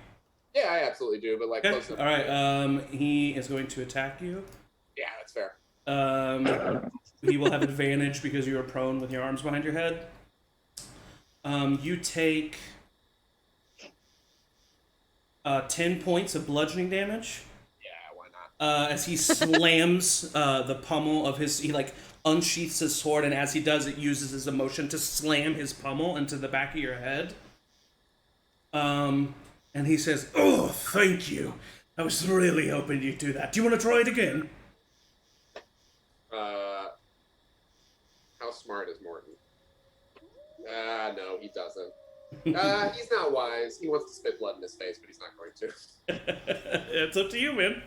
Yeah, I absolutely do, but like Okay. close enough. All right. He is going to attack you. Yeah, that's fair. He will have advantage because you are prone with your arms behind your head. You take 10 points of bludgeoning damage. Yeah, why not? As he slams the pommel of his, he like unsheaths his sword, and as he does, it uses his emotion to slam his pommel into the back of your head. And he says, "Oh, thank you. I was really hoping you'd do that. Do you want to try it again?" smart is Morton? No, he doesn't. He's not wise. He wants to spit blood in his face, but he's not going to. It's up to you, man.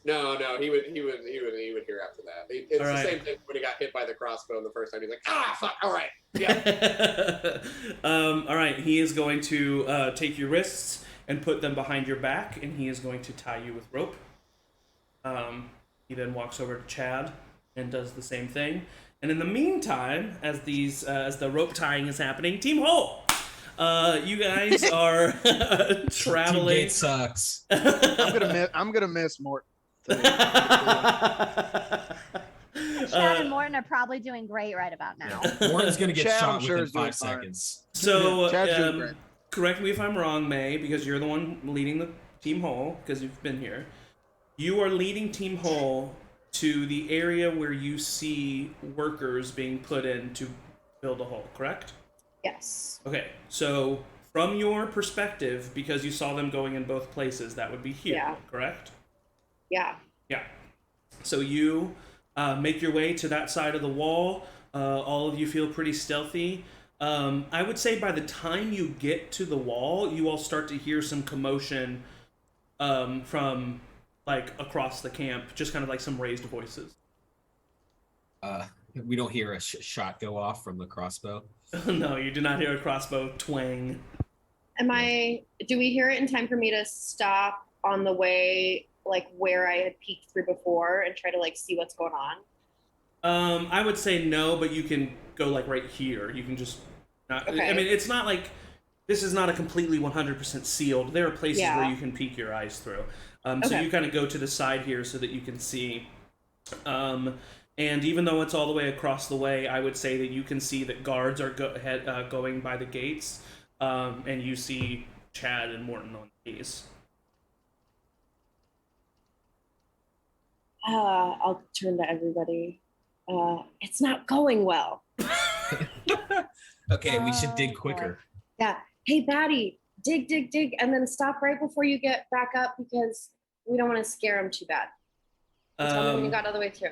No, he would hear after that. It's All the right. same thing when he got hit by the crossbow the first time. He's like, fuck, all right, yeah. All right, he is going to take your wrists and put them behind your back, and he is going to tie you with rope. He then walks over to Chad and does the same thing. And in the meantime, as the rope tying is happening, Team Hole, you guys are traveling. Team Gate sucks. I'm gonna miss Morton. Chad and Morton are probably doing great right about now. Morton's gonna get Chad, shot I'm sure, within is doing 5 fine. seconds. So, Chad's doing great. correct me if I'm wrong, May, because you're the one leading the Team Hole, because you've been here. You are leading Team Hole to the area where you see workers being put in to build a hole, correct? Yes. Okay, so from your perspective, because you saw them going in both places, that would be here, Yeah. correct? Yeah. Yeah. So you make your way to that side of the wall. All of you feel pretty stealthy. I would say by the time you get to the wall, you all start to hear some commotion from like across the camp, just kind of like some raised voices. We don't hear a shot go off from the crossbow. No, you do not hear a crossbow twang. Do we hear it in time for me to stop on the way, like where I had peeked through before and try to like see what's going on? I would say no, but you can go like right here. You can just not. Okay. I mean, it's not like this is not a completely 100% sealed. There are places Yeah. where you can peek your eyes through. So Okay. you kind of go to the side here so that you can see. And even though it's all the way across the way, I would say that you can see that guards are going by the gates, and you see Chad and Morton on these. I'll turn to everybody. It's not going well. Okay, we should dig Oh, quicker. Yeah. Hey, Batty, dig, and then stop right before you get back up because we don't want to scare him too bad. Tell me when you got all the way through.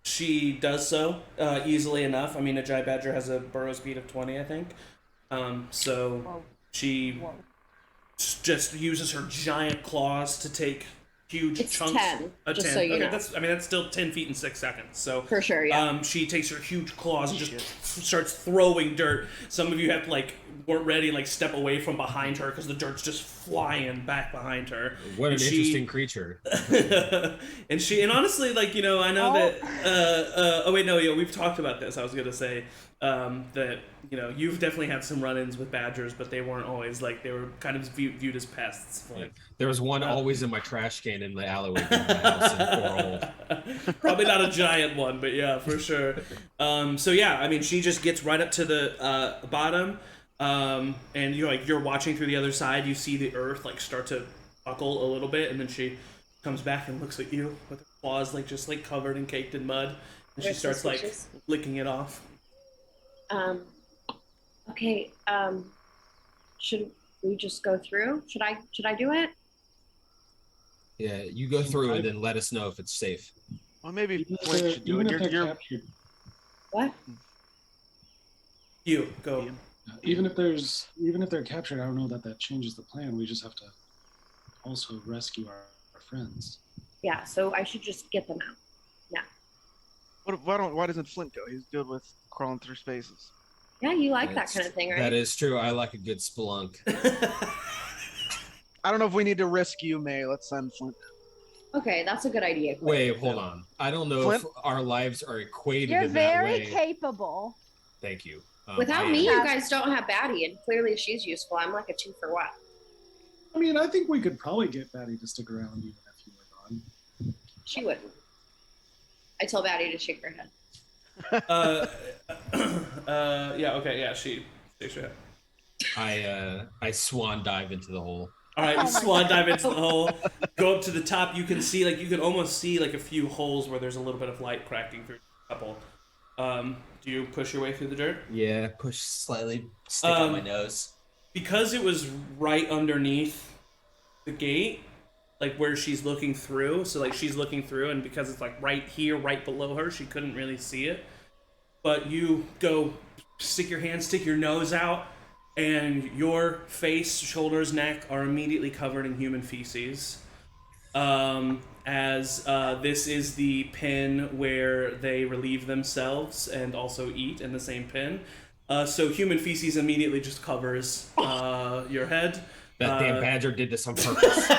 She does so easily enough. I mean, a Jai Badger has a burrow speed of 20, I think. So Whoa. she Whoa. just uses her giant claws to take huge It's chunks. 10, A just 10. so you Okay, know. that's still 10 feet in 6 seconds. So For sure, yeah. she takes her huge claws and just starts throwing dirt. Some of you have weren't ready, step away from behind her because the dirt's just flying back behind her. What an And she- interesting creature. and honestly, I know Oh. that. Oh wait, no, we've talked about this. I was gonna say that you've definitely had some run-ins with badgers, but they weren't always they were kind of viewed as pests. There was one always in my trash can in the alleyway behind my house in Coral. Probably not a giant one, but yeah, for sure. So yeah, I mean, she just gets right up to the bottom, and you're watching through the other side. You see the earth start to buckle a little bit, and then she comes back and looks at you with her claws just covered and caked in mud, and she They're starts suspicious. licking it off. Okay. Should we just go through? Should I do it? Yeah, you go through and then let us know if it's safe. Well, maybe Even if Flint they're, should do even it. if they're You're captured, What? You go. even if they're captured, I don't know that changes the plan. We just have to also rescue our friends. Yeah. So I should just get them out. why doesn't Flint go? He's good with crawling through spaces. Yeah, you like That's- that kind of thing, right? That is true. I like a good spelunk. I don't know if we need to rescue May. Let's send Flint. Okay, that's a good idea. Wait, hold on. I don't know Flint? if our lives are equated You're in that very way. capable. Thank you. Without I me, am. you guys don't have Batty, and clearly she's useful. I'm like a 2 for what? I mean, I think we could probably get Batty to stick around even if you were gone. She wouldn't. I tell Batty to shake her head. Yeah, okay, yeah, she shakes her head. I swan dive into the hole. All right, Oh you my swan God. dive into the hole, go up to the top. You can see, you can almost see a few holes where there's a little bit of light cracking through a couple. Do you push your way through the dirt? Yeah, push slightly, stick out my Um, nose. Because it was right underneath the gate, like where she's looking through. So like she's looking through, and because it's like right here, right below her, she couldn't really see it. But you go stick your hand, stick your nose out, and your face, shoulders, neck are immediately covered in human feces. As this is the pen where they relieve themselves and also eat in the same pen. So human feces immediately just covers your head. That damn badger did this on purpose.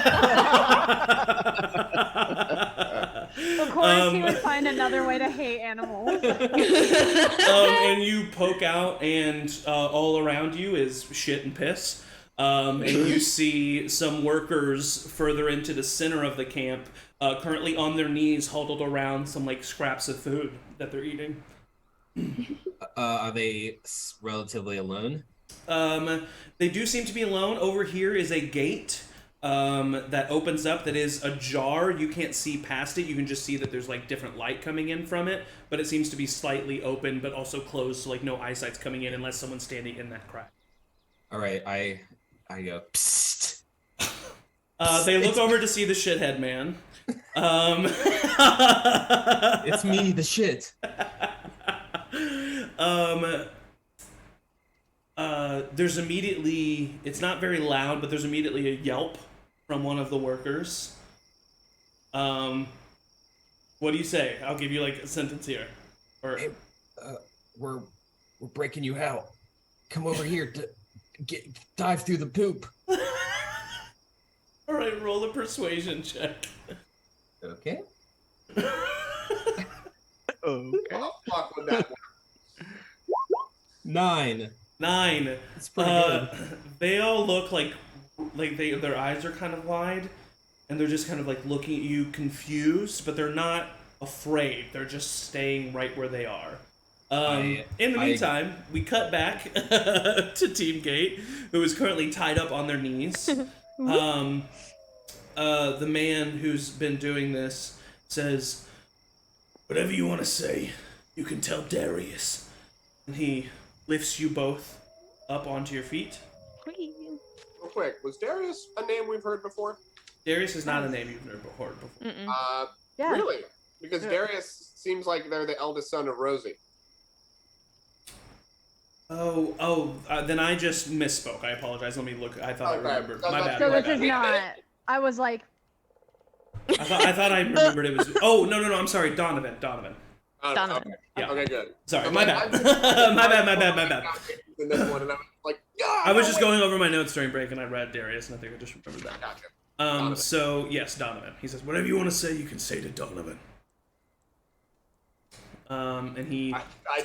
Of course, he would find another way to hate animals. And you poke out, and all around you is shit and piss. And you see some workers further into the center of the camp, currently on their knees, huddled around some like scraps of food that they're eating. Are they relatively alone? They do seem to be alone. Over here is a gate that opens up that is ajar. You can't see past it. You can just see that there's like different light coming in from it, but it seems to be slightly open, but also closed, so like no eyesight's coming in unless someone's standing in that crack. All right, I go, psst. They look over to see the shithead man. It's me, the shit. There's immediately, it's not very loud, but there's immediately a yelp from one of the workers. What do you say? I'll give you like a sentence here. Or Hey, we're breaking you out. Come over here to dive through the poop. all right, roll a persuasion check. Okay. Okay. Oh, fuck with that one. 9. 9. It's pretty good. They all look like their eyes are kind of wide, and they're just kind of like looking at you confused, but they're not afraid. They're just staying right where they are. In the meantime, we cut back to Team Gate, who is currently tied up on their knees. The man who's been doing this says, "Whatever you want to say, you can tell Darius." And he lifts you both up onto your feet. Real quick, was Darius a name we've heard before? Darius is not a name you've never heard before. Yeah. Really? Because Darius seems like they're the eldest son of Rosie. Then I just misspoke. I apologize. Let me look. I thought I remembered. My bad. So my this is bad. not. I was like, I thought I remembered it was. Oh no! I'm sorry, Donovan. Donovan. Okay. Yeah. Okay, good. Sorry, I'm my like, bad. I'm my bad. In this one, and I was like, yeah. I was just going over my notes during break, and I read Darius, and I think I just remembered that. Gotcha. Donovan. So yes, Donovan. He says, "Whatever you want to say, you can say to Donovan." And he.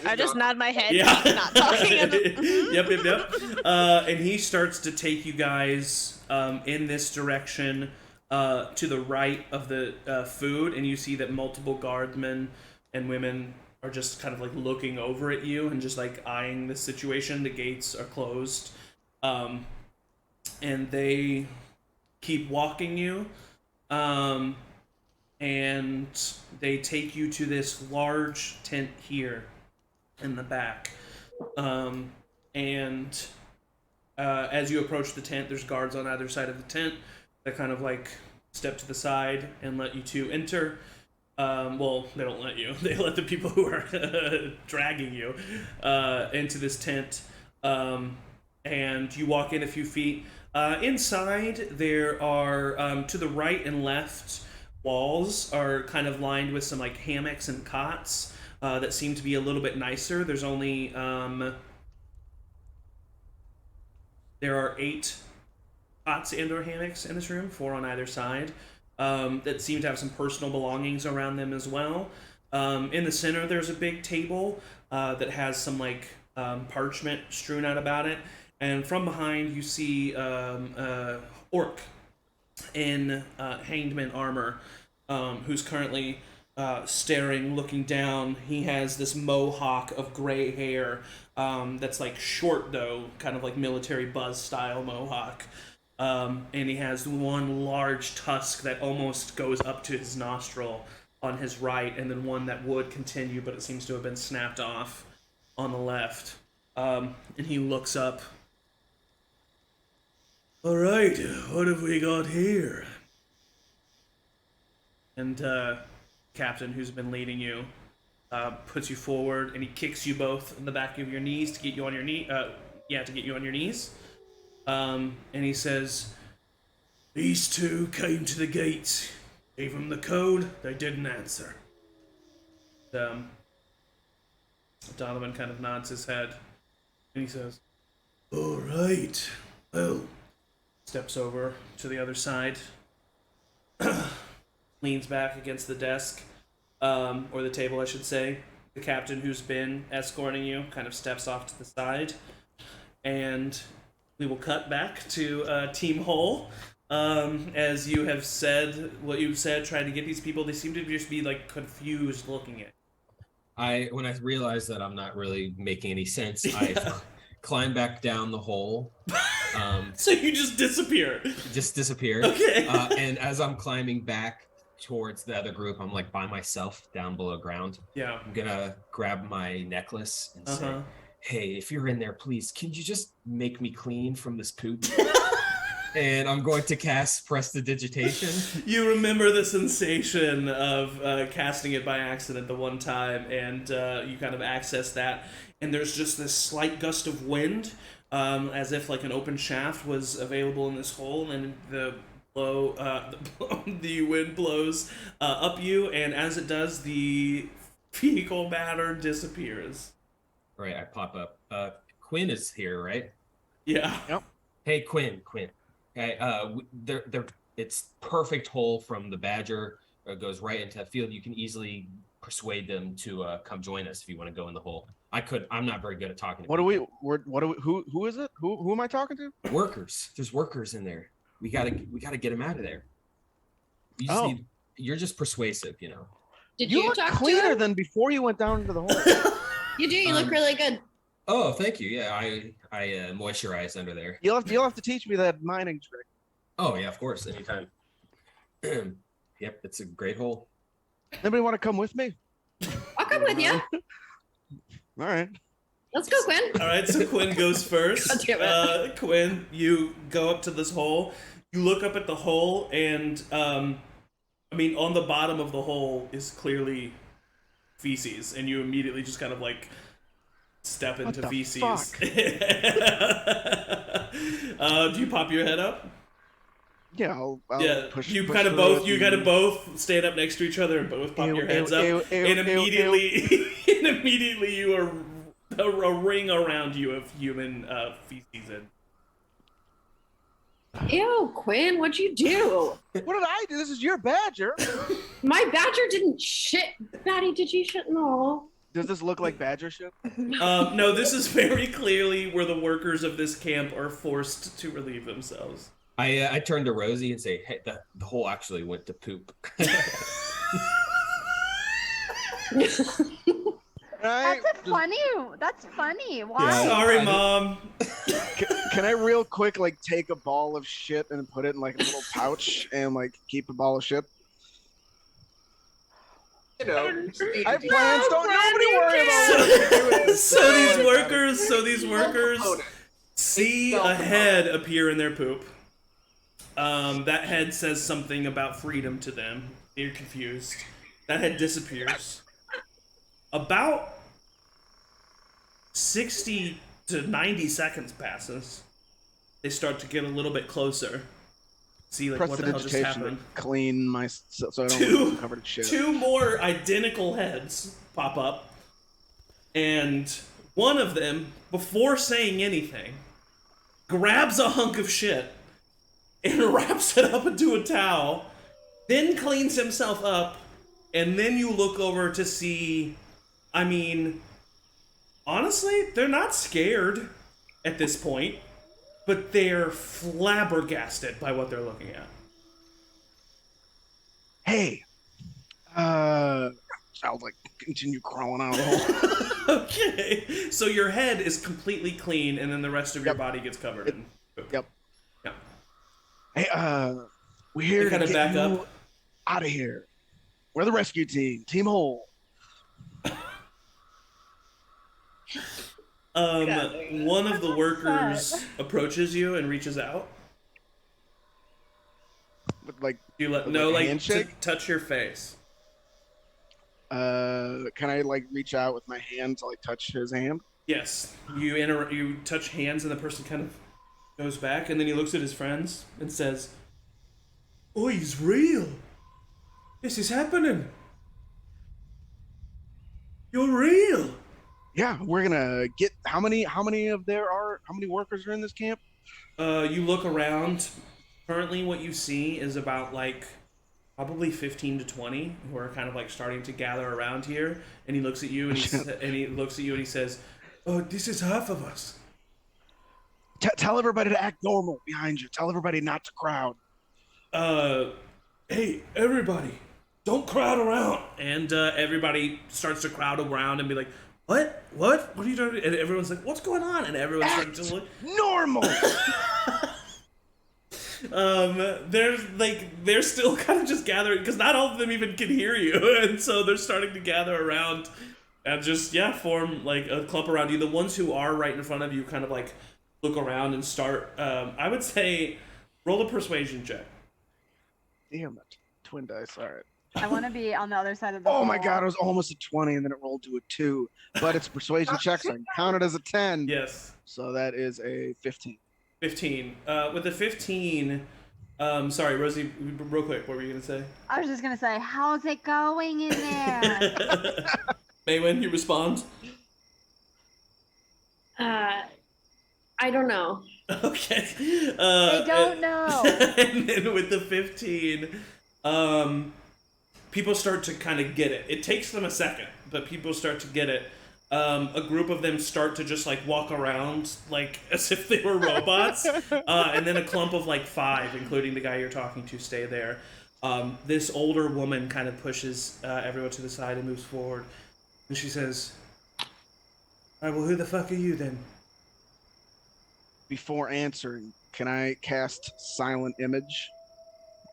I just nod my head. Yeah. Not talking. Yep. And he starts to take you guys in this direction to the right of the food, and you see that multiple guardsmen and women are just kind of like looking over at you and just like eyeing the situation. The gates are closed. And they keep walking you. And they take you to this large tent here in the back. As you approach the tent, there's guards on either side of the tent that kind of like step to the side and let you two enter. Well, they don't let you. They let the people who are dragging you into this tent. And you walk in a few feet. Inside, there are, to the right and left, walls are kind of lined with some like hammocks and cots that seem to be a little bit nicer. There's only there are 8 cots and/or hammocks in this room, 4 on either side, that seem to have some personal belongings around them as well. In the center, there's a big table that has some like parchment strewn out about it, and from behind you see orc in hangman armor, who's currently staring, looking down. He has this mohawk of gray hair that's like short though, kind of like military buzz style mohawk. And he has one large tusk that almost goes up to his nostril on his right, and then one that would continue, but it seems to have been snapped off on the left. And he looks up. "All right, what have we got here?" And captain who's been leading you puts you forward, and he kicks you both in the back of your knees to get you on your knee. To get you on your knees. And he says, "These two came to the gate. Gave them the code. They didn't answer." Donovan kind of nods his head, and he says, "All right. Well," steps over to the other side, leans back against the desk, or the table, I should say. The captain who's been escorting you kind of steps off to the side, and we will cut back to Team Hole. As you have said what you've said, trying to get these people, they seem to just be like confused looking at you. When I realize that I'm not really making any sense, I climb back down the hole. So you just disappear. Just disappear. Okay. And as I'm climbing back towards the other group, I'm like by myself down below ground. Yeah. I'm gonna grab my necklace and say, "Hey, if you're in there, please, can you just make me clean from this poop?" And I'm going to cast Prestidigitation. You remember the sensation of casting it by accident the one time, and you kind of access that, and there's just this slight gust of wind, as if like an open shaft was available in this hole, and the wind blows up you, and as it does, the fecal matter disappears. Right, I pop up. Cuinn is here, right? Yeah. Yep. Hey, Cuinn. Okay, it's perfect hole from the Badger. It goes right into the field. You can easily persuade them to come join us if you want to go in the hole. I'm not very good at talking to people. Who is it? Who am I talking to? Workers. There's workers in there. We gotta get them out of there. You're just persuasive, you know. Did You you look talk cleaner to him? than before you went down into the hole. You do. You look really good. Oh, thank you. Yeah, I moisturize under there. You'll have to teach me that mining trick. Oh yeah, of course, anytime. Yep, it's a great hole. Anybody want to come with me? I'll come with you. All right. Let's go, Cuinn. All right, so Cuinn goes first. God damn Cuinn, you go up to this hole. You look up at the hole, and on the bottom of the hole is clearly feces, and you immediately just kind of like step into the feces. fuck? Do you pop your head up? Yeah, I'll push. You push kind of through both. it You and- kind of both stand up next to each other and both pop Ew, your ew, heads up, ew, ew, and ew, immediately, and immediately you are a ring around you of human feces and. Ew, Cuinn, what'd you do? What did I do? This is your badger. My badger didn't shit. Batty, did you shit in the hole? Does this look like badger shit? No, this is very clearly where the workers of this camp are forced to relieve themselves. I turn to Rosie and say, "Hey, the hole actually went to poop." Right? That's funny. Why? Sorry, Mom. Can I real quick like take a ball of shit and put it in like a little pouch and like keep a ball of shit? You know, I have plans. Don't nobody worry about it. So these workers see a head appear in their poop. That head says something about freedom to them. They're confused. That head disappears. About 60 to 90 seconds passes. They start to get a little bit closer. See, like, what the hell just Prestidigitation happened? to clean my so I don't look covered in shit. Two more identical heads pop up, and one of them, before saying anything, grabs a hunk of shit and wraps it up into a towel, then cleans himself up, and then you look over to see, honestly, they're not scared at this point, but they're flabbergasted by what they're looking at. Hey, I'll like continue crawling out of the hole. Okay, so your head is completely clean, and then the rest of your body gets covered in poop. Yep. Yeah. Hey, we're here They to kinda get back you up. out of here. We're the rescue team, Team Hole. One of the workers approaches you and reaches out. With like, You let with, no like, a like to handshake? touch your face. Can I like reach out with my hand to like touch his hand? Yes, you touch hands, and the person kind of goes back, and then he looks at his friends and says, "Oh, he's real. This is happening. You're real." Yeah, we're gonna get how many workers are in this camp? You look around. Currently, what you see is about like probably 15 to 20 who are kind of like starting to gather around here. And he looks at you and he looks at you and he says, "Oh, this is half of us." Tell everybody to act normal behind you. Tell everybody not to crowd. Hey, everybody, don't crowd around. And everybody starts to crowd around and be like, What are you doing? And everyone's like, what's going on? And everyone's starting to look normal. They're still kind of just gathering because not all of them even can hear you, and so they're starting to gather around and just form like a clump around you. The ones who are right in front of you kind of like look around and start. I would say, roll a persuasion check. Damn it, twin dice. All right. I want to be on the other side of the Oh wall. my god, it was almost a 20 and then it rolled to a 2. But it's persuasion check, so I can count it as a 10. Yes. So that is a 15. 15. With the 15, sorry, Rosie, real quick, what were you going to say? I was just going to say, how's it going in there? Maewyn, you respond? I don't know. Okay. They don't know. And then with the 15, people start to kind of get it. It takes them a second, but people start to get it. A group of them start to just like walk around like as if they were robots, and then a clump of like 5, including the guy you're talking to, stay there. This older woman kind of pushes everyone to the side and moves forward, and she says, "All right, well, who the fuck are you then?" Before answering, can I cast Silent Image?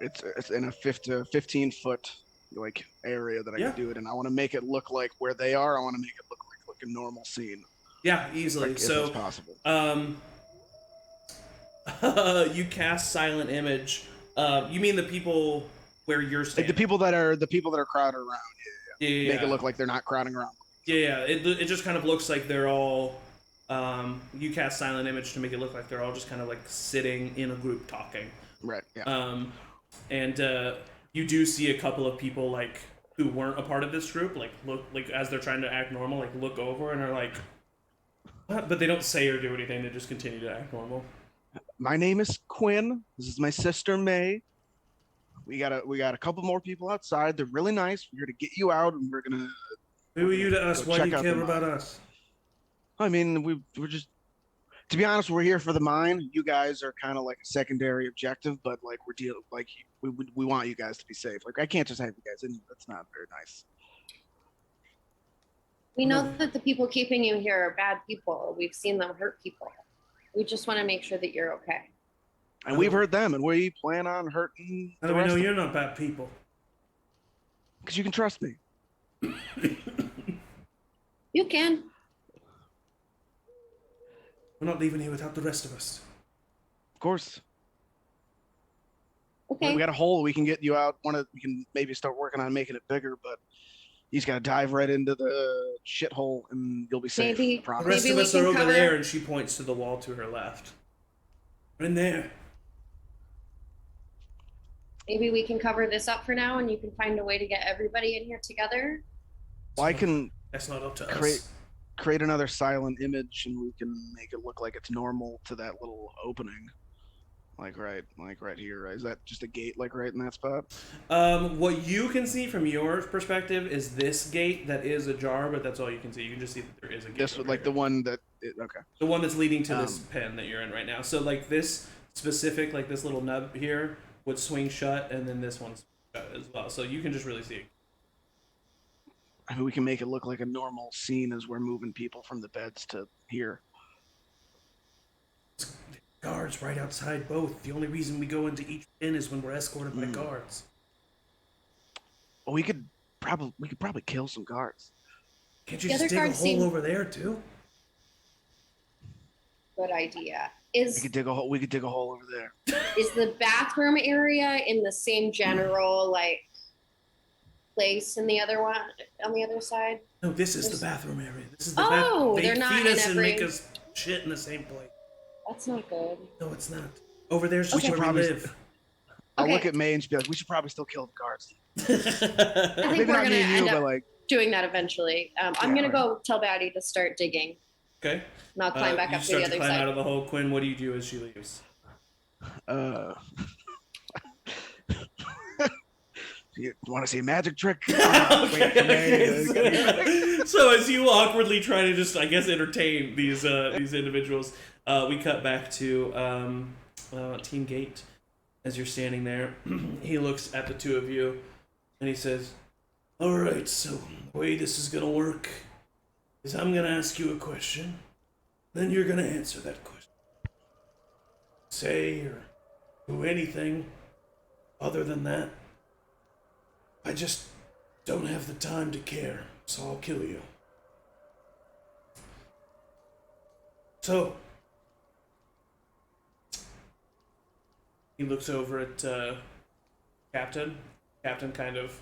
It's in a 15-foot like area that I can do it, and I want to make it look like where they are. I want to make it look like a normal scene. Yeah, easily. Like, so if it's possible. You cast Silent Image. You mean the people where you're standing? Like the people that are crowded around. Yeah. Make it look like they're not crowding around. Yeah. It just kind of looks like they're all. You cast Silent Image to make it look like they're all just kind of like sitting in a group talking. Right. Yeah. And you do see a couple of people like who weren't a part of this group, like look like as they're trying to act normal, like look over and are like, what? But they don't say or do anything. They just continue to act normal. My name is Cuinn. This is my sister May. We got a couple more people outside. They're really nice. We're here to get you out, and we're gonna. Who are you to us? Why do you care about us? I mean, we're just. To be honest, we're here for the mine. You guys are kind of like a secondary objective, but like we want you guys to be safe. Like I can't just have you guys in here. That's not very nice. We know that the people keeping you here are bad people. We've seen them hurt people. We just want to make sure that you're okay. And we've hurt them, and we plan on hurting. How do we know you're not bad people? Because you can trust me. You can. We're not leaving here without the rest of us. Of course. Okay. We got a hole. We can get you out. We can maybe start working on making it bigger, but he's got to dive right into the shithole, and you'll be safe. Maybe The rest of us are over there, and she points to the wall to her left. We're in there. Maybe we can cover this up for now, and you can find a way to get everybody in here together. Well, I can. That's not up to us. Us. Create another silent image, and we can make it look like it's normal to that little opening. Like right here, right? Is that just a gate, like right in that spot? What you can see from your perspective is this gate that is ajar, but that's all you can see. You can just see that there is a gate. This like the one that okay. The one that's leading to this pen that you're in right now. So like this specific, like this little nub here would swing shut, and then this one's shut as well. So you can just really see it. I mean, we can make it look like a normal scene as we're moving people from the beds to here. Guards right outside both. The only reason we go into each pen is when we're escorted by guards. Well, we could probably kill some guards. Can't you just dig a hole over there too? good idea. We Is could dig a hole. We could dig a hole over there. is the bathroom area in the same general like place in the other one on the other side? No, this is the bathroom area. This is the Oh, They they're not feed in us and make every- us shit in the same place. That's not good. No, it's not. Over there's just Okay. where we Probably- live. I'll Okay. look at May and just be like, we should probably still kill the guards. I think Maybe we're not gonna me and you, end but up like, doing that eventually. I'm Yeah, gonna right. go tell Batty to start digging. Okay. And I'll climb back you up to start the other climb side. out of the hole. Cuinn, what do you do as she leaves? You want to see a magic trick? Wait for May. So as you awkwardly try to just, I guess, entertain these individuals, we cut back to Team Gate. As you're standing there, he looks at the two of you, and he says, "All right, so the way this is gonna work is I'm gonna ask you a question, then you're gonna answer that question. Say or do anything other than that. I just don't have the time to care, so I'll kill you. So," he looks over at Captain. Captain kind of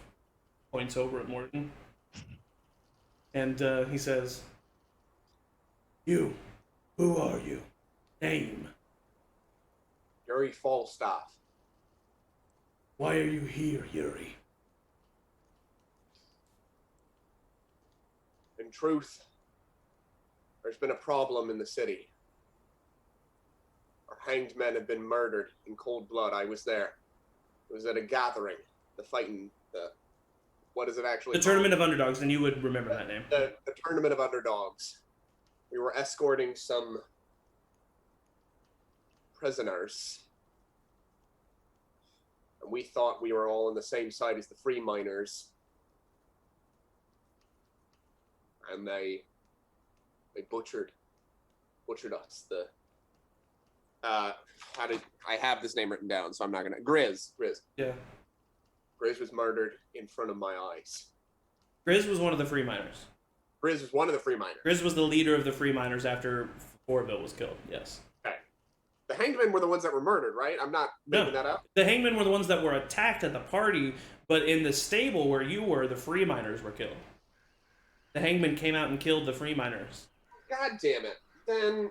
points over at Morton. And he says, "You, who are you? Name. Yuri Falstaff. Why are you here, Yuri?" In truth, there's been a problem in the city. Our hanged men have been murdered in cold blood. I was there. It was at a gathering. The fighting, what is it actually The called? Tournament of Underdogs, and you would remember that name. The Tournament of Underdogs. We were escorting some prisoners. And we thought we were all on the same side as the free miners. And they butchered us. I have this name written down, so I'm not gonna. Grizz. Yeah. Grizz was murdered in front of my eyes. Grizz was one of the free miners. Grizz was one of the free miners. Grizz was the leader of the free miners after Orville was killed, yes. Okay. The hanged men were the ones that were murdered, right? I'm not making that up. The hangmen were the ones that were attacked at the party, but in the stable where you were, the free miners were killed. The hangmen came out and killed the free miners. God damn it. Then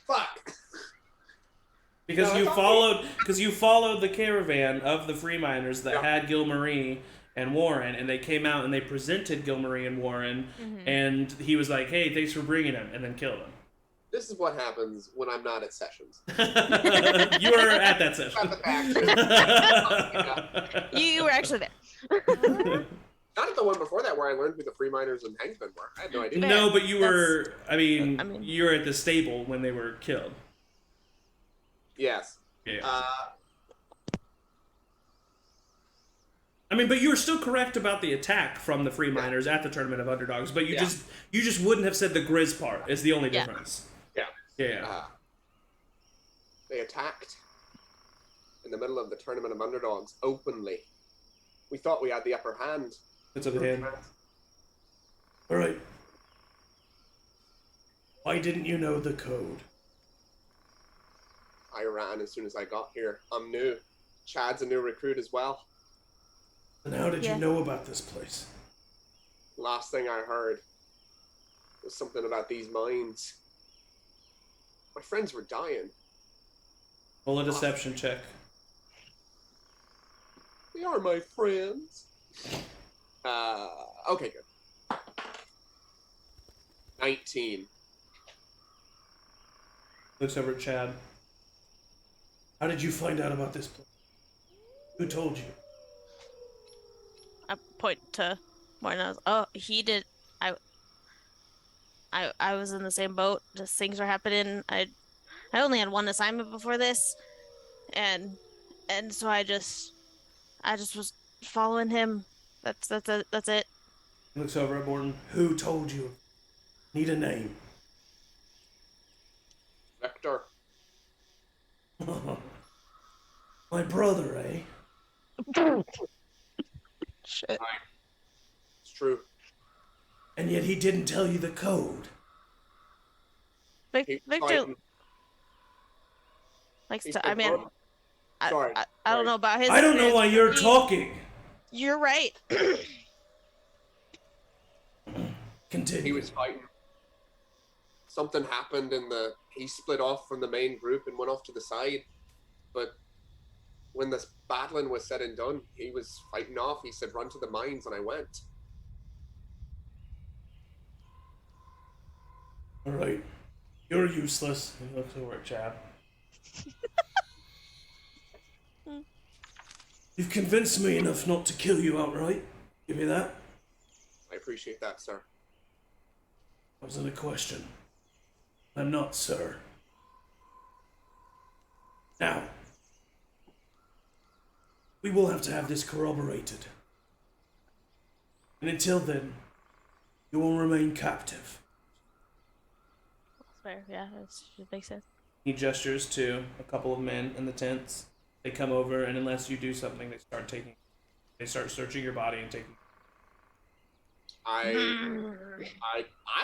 fuck. Because No, you followed the caravan of the free miners that Yeah. had Gilmarie and Warren, and they came out and they presented Gilmarie and Warren, and he was like, "Hey, thanks for bringing him," and then killed him. This is what happens when I'm not at sessions. You were at that session. You were actually there. Not at the one before that where I learned who the free miners and hanged men were. I had no idea. No, but you were. I mean- you were at the stable when they were killed. Yes. Yeah. Uh, But you were still correct about the attack from the free miners at the Tournament of Underdogs. But you just wouldn't have said the Grizz part. Is the only Yeah. difference. Yeah. Yeah. They attacked in the middle of the Tournament of Underdogs openly. We thought we had the upper hand. It's up ahead. All right. Why didn't you know the code? I ran as soon as I got here. I'm new. Chad's a new recruit as well. And how did Yeah. you know about this place? Last thing I heard was something about these mines. My friends were dying. Roll a deception check. They are my friends. Okay, good. 19. Looks over at Chad. How did you find out about this place? Who told you? I point to Morton. Oh, he did. I was in the same boat. Just things were happening. I only had one assignment before this, and so I just was following him. That's it. Looks over at Morton. Who told you? Need a name. Vector. My brother, eh? Shit. It's true. And yet he didn't tell you the code. He was Victor fighting. likes He to. said, I mean, "Run." Sorry. I don't know about his. I don't know why you're experience. talking. You're right. Continue. He was fighting. Something happened he split off from the main group and went off to the side. But when this battling was said and done, he was fighting off. He said, "Run to the mines," and I went. All right. You're useless. He looks over at Chad. You've convinced me enough not to kill you outright. Give me that. I appreciate that, sir. That wasn't a question. I'm not, sir. Now, we will have to have this corroborated. And until then, you will remain captive. Fair, yeah, that makes sense. He gestures to a couple of men in the tents. They come over, and unless you do something, they start searching your body and taking. I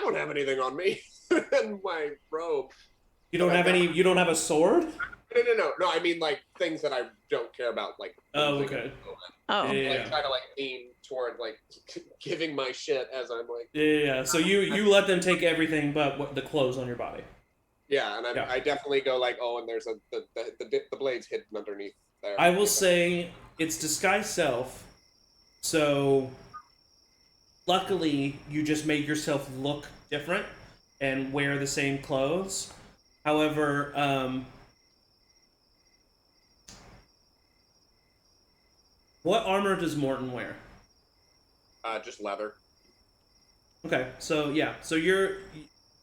don't have anything on me in my robe. You don't have any. You don't have a sword. No. I mean, like, things that I don't care about, like. Oh, okay. Oh, Yeah. Like, try to, like, lean toward, like, giving my shit as I'm, like. Yeah. So you let them take everything but the clothes on your body. Yeah, and I definitely go, like, oh, and there's the blade's hidden underneath there. I will say it's disguise self. So luckily, you just made yourself look different and wear the same clothes. However, what armor does Morton wear? Just leather. Okay, so yeah, so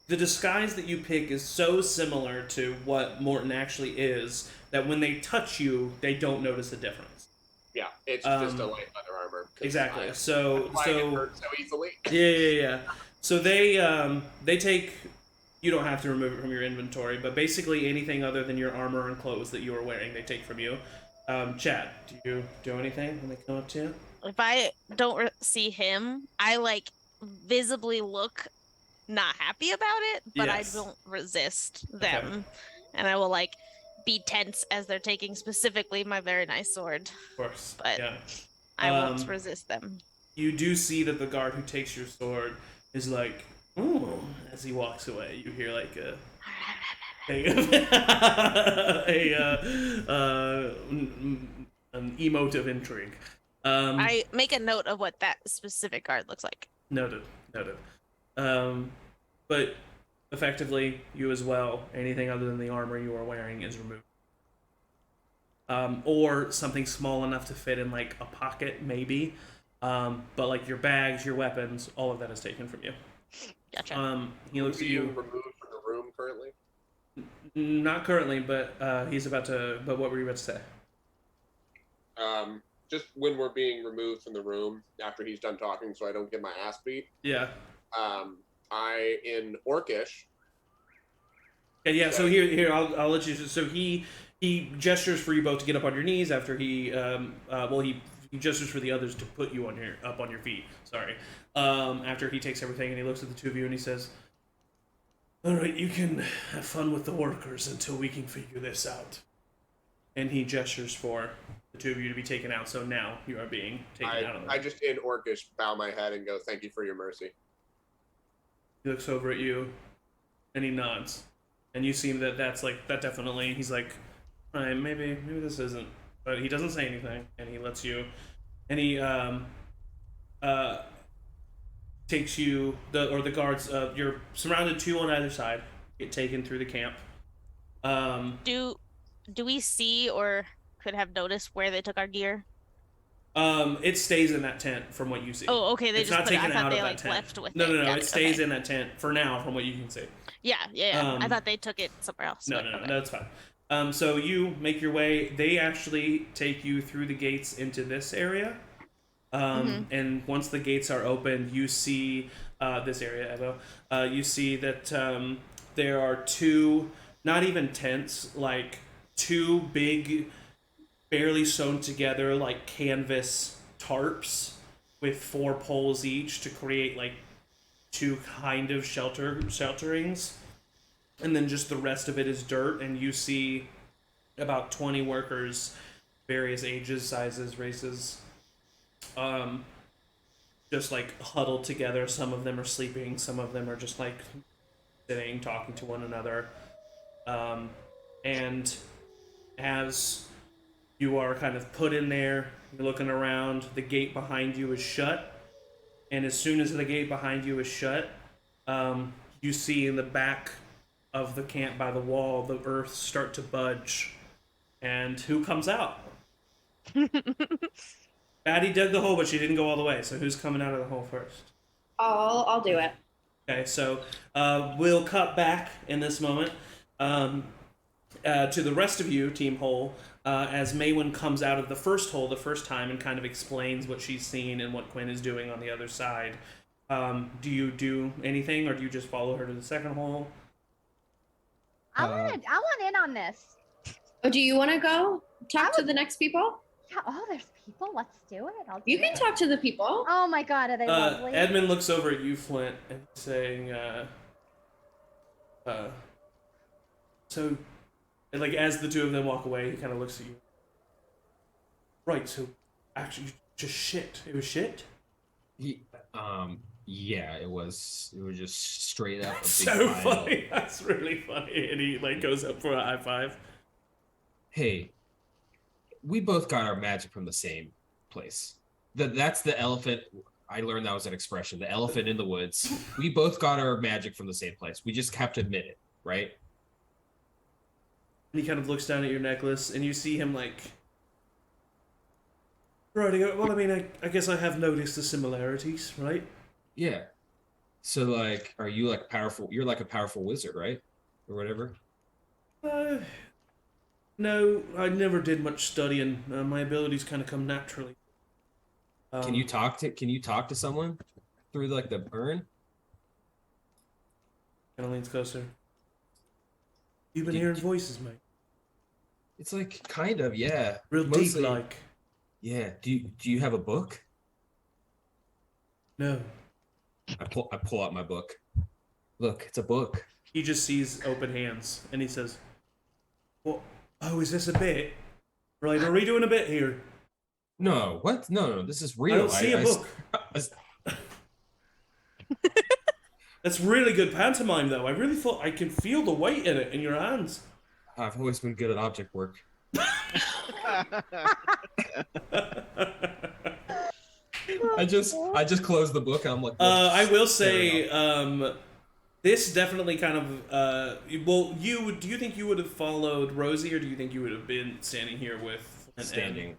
the disguise that you pick is so similar to what Morton actually is that when they touch you, they don't notice a difference. Yeah, it's just a light leather armor. Exactly. That's So why it hurts so easily. Yeah. So they take. You don't have to remove it from your inventory, but basically anything other than your armor and clothes that you are wearing, they take from you. Chad, do you do anything when they come up to you? if I don't see him, I like visibly look not happy about it, but Yes. I don't resist them, and I will like be tense as they're taking specifically my very nice sword. Of course. But yeah. I won't resist them. You do see that the guard who takes your sword is like, ooh, as he walks away. You hear like an emote of intrigue. I make a note of what that specific guard looks like. Noted. But effectively, you as well, anything other than the armor you are wearing is removed. Or something small enough to fit in like a pocket, maybe. But like your bags, your weapons, all of that is taken from you. Gotcha. He looks at you. Removed from the room currently? Not currently, but he's about to. But what were you about to say? Just when we're being removed from the room after he's done talking, so I don't get my ass beat. Yeah. I in Orcish. Okay, yeah. So here, I'll let you. So he gestures for you both to get up on your knees after he he gestures for the others to put you up on your feet. Sorry. After he takes everything and he looks at the two of you and he says, "All right, you can have fun with the workers until we can figure this out." And he gestures for the two of you to be taken out. So now you are being taken out of I just in Orcish bow my head and go, "Thank you for your mercy." He looks over at you and he nods. And you see that that's like, that definitely, he's like, all right, maybe this isn't. But he doesn't say anything, and he lets you, and he takes you, the guards, you're surrounded, two on either side, get taken through the camp. Do we see or could have noticed where they took our gear? It stays in that tent from what you see. Oh, okay. They it's just not put it, taken I thought out they of that like tent. left with No, it. Got it stays okay. in that tent for now from what you can see. Yeah. I thought they took it somewhere else. No, that's fine. So you make your way. They actually take you through the gates into this area. And once the gates are opened, you see this area, Evo. You see that there are two, not even tents, like two big, barely sewn together, like canvas tarps with 4 poles each to create like two kind of shelterings. and then just the rest of it is dirt, and you see about 20 workers, various ages, sizes, races, just like huddled together. Some of them are sleeping, some of them are just like sitting, talking to one another. And as you are kind of put in there, you're looking around, the gate behind you is shut, and as soon as the gate behind you is shut, you see in the back of the camp by the wall, the earth start to budge. And who comes out? Batty dug the hole, but she didn't go all the way. So who's coming out of the hole first? I'll do it. Okay, so we'll cut back in this moment to the rest of you, Team Hole, as Maewyn comes out of the first hole the first time and kind of explains what she's seen and what Cuinn is doing on the other side. Do you do anything, or do you just follow her to the second hole? I want in on this. Oh, do you want to go talk to the next people? Yeah, oh, there's people. Let's do it. You can talk to the people. Oh my God, are they lovely? Edmund looks over at you, Flint, and saying, so, and like as the two of them walk away, he kind of looks at you. Right, so actually, just shit. It was shit? Yeah, it was just straight up a big So pile. funny. That's really funny. And he like goes up for a high five. Hey, we both got our magic from the same place. That's the elephant. I learned that was an expression. The elephant in the woods. We both got our magic from the same place. We just have to admit it, right? And he kind of looks down at your necklace, and you see him like. Right. Well, I mean, I guess I have noticed the similarities, right? Yeah. So, like, are you like powerful? You're like a powerful wizard, right? Or whatever. No, I never did much studying. My abilities kind of come naturally. Can you talk to someone through like the urn? Kind of leans closer. You've been hearing voices, mate. It's like kind of, yeah. Real Mostly, deep, like. Yeah. Do you have a book? No. I pull out my book. Look, it's a book. He just sees open hands, and he says, "What? Oh, is this a bit? Right, are we doing a bit here?" No, what? No, this is real. I don't see a book. That's really good pantomime, though. I really thought I can feel the weight in it in your hands. I've always been good at object work. I just closed the book and I'm like, I will say, this definitely kind of, well, do you think you would have followed Rosie, or do you think you would have been standing here with standing?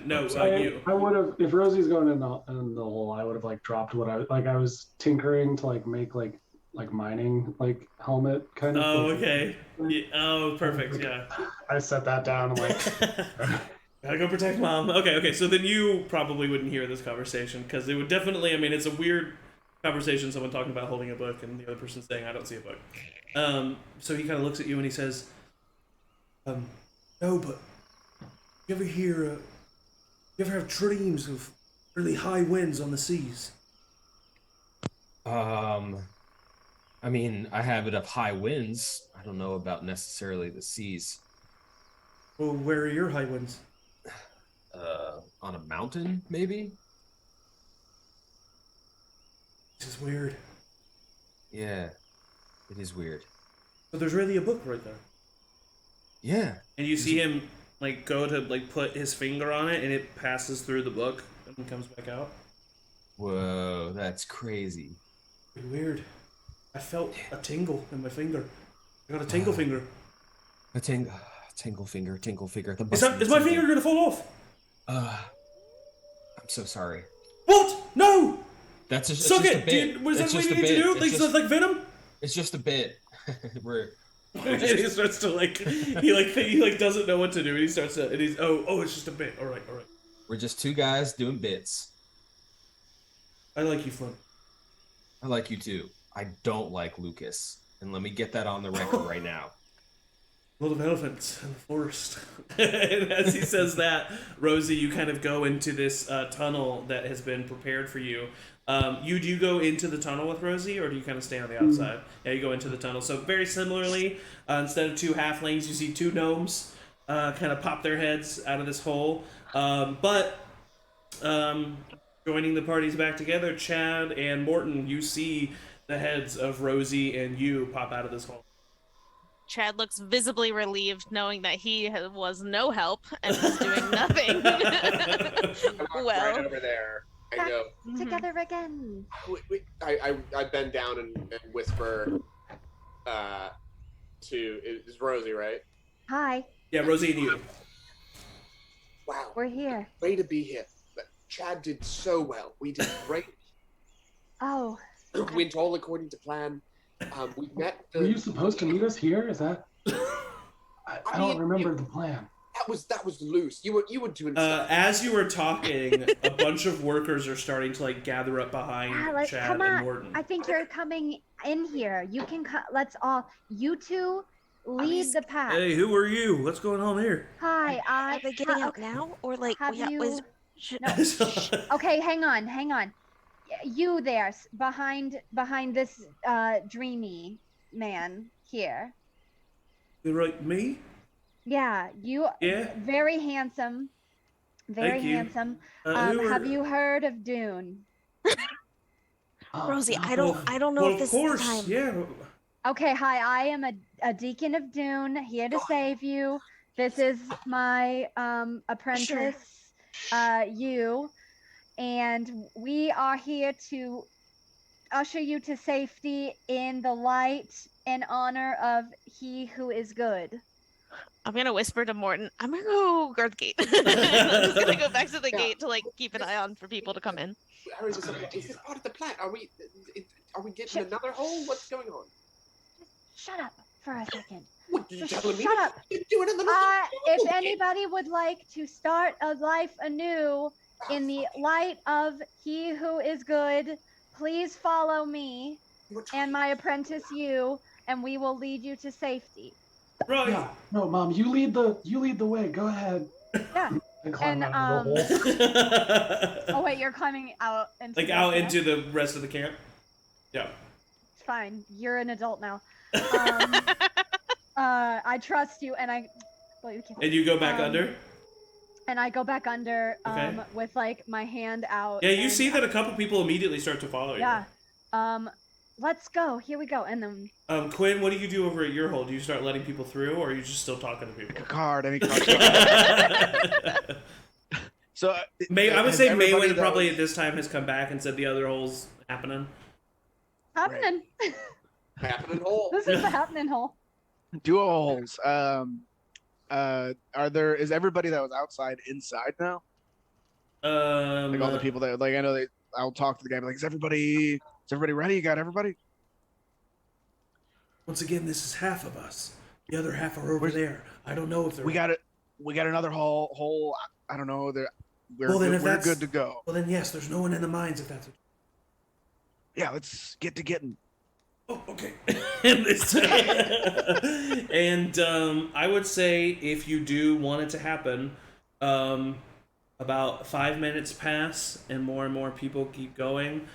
No, you. I would have, if Rosie's going in the hole, I would have like dropped what I was tinkering to like make like mining like helmet kind of. Oh, like, okay. Yeah, oh, perfect. Yeah. I set that down and like. Gotta go protect mom. Okay. So then you probably wouldn't hear this conversation, because it would definitely. I mean, it's a weird conversation. Someone talking about holding a book and the other person saying, "I don't see a book." So he kind of looks at you and he says, "No, but you ever hear? You ever have dreams of really high winds on the seas?" I mean, I have it of high winds. I don't know about necessarily the seas. Well, where are your high winds? On a mountain, maybe? This is weird. Yeah, it is weird. But there's really a book right there. Yeah. And you see him like go to like put his finger on it, and it passes through the book and comes back out. Whoa, that's crazy. Pretty weird. I felt a tingle in my finger. I got a tingle finger. A tingle finger. Is my finger gonna fall off? I'm so sorry. What? No! That's just, Suck it's just it! a bit. Dude, what is It's that what just you a need to bit. do? It's Like, just- like Venom? It's just a bit. He starts to like he doesn't know what to do, and he starts to, and he's it's just a bit. All right. We're just two guys doing bits. I like you, Flint. I like you too. I don't like Lucas, and let me get that on the record right now. A lot of elephants in the forest. And as he says that, Rosie, you kind of go into this tunnel that has been prepared for you. You do go into the tunnel with Rosie, or do you kind of stay on the outside? Yeah, you go into the tunnel. So very similarly, instead of 2 halflings, you see 2 gnomes kind of pop their heads out of this hole. But joining the parties back together, Chad and Morton, you see the heads of Rosie and you pop out of this hole. Chad looks visibly relieved knowing that he was no help and was doing nothing. I walk Well. right over there and Back go. together again. I bend down and whisper to is Rosie, right? Hi, Yeah, Rosie and you. Wow, we're here. way to be here. Chad did so well. We did great. Oh, Went all according to plan. We met. Were you supposed to meet us here? Is that? I don't remember the plan. That was loose. You were doing stuff. As you were talking, a bunch of workers are starting to like gather up behind yeah, Chad come and on. Morton. I think you're coming in here. You can let's all, you two lead the pack. Hey, who are you? What's going on here? Hi, Are they getting out now? Or like, Have you- should, No. Okay, hang on. You there, behind this dreamy man here. You're right, me? Yeah, you. Yeah. Very handsome. Very Thank you. handsome. Who are... Have you heard of Dune? Rosie, I don't know well, if this of course, is the time. yeah. Okay, hi. I am a deacon of Dune, here to save you. This is my apprentice, you, and we are here to usher you to safety in the light in honor of He who is good. I'm gonna whisper to Morton, I'm gonna go guard the gate. I'm just gonna go back to the gate to like keep an eye on for people to come in. Is this part of the plan? Are we getting another hole? What's going on? Shut up for a second. What are you Just telling me? shut up. You're doing another If anybody would like to start a life anew in the light of He who is good, please follow me and my apprentice you, and we will lead you to safety. Right. Yeah, no, Mom, you lead the way. Go ahead. Yeah. And climb And out of the hole. oh wait, you're climbing out into like the out camp? into the rest of the camp. Yeah. It's fine. You're an adult now. I trust you, and I. Well, you can't. And you go back under. And I go back under, Okay. with like my hand out. Yeah, you and see that a couple people immediately start to follow you. Yeah. Let's go. Here we go. And then. Cuinn, what do you do over at your hole? Do you start letting people through, or are you just still talking to Pick a people? card. Any card. So I would has say everybody Maewyn that probably was- at this time has come back and said the other hole's happening. Happening. happening hole. This is the happening hole. duo holes. Is everybody that was outside inside now? Like all the people that I know I'll talk to the guy. Like, is everybody ready? You got everybody? Once again, this is half of us. The other half are over Where's- there. I don't know if they're. We got it. We got another hole. I don't know. We're Well, then if we're that's- good to go. Well, then yes, there's no one in the mines if that's. Yeah, let's get to getting. Oh, okay. and I would say if you do want it to happen, about 5 minutes pass and more people keep going.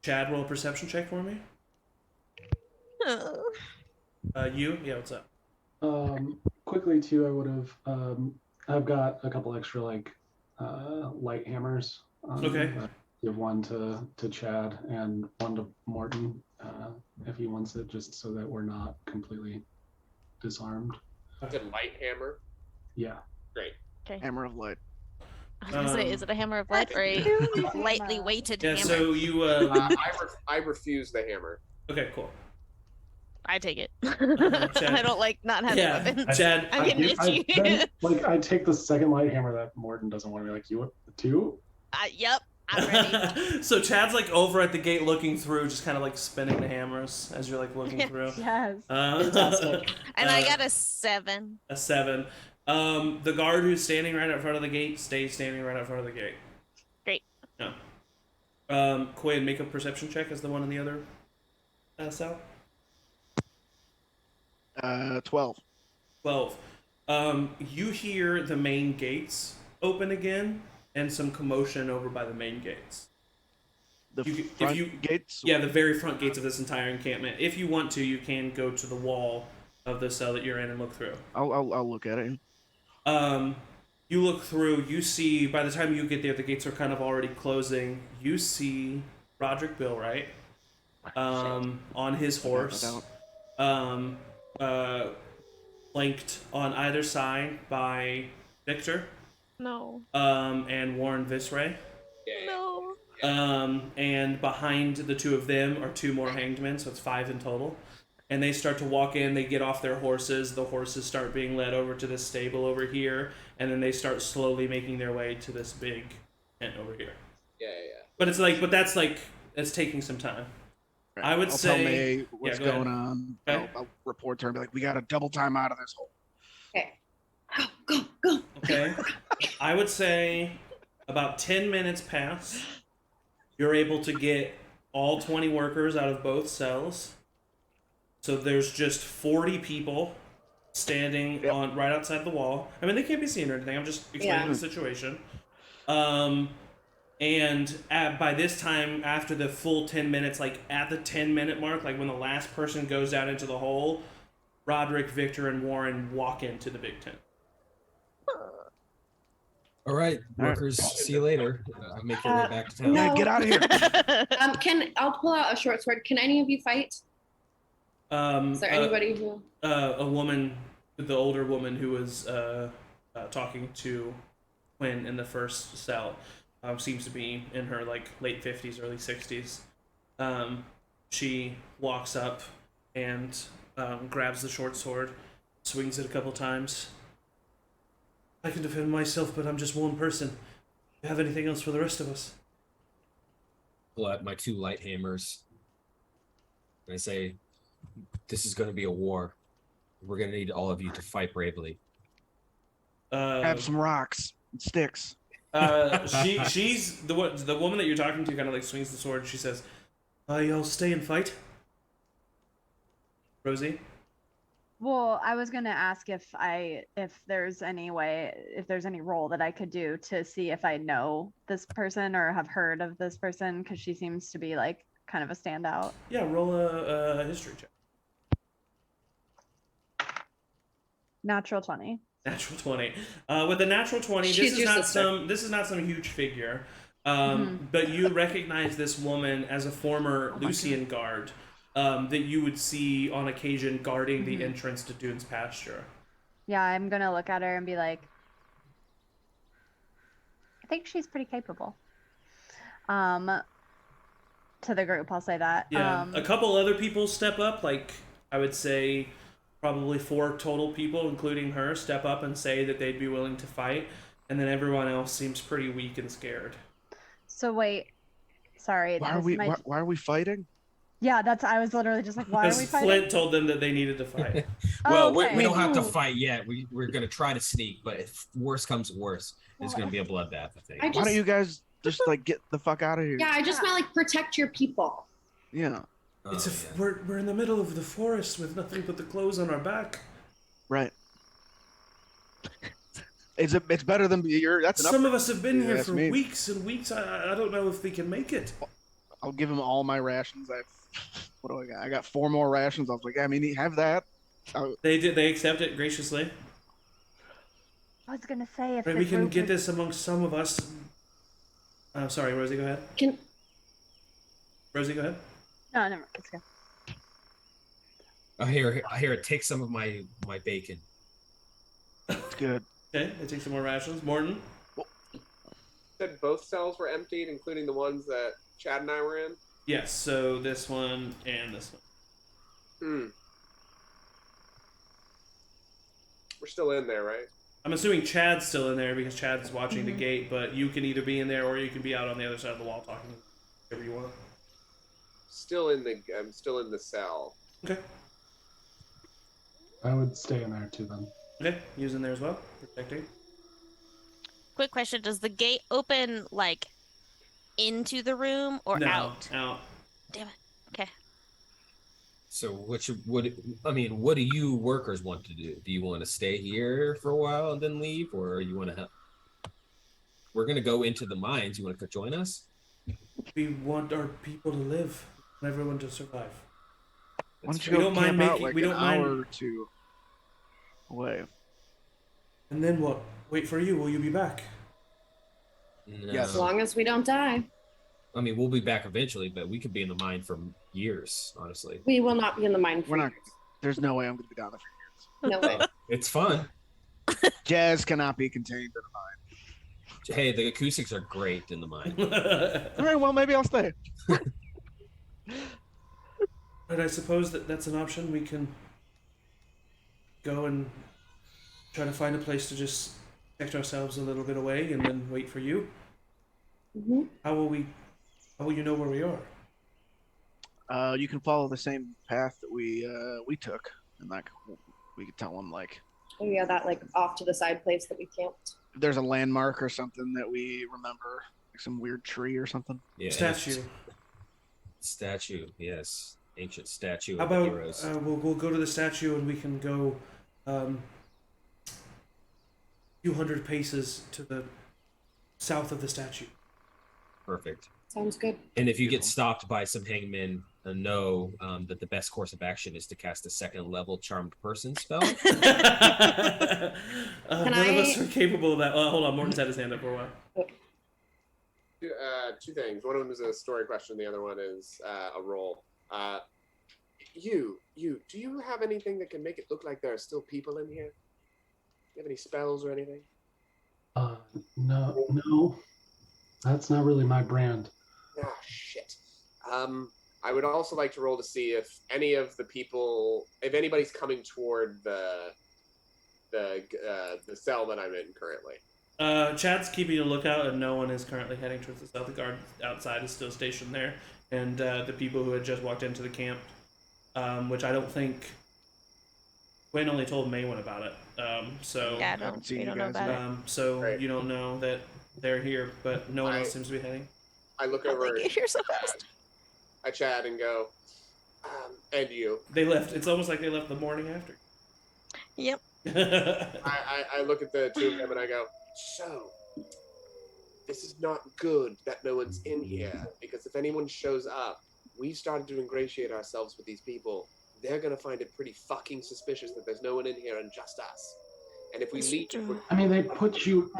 Chad, roll a perception check for me. Yeah, what's up? Quickly too, I would have. I've got a couple extra light hammers. Okay. Give one to Chad and one to Morton if he wants it, just so that we're not completely disarmed. It's a light hammer. Yeah. Great. Hammer of light. I was gonna say, is it a hammer of light or a lightly weighted Yeah, hammer? so you. I refuse the hammer. Okay, cool. I take it. Chad. I don't like not having Yeah, weapons. Chad. I'm getting itchy. I take the second light hammer that Morton doesn't want to be like, you want the two? Yep, I'm ready. So Chad's like over at the gate looking through, just kind of like spinning the hammers as you're like looking through. Yes. Fantastic. And I got a 7. A 7. The guard who's standing right in front of the gate stays standing right in front of the gate. Great. No. Cuinn, make a perception check as the one in the other cell. 12. 12. You hear the main gates open again, and some commotion over by the main gates. The If front gates. Yeah, the very front gates of this entire encampment. If you want to, you can go to the wall of the cell that you're in and look through. I'll look at it. You look through. You see. By the time you get there, the gates are kind of already closing. You see Roderick Billwright, on his horse, flanked on either side by Victor, No. and Warren Visray. No. And behind the two of them are two more hanged men, so it's 5 in total. And they start to walk in, they get off their horses, the horses start being led over to this stable over here, and then they start slowly making their way to this big tent over here. Yeah. But it's taking some time. I would I'll say tell May what's go ahead. going on. Okay. I'll report to her and be like, we got a double time out of this hole. Okay. Go. Okay. I would say about 10 minutes pass. You're able to get all 20 workers out of both cells. So there's just 40 people standing on right outside the wall. I mean, they can't be seen or anything. I'm just explaining the situation. And by this time, after the full 10 minutes, like at the 10-minute mark, like when the last person goes down into the hole, Roderick, Victor, and Warren walk into the big tent. All right, workers. See you later. Make your way back to town. Yeah, get out of here. I'll pull out a short sword. Can any of you fight? Is there anybody who? A woman, the older woman who was talking to Cuinn in the first cell, seems to be in her like late 50s, early 60s. She walks up and grabs the short sword, swings it a couple times. I can defend myself, but I'm just one person. Do you have anything else for the rest of us? Pull out my 2 light hammers. And I say, this is going to be a war. We're going to need all of you to fight bravely. Have some rocks and sticks. She's the woman that you're talking to kind of like swings the sword. She says, y'all stay and fight? Rosie? Well, I was gonna ask if there's any role that I could do to see if I know this person or have heard of this person, because she seems to be like kind of a standout. Yeah, roll a history check. Natural 20. Natural 20. With the natural 20, She's your sister. this is not some huge figure. But you recognize this woman as a former Lucian guard that you would see on occasion guarding the entrance to Dune's pasture. Yeah, I'm gonna look at her and be like, I think she's pretty capable. To the group, I'll say that. Yeah, a couple other people step up, like I would say probably 4 total people, including her, step up and say that they'd be willing to fight, and then everyone else seems pretty weak and scared. So wait, sorry. Why are we fighting? Yeah, I was literally just like, why are we Because fighting? Flint told them that they needed to fight. Well, okay. we don't have to fight yet. We're going to try to sneak, but if worse comes to worse, there's going to be a bloodbath, I think. I Why don't you guys just like get the fuck out of here? Yeah, I just meant like protect your people. Yeah. We're in the middle of the forest with nothing but the clothes on our back. Right. It's better than that's Some of us have been here that's for me. weeks and weeks. I don't know if we can make it. I'll give him all my rations. What do I got? I got 4 more rations. I was like, I mean, have that. They accept it graciously. I was gonna say if Right, the we can group get was- this amongst some of us. Sorry, Rosie, go ahead. Rosie, go ahead. No, never mind. It's good. I hear it. Take some of my bacon. It's good. Okay, they take some more rations. Morton? Said both cells were emptied, including the ones that Chad and I were in. Yes, so this one and this one. We're still in there, right? I'm assuming Chad's still in there because Chad's watching the gate, but you can either be in there or you can be out on the other side of the wall talking whatever you want. I'm still in the cell. Okay. I would stay in there too then. Okay, using there as well. Protecting. Quick question: does the gate open like into the room or No, out? out. Damn it. Okay. So what do you workers want to do? Do you want to stay here for a while and then leave, or you want to help? we're gonna go into the mines. You want to join us? We want our people to live and everyone to survive. Why don't you We go don't camp mind out making- like we an don't hour mind- or two away? And then what? Wait for you. Will you be back? No. Yes. As long as we don't die, I mean, we'll be back eventually, but we could be in the mine for years, honestly. we will not be in the mine. We're not. There's no way I'm going to be down there for No way. It's fun. years. Jazz cannot be contained in a Hey, the acoustics are great in the mine. mine. All right, well, maybe I'll stay. But I suppose that's an option. We can go and try to find a place to just protect ourselves a little bit away and then wait for you. hmm How will you know where we are? You can follow the same path that we took, and like we could tell them like Oh yeah, that like off to the side place that we camped. if there's a landmark or something that we remember, like some weird tree or something. Yeah. Statue. Statue, yes. Ancient statue How of the about heroes. we'll go to the statue and we can go a few hundred paces to the south of the statue. Perfect. Sounds good. And if you get stopped by some hangmen, know that the best course of action is to cast a second level charmed person spell. None of us are capable of that. Hold on, Morton's had his hand up for a while. Two things. One of them is a story question. The other one is a roll. Do you have anything that can make it look like there are still people in here? Do you have any spells or anything? No, that's not really my brand. Ah, shit. I would also like to roll to see if any of the people, if anybody's coming toward the cell that I'm in currently. Chad's keeping a lookout, and no one is currently heading towards the south. The guard outside is still stationed there, and the people who had just walked into the camp, which I don't think Cuinn only told Maewyn about it. So Yeah, haven't seen we you don't know guys about yet. it. so Right. you don't know that they're here, but no one else seems to be heading. I look How'd over they get here so fast? at Chad and go, and you. They left. It's almost like they left the morning after. Yep. I look at the two of them and I go, so, this is not good that no one's in here, because if anyone shows up, we've started to ingratiate ourselves with these people. They're going to find it pretty fucking suspicious that there's no one in here and just us. And if we That's leave, true. I mean, they put you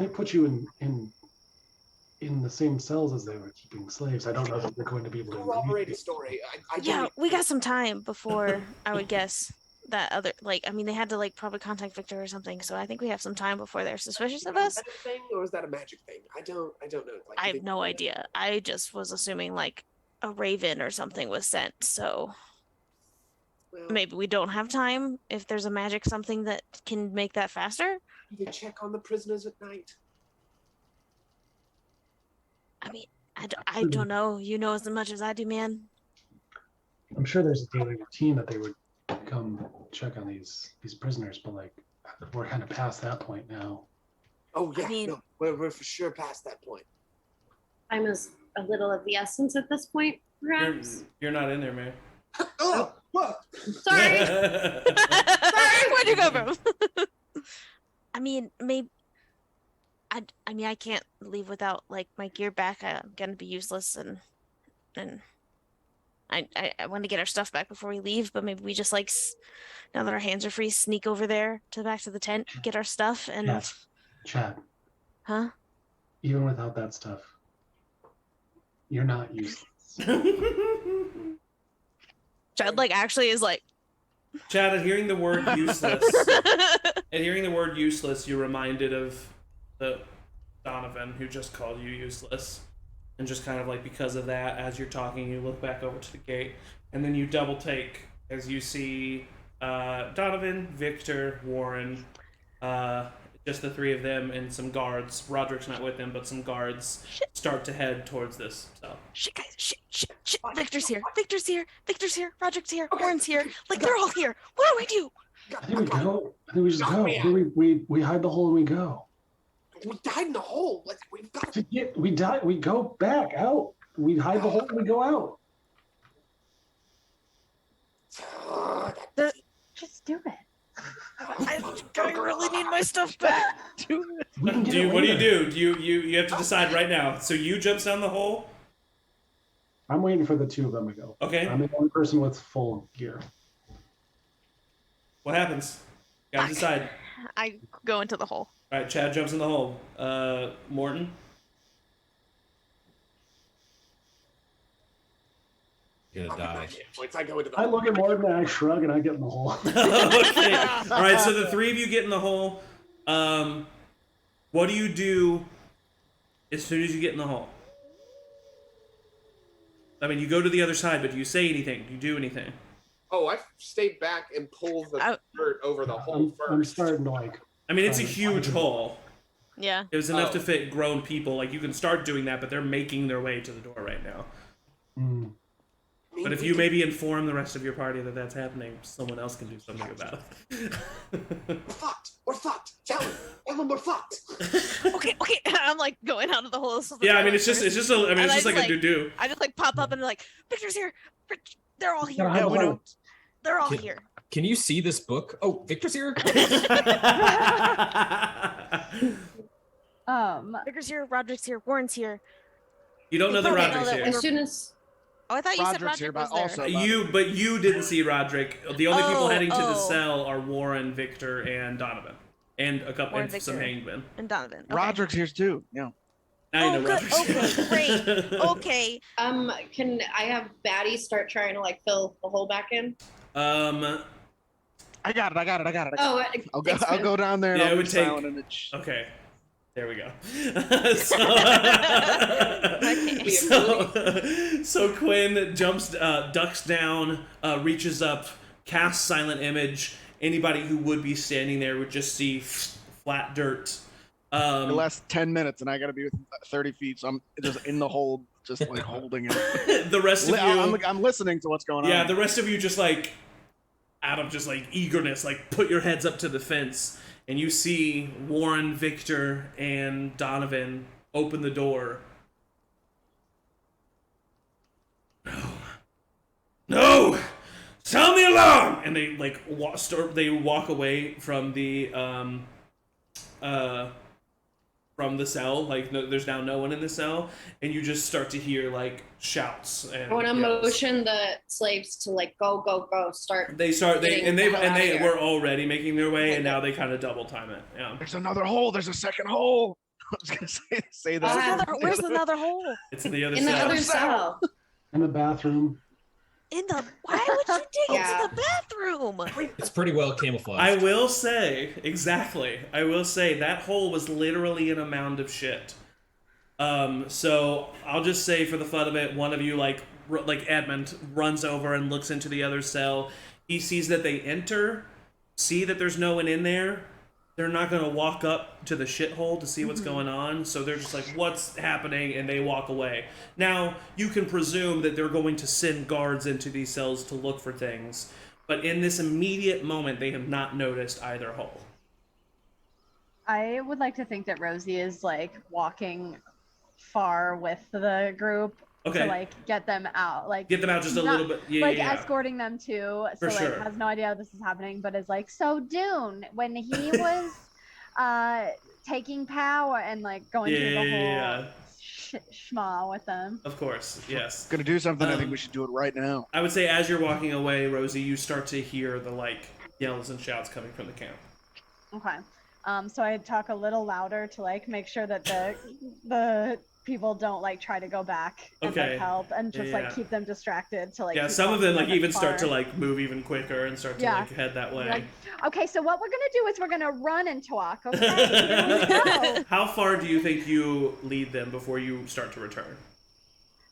in the same cells as they were keeping slaves. I don't know if they're going to be able to. corroborate a story. I Yeah, don't- we got some time before I would guess that other I mean they had to probably contact Victor or something, so I think we have some time before they're suspicious of us. Is that a thing or is that a magic thing? I don't know. Like, I have no idea. I just was assuming a raven or something was sent, so Well, maybe we don't have time if there's a magic something that can make that faster. do they check on the prisoners at night? I mean, I don't know. You know as much as I do, man. I'm sure there's a daily routine that they would come check on these prisoners, but we're kind of past that point now. Oh yeah, I mean- no, we're for sure past that point. Time is a little of the essence at this point, perhaps. You're not in there, man. Oh, what? Sorry. Where'd you go from? I mean, maybe. I mean, I can't leave without my gear back. I'm gonna be useless, and I want to get our stuff back before we leave. But maybe we just now that our hands are free, sneak over there back to the tent, get our stuff, and Chad, huh? even without that stuff, you're not useless. Chad actually is Chad, at hearing the word useless, you're reminded of the Donovan who just called you useless, and just kind of because of that, as you're talking, you look back over to the gate, and then you double take as you see Donovan, Victor, Warren, just the three of them, and some guards. Roderick's not with them, but some guards start to head towards this. So shit, guys, shit. Victor's here. Roderick's here. Warren's here. They're all here. What do we do? I think we go. I think we just go. I think we hide the hole and we go. We died in the hole. We've got to. We die. We go back out. We hide the hole and we go out. Just do it. I really need my stuff back. We can get it What do you later. do? You have to decide right now. So you jumps down the hole. I'm waiting for the two of them to go. Okay. I'm the only person with full gear. What happens? Gotta decide. I go into the hole. All right, Chad jumps in the hole. Morton. Gonna die. Once I go into the I look at Morgan and I shrug and I get in the hole. Okay. All right, so the three of you get in the hole. What do you do as soon as you get in the hole? I mean, you go to the other side, but do you say anything? Do you do anything? Oh, I stayed back and pulled the dirt over the hole first. I'm starting to like. I mean, it's a huge hole. Yeah. It was enough to fit grown people. Like, you can start doing that, but they're making their way to the door right now. Mm. But if you maybe inform the rest of your party that that's happening, someone else can do something about it. We're fucked. We're fucked. Tell them we're fucked. Okay. I'm like going out of the hole. Yeah, I mean, it's just like a do-do. I just like pop up and like, Victor's here. They're all here. Yeah, we know. They're all here. Can you see this book? Oh, Victor's here. Victor's here. Roderick's here. Warren's here. You don't know that Roderick's here. As soon as Oh, I thought you said Roderick's here, Roderick but was there. also But you didn't see Roderick. The only people heading to the Oh. cell are Warren, Victor, and Donovan, and a couple Warren, and some Victor. hangmen. And Donovan. Okay. Roderick's here too. Yeah. Now you know good. Roderick's here. Okay, great. Okay. can I have Batty start trying to like fill the hole back in? I got it. Oh, I'll go down there. And Yeah, I'll it would be take- silent and Okay. There we go. So Cuinn jumps, ducks down, reaches up, casts silent image. Anybody who would be standing there would just see flat dirt. The last 10 minutes, and I got to be within 30 feet, so I'm just in the hole, just like holding it. The rest of you, I'm listening to what's going on. yeah, the rest of you just like, out of just like eagerness, like put your heads up to the fence. And you see Warren, Victor, and Donovan open the door. No! Sound the alarm! And they like walk away from the cell. Like there's now no one in the cell, and you just start to hear like shouts. And I want to yells. motion the slaves to like go. Start. They getting the hell out of they here. were already making their way, and now they kind of double time it. Yeah. There's another hole. There's a second hole. I was gonna say that. Where's another hole? It's in the other In the cell. other cell. In the bathroom. Why would you dig Yeah. into the bathroom? It's pretty well camouflaged. I will say that hole was literally in a mound of shit. So I'll just say for the fun of it, one of you like Edmund runs over and looks into the other cell. He sees that they enter, see that there's no one in there. They're not gonna walk up to the shithole to see what's going on, so they're just like, "What's happening?" and they walk away. Now you can presume that they're going to send guards into these cells to look for things, but in this immediate moment, they have not noticed either hole. I would like to think that Rosie is like walking far with the group Okay. to like get them out, like Get them out just a not- little bit. Yeah, like yeah. escorting them too. For So like sure. has no idea this is happening, but is like, so Dune, when he was taking power and like going through the whole Yeah. schma with them. Of course, yes. Gonna do something. I think Um, we should do it right now. I would say as you're walking away, Rosie, you start to hear the like yells and shouts coming from the camp. Okay. So I talk a little louder to like make sure that the people don't like try to go back and Okay. like help and just Yeah. like keep them distracted to like Yeah, keep some of them like walking even start to far. like move even quicker and start to Yeah. like head that way. Like, okay, so what we're gonna do is we're gonna run and talk, okay? Here we go. How far do you think you lead them before you start to return?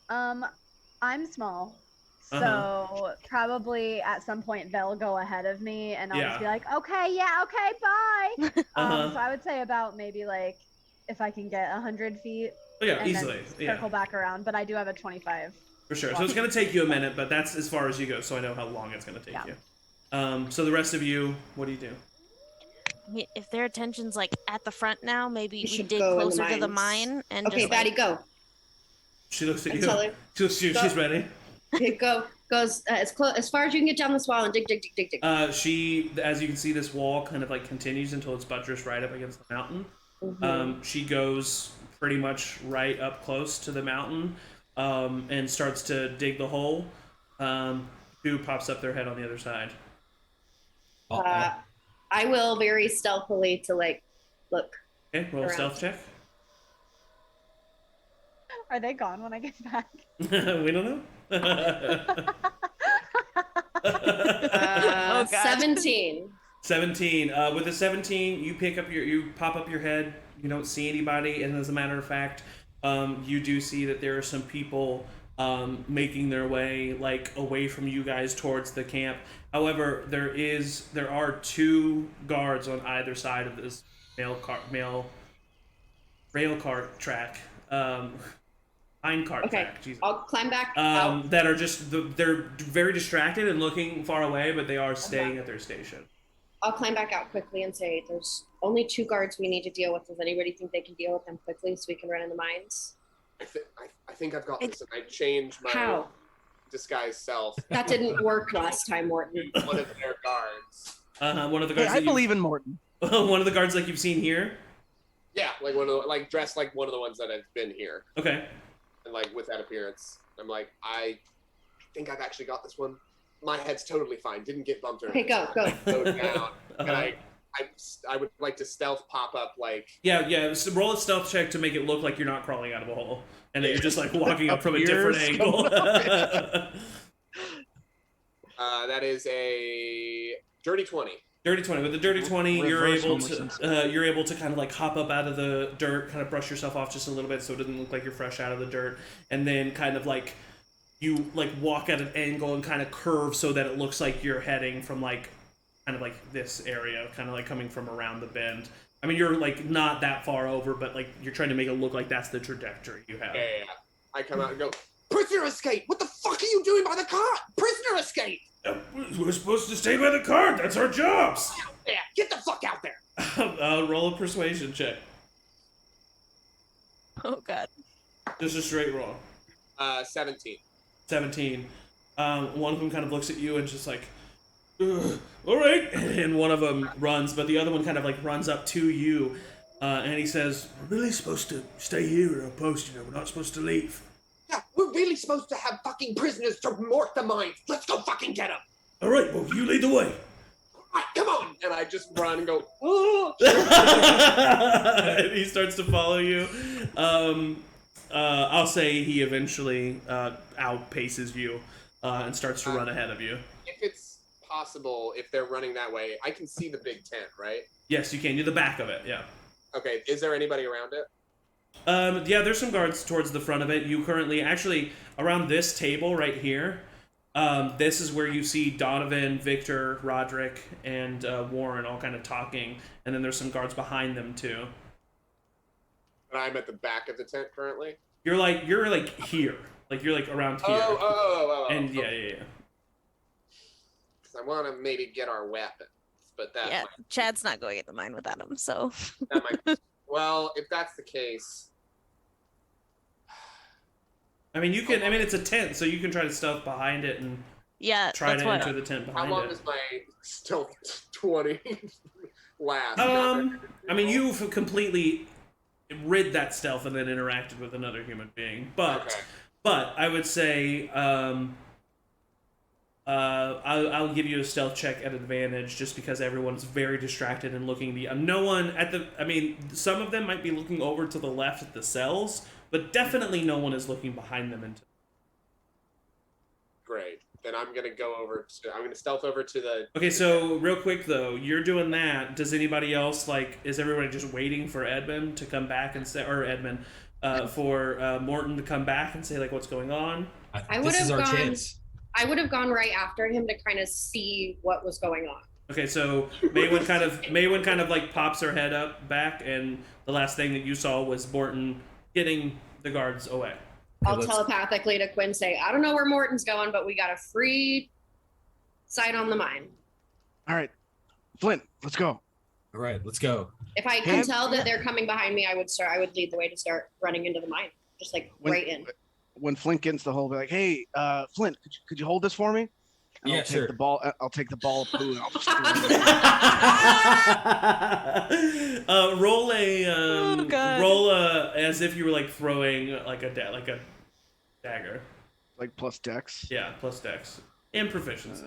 I'm small, so Uh-huh. probably at some point they'll go ahead of me, and I'll Yeah. just be like, okay, yeah, okay, bye. Uh-huh. So I would say about maybe like if I can get 100 feet. Oh, yeah, and easily. then Yeah, circle back around, but I do have a 25. for sure. So it's gonna take you a minute, but that's as far as you go, so I know how long it's gonna take Yeah. you. So the rest of you, what do you do? I mean, if their attention's like at the front now, maybe we should dig go in the closer to the mines. mine and Okay, just Batty, like, go. She looks at I you. tell her, She's Go. ready. Okay, go. Goes as far as you can get down this wall and dig. She, as you can see, this wall kind of like continues until it's buttressed right up against the mountain. She goes pretty much right up close to the mountain and starts to dig the hole. Who pops up their head on the other side? I will very stealthily to like look. Okay, roll a around. stealth check. Are they gone when I get back? We don't know. 17. 17. With a 17, you pop up your head. You don't see anybody, and as a matter of fact, you do see that there are some people making their way like away from you guys towards the camp. However, there are 2 guards on either side of this rail cart track. Minecart track. Jesus. I'll climb back out. That are they're very distracted and looking far away, but they are staying at their station. I'll climb back out quickly and say, "There's only 2 guards we need to deal with. Does anybody think they can deal with them quickly so we can run in the mines?" I think I've got this, and I changed my How? disguise self. That didn't work last time, Morton. One of their guards. One of the guards. I believe in Morton. One of the guards like you've seen here. Yeah, like one of the, like dressed like one of the ones that have been here. Okay. And like with that appearance, I'm like, I think I've actually got this one. My head's totally fine. Didn't get bumped or Okay, go. Go down. And I would like to stealth pop up like. Yeah. So roll a stealth check to make it look like you're not crawling out of a hole, and that you're just like walking up from a different angle. That is a dirty 20. Dirty 20. With the dirty 20, you're Reverse able Homer to you're able to kind of like hop up out of the dirt, kind of brush yourself off just a little bit, so it doesn't look like you're fresh out of the dirt, and then kind of like you like walk at an angle and kind of curve so that it looks like you're heading from like kind of like this area, kind of like coming from around the bend. I mean, you're like not that far over, but like you're trying to make it look like that's the trajectory you have. Yeah. I come out and go, prisoner escape! What the fuck are you doing by the cart? Prisoner escape! We're supposed to stay by the cart. That's our jobs. Yeah, get the fuck out there! Roll a persuasion check. Oh god. Just a straight roll. 17. 17. One of them kind of looks at you and just like, "Ugh, all right." And one of them runs, but the other one kind of like runs up to you, and he says, "We're really supposed to stay here at our post. You know, we're not supposed to leave." Yeah, we're really supposed to have fucking prisoners to mark the mines. Let's go fucking get them. All right, well, you lead the way. All right, come on. And I just run and go, oh. And he starts to follow you. I'll say he eventually outpaces you and starts to run ahead of you. If it's possible, if they're running that way, I can see the big tent, right? Yes, you can. You're the back of it, yeah. Okay, is there anybody around it? Yeah, there's some guards towards the front of it. You currently, actually, around this table right here, this is where you see Donovan, Victor, Roderick, and Warren all kind of talking, and then there's some guards behind them too. And I'm at the back of the tent currently? You're like here. Like you're like around here. Oh. And okay. yeah. Because I want to maybe get our weapons, but that Yeah, Chad's not going in the mine without him, so. that might. Well, if that's the case. I mean, you can. I mean, it's a tent, so you can try to stealth behind it and Yeah, try that's to what. enter the tent How behind long it. does my stealth 20 last? I mean, you've completely rid that stealth and then interacted with another human being, but I would say I'll give you a stealth check at advantage just because everyone's very distracted and looking no one at the. I mean, some of them might be looking over to the left at the cells, but definitely no one is looking behind them. Great. Then I'm gonna I'm gonna stealth over to the. Okay, so real quick though, you're doing that. Does anybody else is everybody just waiting for Edmund to come back and say, or Edmund, for Morton to come back and say like what's going on? This is our chance. I would have gone right after him to kind of see what was going on. Okay, so Maewyn kind of like pops her head up back, and the last thing that you saw was Morton getting the guards away. I'll telepathically to Cuinn say, I don't know where Morton's going, but we got a free sight on the mine. All right, Flint, let's go. All right, let's go. If I can tell that they're coming behind me, I would lead the way to start running into the mine, just like right in. when Flint gets the hole, be like, "Hey, Flint, could you hold this for me?" And Yeah, I'll take sure. the ball. I'll take the ball of poo and I'll just throw it. Roll a Oh, God. roll a as if you were like throwing like a dagger. Like plus dex. Yeah, plus dex and proficiency.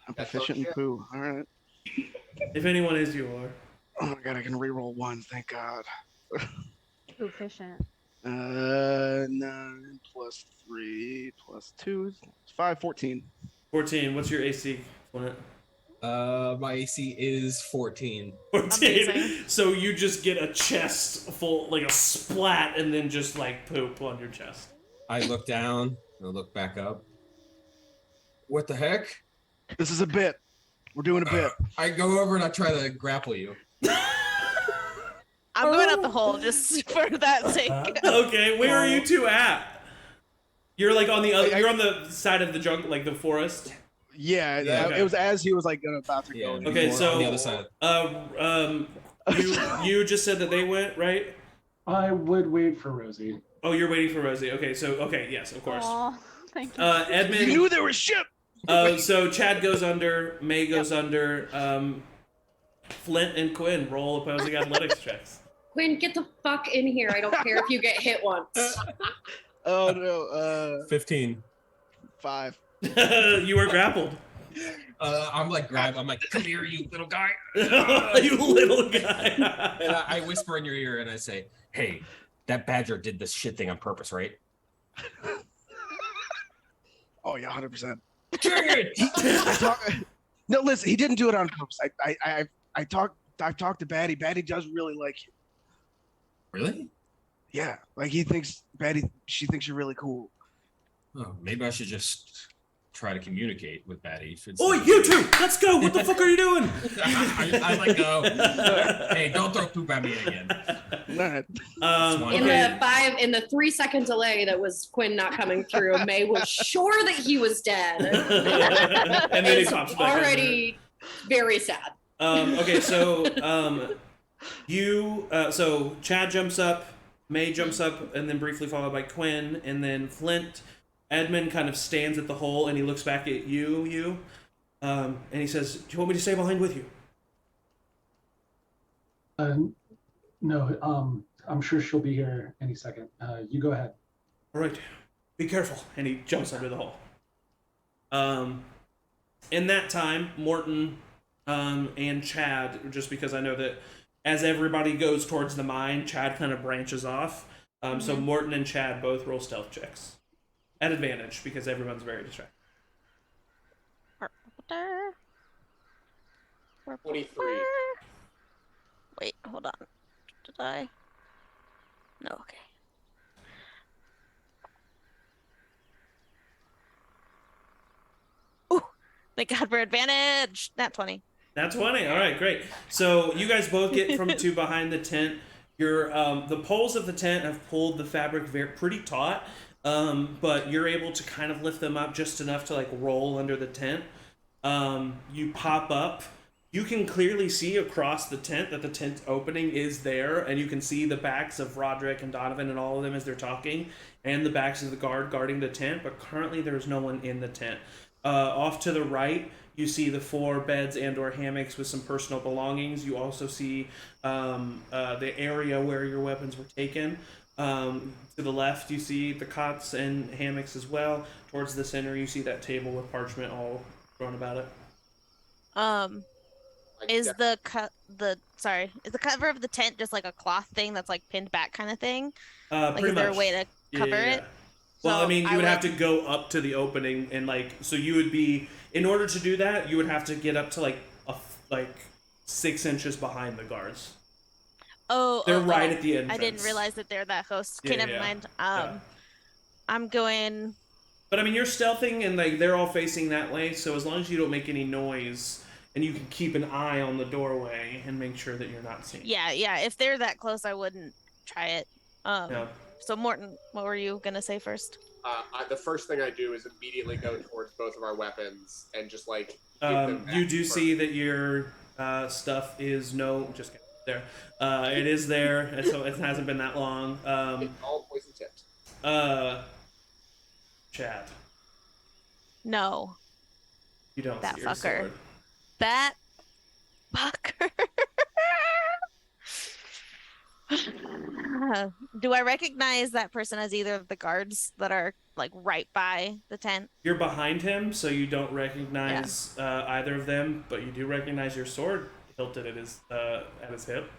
I'm proficient in poo. All right. If anyone is, you are. Oh my god, I can reroll one. Thank God. Efficient. 9 plus 3 plus 2, 5, 14. 14. What's your AC, Flint? My AC is 14. 14. Amazing. So you just get a chest full, like a splat, and then just like poop on your chest. I look down and I look back up. What the heck? This is a bit. We're doing a bit. I go over and I try to grapple you. I'm going out the hole just for that sake. Okay, where are you two at? You're like on the other. You're on the side of the jungle, like the forest. Yeah, Yeah, it was as he was like about to Yeah, go. Okay, more so on the other side. you just said that they went, right? I would wait for Rosie. Oh, you're waiting for Rosie. Okay, yes, of course. Aw, thank you. Edmund. You knew there was ship. So Chad goes under, May goes under, Flint and Cuinn roll opposing athletics checks. Cuinn, get the fuck in here. I don't care if you get hit once. Oh no. 15. 5. You were grappled. I'm like, come here, you little guy. You little guy. And I whisper in your ear and I say, hey, that badger did this shit thing on purpose, right? Oh yeah, 100%. Dang it! No, listen, he didn't do it on purpose. I've talked to Batty. Batty does really like you. Really? Yeah, like she thinks you're really cool. Oh, maybe I should just try to communicate with Batty. Oi, you two! Let's go! What the fuck are you doing? I like go. Hey, don't throw poop at me again. All right. In the 3 second delay that was Cuinn not coming through, May was sure that he was dead. And then he pops back already very sad. Okay, so so Chad jumps up, May jumps up, and then briefly followed by Cuinn, and then Flint. Edmund kind of stands at the hole, and he looks back at you, and he says, "Do you want me to stay behind with you?" No, I'm sure she'll be here any second. You go ahead. All right, be careful. And he jumps under the hole. In that time, Morton and Chad, just because I know that as everybody goes towards the mine, Chad kind of branches off. So Morton and Chad both roll stealth checks. At advantage, because everyone's very distracted. 23. Wait, hold on. Did I? No, okay. Ooh, thank God for advantage. Nat 20. Nat 20. All right, great. So you guys both get from to behind the tent. Your the poles of the tent have pulled the fabric pretty taut. But you're able to kind of lift them up just enough to like roll under the tent. You pop up. You can clearly see across the tent that the tent opening is there, and you can see the backs of Roderick and Donovan and all of them as they're talking, and the backs of the guard guarding the tent, but currently there's no one in the tent. Off to the right, you see the 4 beds and or hammocks with some personal belongings. You also see the area where your weapons were taken. To the left, you see the cots and hammocks as well. Towards the center, you see that table with parchment all thrown about it. Is the cover of the tent just like a cloth thing that's like pinned back kind of thing? Like, is there a way to cover it? Well, So I mean, you would have to go up to the opening and like, so you would be, in order to do that, you would have to get up to like 6 inches behind the guards. They're right at the entrance. I didn't realize that they're that close. Okay, never mind. I'm going. But I mean, you're stealthing and like they're all facing that way, so as long as you don't make any noise and you can keep an eye on the doorway and make sure that you're not seen. Yeah. If they're that close, I wouldn't try it. So Morton, what were you gonna say first? The first thing I do is immediately go towards both of our weapons and just like give them back you do first. see that your stuff is just kidding. There. It is there, and so it hasn't been that long. It's all poison tipped. Chad. No, You don't that see your fucker. sword. That fucker. Do I recognize that person as either of the guards that are like right by the tent? You're behind him, so you don't recognize either of them, but you do recognize your sword hilted at his hip.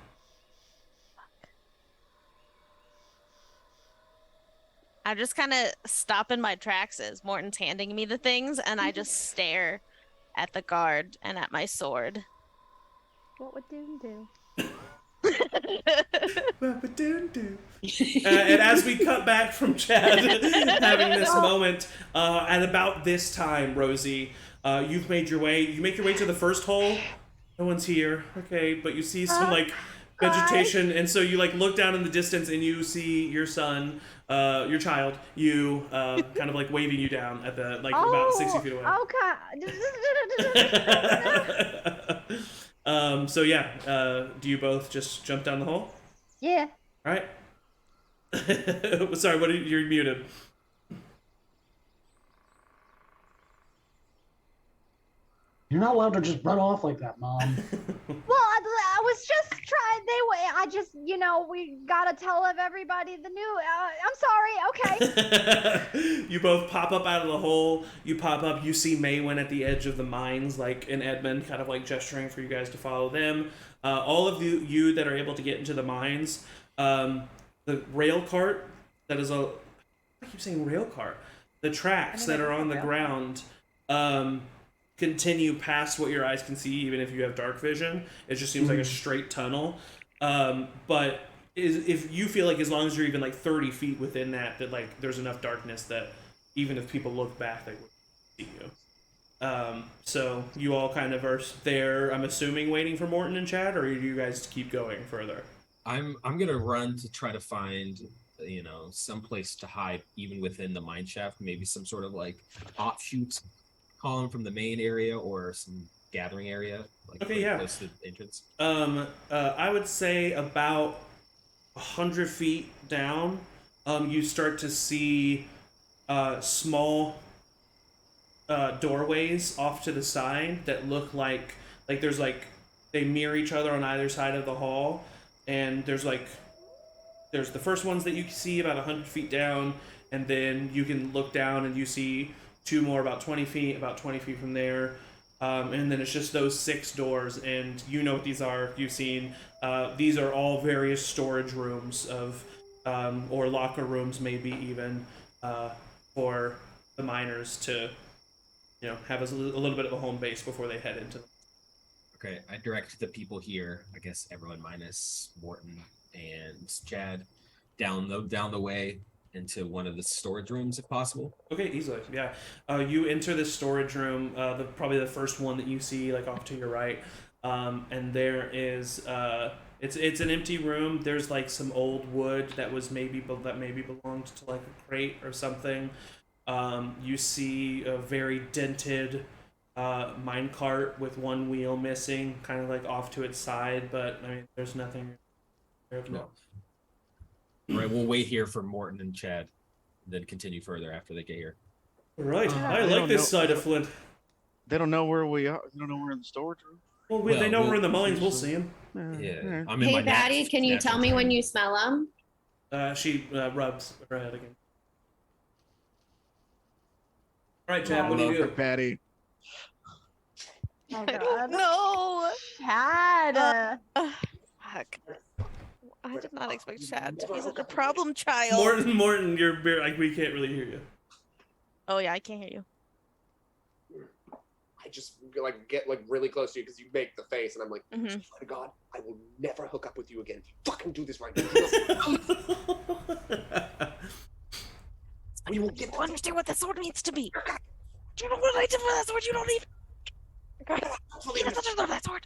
I just kind of stop in my tracks as Morton's handing me the things, and I just stare at the guard and at my sword. What would Doom do? And as we cut back from Chad having this moment, at about this time, Rosie, you make your way to the first hole. No one's here. Okay, but you see some like vegetation, and so you like look down in the distance and you see your son, your child, you kind of like waving you down at the like about 60 feet away. Okay. So yeah, do you both just jump down the hole? Yeah. All right. Sorry, what are you, you're muted. You're not allowed to just run off like that, Mom. Well, I was just trying. I just, we gotta tell everybody the new. I'm sorry. Okay. You both pop up out of the hole. You pop up. You see Maewyn at the edge of the mines, like in Edmund, kind of like gesturing for you guys to follow them. All of you that are able to get into the mines. The rail cart that is I keep saying rail cart. The tracks that are on the ground. Continue past what your eyes can see, even if you have dark vision. It just seems like a straight tunnel. But if you feel like as long as you're even like 30 feet within that like there's enough darkness that even if people look back, they wouldn't see you. So you all kind of are there, I'm assuming, waiting for Morton and Chad, or do you guys keep going further? I'm gonna run to try to find some place to hide even within the mine shaft, maybe some sort of like offshoots column from the main area or some gathering area, like close to the entrance. I would say about 100 feet down, you start to see small doorways off to the side that look like there's like they mirror each other on either side of the hall, and there's the first ones that you see about 100 feet down, and then you can look down and you see two more about 20 feet from there, and then it's just those 6 doors, and you know what these are. You've seen these are all various storage rooms of or locker rooms, maybe even for the miners to have a little bit of a home base before they head into them. Okay, I direct the people here, I guess everyone minus Morton and Chad, down the way into one of the storage rooms if possible. Okay, easily, yeah. You enter this storage room, probably the first one that you see, like off to your right, and there is it's an empty room. There's like some old wood that maybe belonged to like a crate or something. You see a very dented mine cart with one wheel missing, kind of like off to its side, but I mean, there's nothing. No. All right, we'll wait here for Morton and Chad, and then continue further after they get here. Right, I like this side of Flint. They don't know where we are. They don't know we're in the storage room. Well, they know we're in the mines. We'll see them. Yeah. Hey, Patty, can you tell me when you smell them? She rubs her head again. All right, Chad, what do you do? Patty. Oh, I don't know. Chad. Fuck. I did not expect Chad to be such a problem child. Morton, you're like we can't really hear you. Oh yeah, I can't hear you. I just like get like really close to you because you make the face, and I'm like, Mhm. swear to God, I will never hook up with you again. Fucking do this right now. You won't understand what the sword means to me. Do you know what I did with that sword? You don't even. That sword.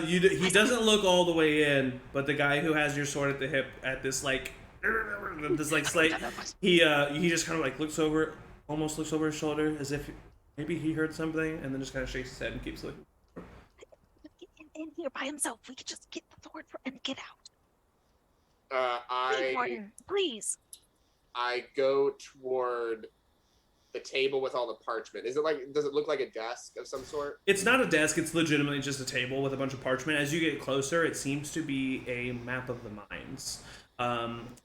He doesn't look all the way in, but the guy who has your sword at the hip at this like slate, he just kind of like almost looks over his shoulder as if maybe he heard something, and then just kind of shakes his head and keeps looking. Get in here by himself. We could just get the sword and get out. Please, Martin, please. I go toward the table with all the parchment. Is it like? Does it look like a desk of some sort? It's not a desk. It's legitimately just a table with a bunch of parchment. As you get closer, it seems to be a map of the mines.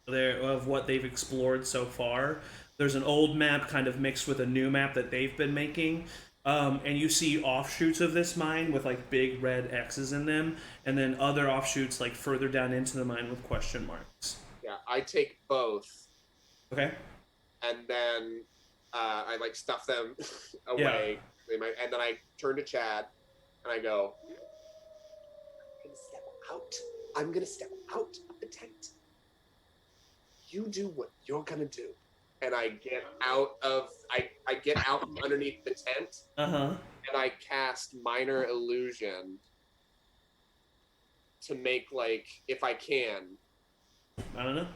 There of what they've explored so far. There's an old map kind of mixed with a new map that they've been making. And you see offshoots of this mine with like big red X's in them, and then other offshoots like further down into the mine with question marks. Yeah, I take both. Okay. And then I like stuff them away. And then I turn to Chad and I go, I'm gonna step out of the tent. You do what you're gonna do. And I get out of I get out from underneath the tent. And I cast minor illusion to make, like, if I can. I don't know.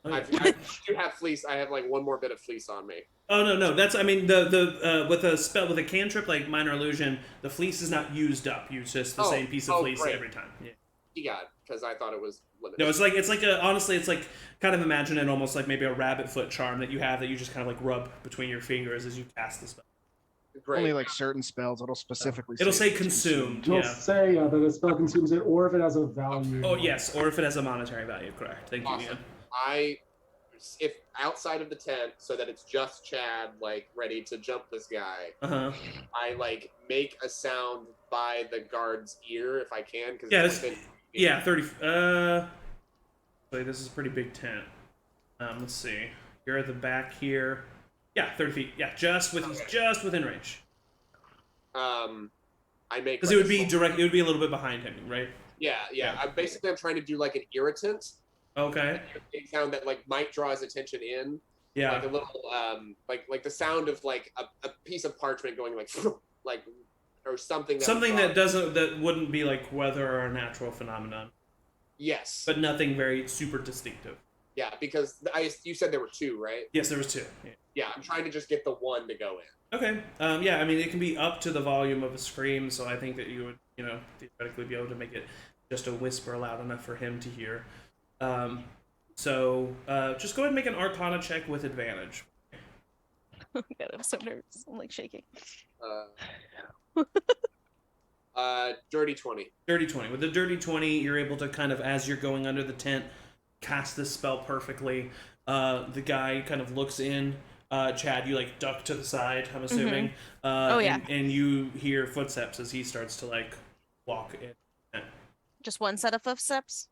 I do have fleece. I have like one more bit of fleece on me. Oh no, that's I mean the with a spell with a cantrip like minor illusion, the fleece is not used up. You just the same piece of fleece great. every time. Yeah. Yeah, because I thought it was limited. No, it's like honestly, it's like kind of imagine it almost like maybe a rabbit foot charm that you have that you just kind of like rub between your fingers as you cast the spell. Great. Only like certain spells, it'll specifically. It'll say consumed. It'll Yeah. say that a spell consumes it, or if it has a value. Oh yes, or if it has a monetary value. Correct. Thank you. Awesome. Ian. If outside of the tent, so that it's just Chad, like ready to jump this guy. I like make a sound by the guard's ear if I can. Cause yeah, 30. Wait, this is a pretty big tent. Let's see. You're at the back here. Yeah, 30 feet. Yeah, just within range. I make because it would be direct. It would be a little bit behind him, right? Yeah. I'm trying to do like an irritant. Okay. A sound that like might draw his attention in. Yeah. Like a little like the sound of like a piece of parchment going like like or something. That wouldn't be like weather or a natural phenomenon. Yes. But nothing very super distinctive. Yeah, because you said there were two, right? Yes, there was two. Yeah, I'm trying to just get the one to go in. Okay. Yeah, I mean it can be up to the volume of a scream, so I think that you would, theoretically be able to make it just a whisper loud enough for him to hear. So just go ahead and make an Arcana check with advantage. Oh my god, I'm so nervous. I'm like shaking. Dirty 20. Dirty 20. With the dirty 20, you're able to kind of, as you're going under the tent, cast this spell perfectly. The guy kind of looks in. Chad, you like duck to the side, I'm assuming. Mm-hmm. And you hear footsteps as he starts to like walk in. Just one set of footsteps?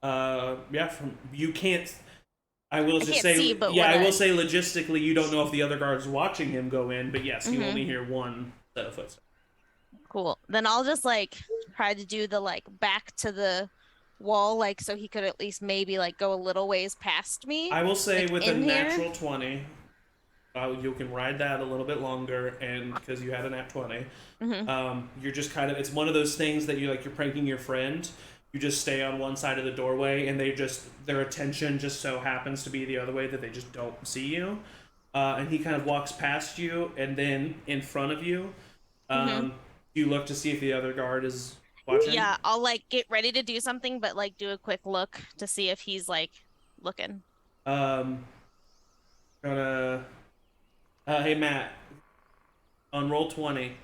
Yeah, you can't. I will just say, see, but I will say logistically, you don't know if the other guard's watching him go in, but yes, you Mm-hmm. only hear one set of footsteps. Cool. Then I'll just like try to do the like back to the wall, like so he could at least maybe like go a little ways past me. I will say like, with a in here. natural 20, you can ride that a little bit longer, and because you had a nat 20, you're just kind of, it's one of those things that you're pranking your friend. You just stay on one side of the doorway, and their attention just so happens to be the other way that they just don't see you. And he kind of walks past you, and then in front of you, you look to see if the other guard is watching. Yeah, I'll like get ready to do something, but like do a quick look to see if he's like looking. Hey Matt, on roll 20,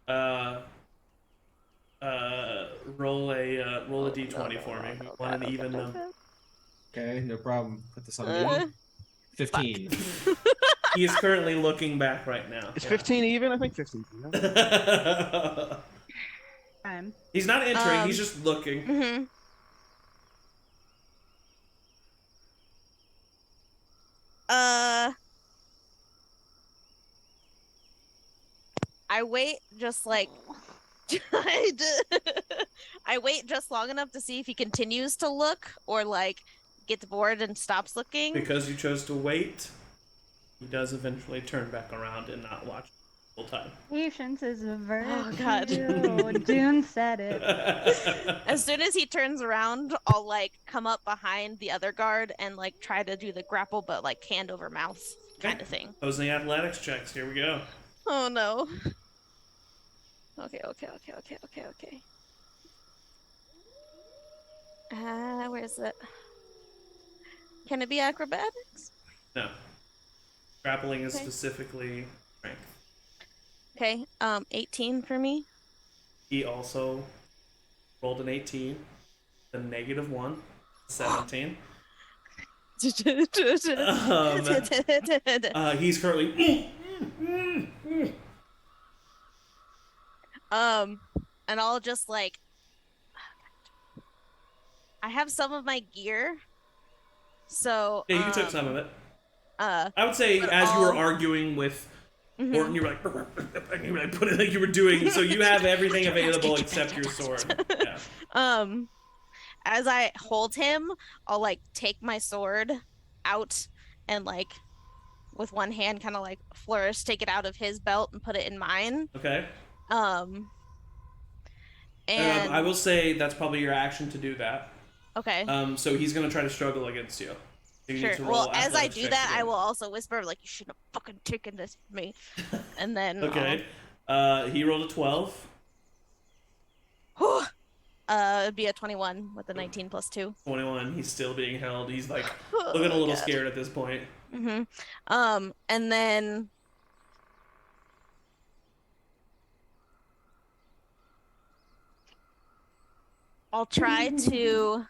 roll a d20 for me. Want an even number. Okay, no problem. Put this on me. 15. He is currently looking back right now. Is 15 even? I think 15. He's not entering. He's just looking. Mm-hmm. I wait just like I wait just long enough to see if he continues to look or like gets bored and stops looking. Because you chose to wait, he does eventually turn back around and not watch the whole time. Patience is a virtue. Oh god. Dune said it. As soon as he turns around, I'll like come up behind the other guard and like try to do the grapple, but like hand over mouth kind of thing. Those are the athletics checks. Here we go. Oh no. Okay. Where is it? Can it be acrobatics? No. Grappling is Okay. specifically strength. Okay. 18 for me. He also rolled an 18, a -1, 17. He's currently. And I'll just like, I have some of my gear, so Yeah, you took some of it. I would say but as you were I'll- arguing with Mhm. Orton, you were like, and you were like, put it like you were doing. So you have everything available except your sword. Yeah. As I hold him, I'll like take my sword out and like with one hand kind of like flourish, take it out of his belt and put it in mine. Okay. And I will say that's probably your action to do that. okay. So he's gonna try to struggle against you. You need Sure. to Well, roll as I athletics do checks that, I again. will also whisper like, "You shouldn't have fucking taken this from me." And then Okay. He rolled a 12. It'd be a 21 with a 19 plus 2. 21. He's still being held. He's like looking a little scared at this point. Mm-hmm. And then I'll try to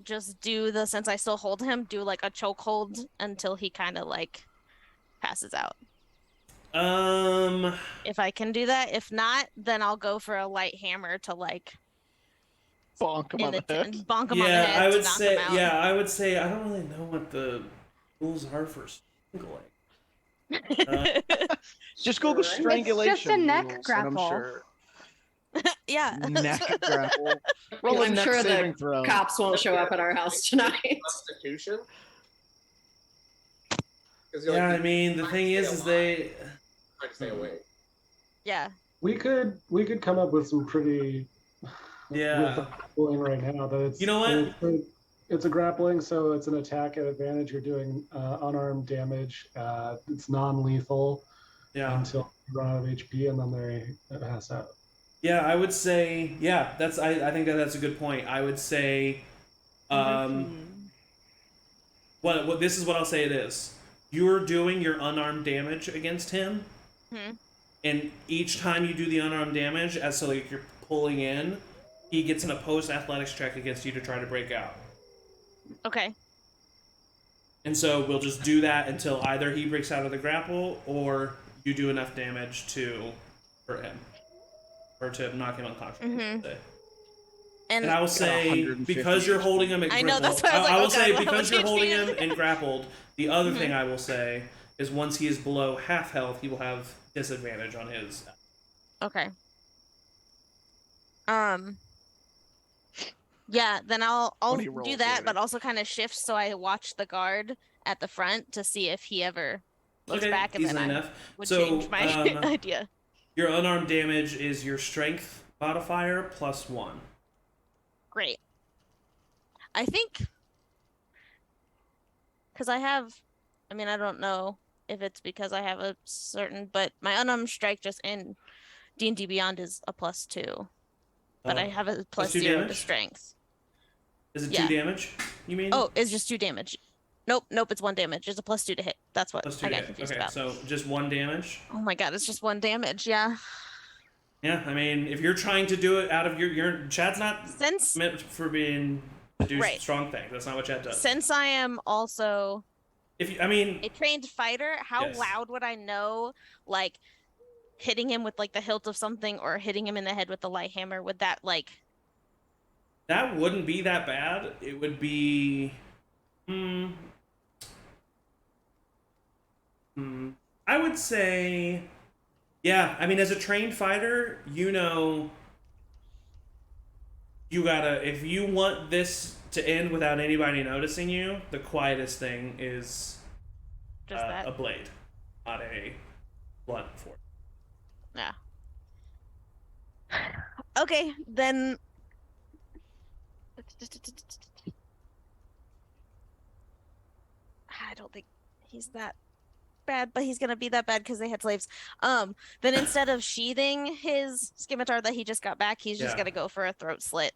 just do the, since I still hold him, do like a chokehold until he kind of like passes out. If I can do that. If not, then I'll go for a light hammer to like Bonk him on the head. bonk him on the head. I would to knock say. him out. Yeah, I would say. I don't really know what the rules are for strangling. Just Google It's just a strangulation. It's just a neck rules, and grapple. I'm sure. Yeah. Neck grapple. Roll a I'm neck sure saving the throw. cops won't show up at our house tonight. Constitution. Yeah, I mean the thing is they trying to stay awake. Yeah. We could come up with some pretty Yeah. with the grappling right now that it's You know what? It's a grappling, so it's an attack at advantage. You're doing unarmed damage. It's non-lethal until you run out of HP, and then they pass out. Yeah, I would say that's I think that's a good point. I would say what this is what I'll say it is. You're doing your unarmed damage against him. And each time you do the unarmed damage, as so like you're pulling in, he gets an opposed athletics check against you to try to break out. Okay. And so we'll just do that until either he breaks out of the grapple or you do enough damage to hurt him. Or to knock him unconscious. And I will say, because you're holding him and I know, grappled, that's why I was like, I will oh say, God, because how you're much holding HP him is and grappled, the other thing I will say is once he is below half health, he will have disadvantage on his. Okay. Yeah, then I'll When he do rolls that, later. but also kind of shift so I watch the guard at the front to see if he ever looks back, and then easily I enough. would So, change my idea. Your unarmed damage is your strength modifier +1. Great. I think because I mean, I don't know if it's because I have a certain, but my unarmed strike just in D&D Beyond is a +2. But I have a plus 2 +0 to damage? strength. Is it Yeah. 2 damage? You mean? Oh, it's just 2 damage. Nope, it's 1 damage. It's a +2 to hit. That's what +2 I got damage. confused Okay, about. so just 1 damage. Oh my god, it's just 1 damage. Yeah. Yeah, I mean, if you're trying to do it out of your Chad's not meant for being to do strong things. That's not what Chad does. Since I am also a trained fighter, how Yes. loud would I know, like, hitting him with like the hilt of something or hitting him in the head with the light hammer? Would that like? That wouldn't be that bad. It would be. I would say, yeah. I mean, as a trained fighter, you know, you gotta. If you want this to end without anybody noticing you, the quietest thing is Just that? a blade, not a blunt force. Yeah. Okay, then. I don't think he's that bad, but he's gonna be that bad because they had slaves. Then instead of sheathing his scimitar that he just got back, he's just Yeah. gonna go for a throat slit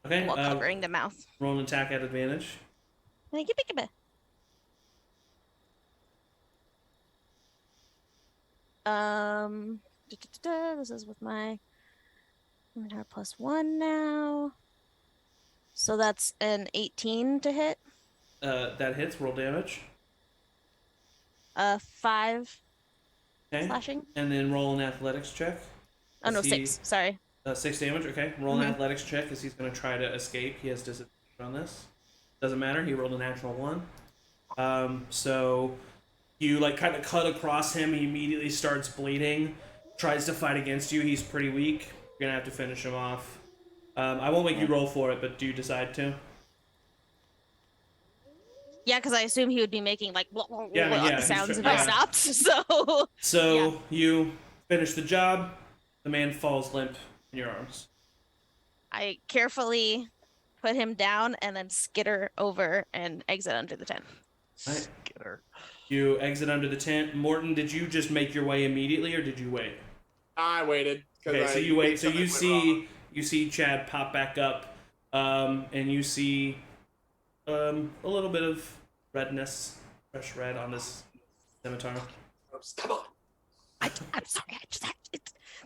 Okay. while covering the mouth. Roll an attack at advantage. Thank you, Pick-a-bit. This is with my inventory +1 now. So that's an 18 to hit. That hits. Roll damage. 5 Okay. slashing. And then roll an athletics check. Oh no, As he- 6. Sorry. 6 damage. Okay. Roll an athletics check as he's going to try to escape. He has disadvantage on this. Doesn't matter. He rolled a natural 1. So you like kind of cut across him. He immediately starts bleeding. Tries to fight against you. He's pretty weak. You're gonna have to finish him off. I won't make you roll for it, but do you decide to? Yeah, because I assume he would be making like Yeah, sounds he's if try- I yeah. stopped. So yeah. You finish the job. The man falls limp in your arms. I carefully put him down and then skitter over and exit under the tent. Right. Skitter. You exit under the tent. Morton, did you just make your way immediately, or did you wait? I waited. Okay, so you wait. So you see Chad pop back up, and you see a little bit of redness, fresh red on this scimitar. Come on. I'm sorry.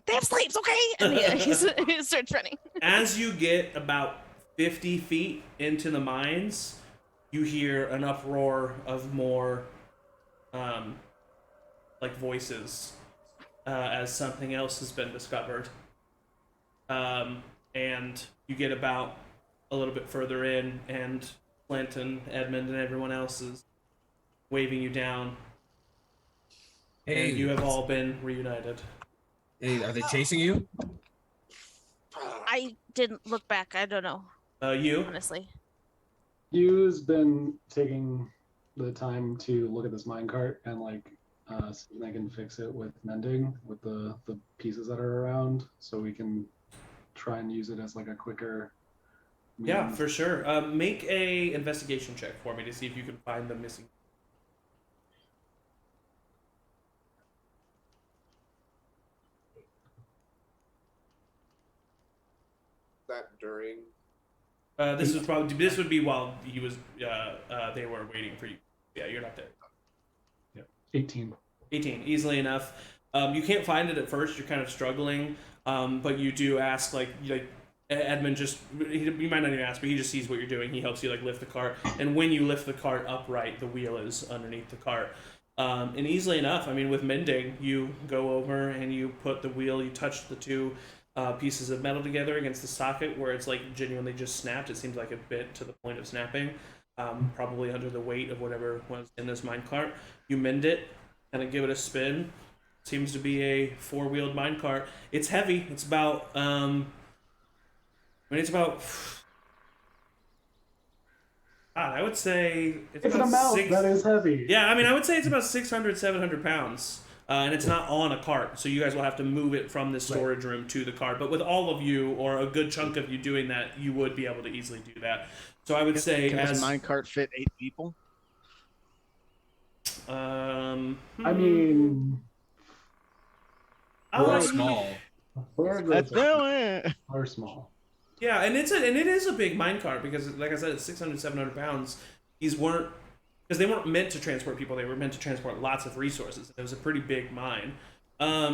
They have slaves, okay? And he starts running. As you get about 50 feet into the mines, you hear an uproar of more, like voices, as something else has been discovered. And you get about a little bit further in, and Flint and Edmund and everyone else is waving you down. Hey, And you have all been reunited. Hey, are they chasing you? I didn't look back. I don't know, You? honestly. Yu's been taking the time to look at this minecart and like see if I can fix it with mending with the pieces that are around, so we can try and use it as like a quicker Yeah, means. for sure. Make a investigation check for me to see if you can find the missing. That during. This would be while he was they were waiting for you. Yeah, you're not there. 18. 18, easily enough. You can't find it at first. You're kind of struggling, but you do ask like Edmund you might not even ask, but he just sees what you're doing. He helps you like lift the cart, and when you lift the cart upright, the wheel is underneath the cart. And easily enough, I mean, with mending, you go over and you put the wheel, you touch the two pieces of metal together against the socket where it's like genuinely just snapped. It seems like a bit to the point of snapping, probably under the weight of whatever was in this minecart. You mend it, kind of give it a spin. Seems to be a 4-wheeled minecart. It's heavy. It's about I would say It's an about amount that is heavy. Yeah, I mean, I would say it's about 600, 700 pounds. And it's not on a cart, so you guys will have to move it from the storage room to the cart. But with all of you, or a good chunk of you doing that, you would be able to easily do that. So I would say, Can as this minecart fit 8 people? I mean, I Or like- small. Let's do it. Or small. Yeah, and it is a big minecart because, like I said, it's 600, 700 pounds. Because they weren't meant to transport people; they were meant to transport lots of resources. It was a pretty big mine.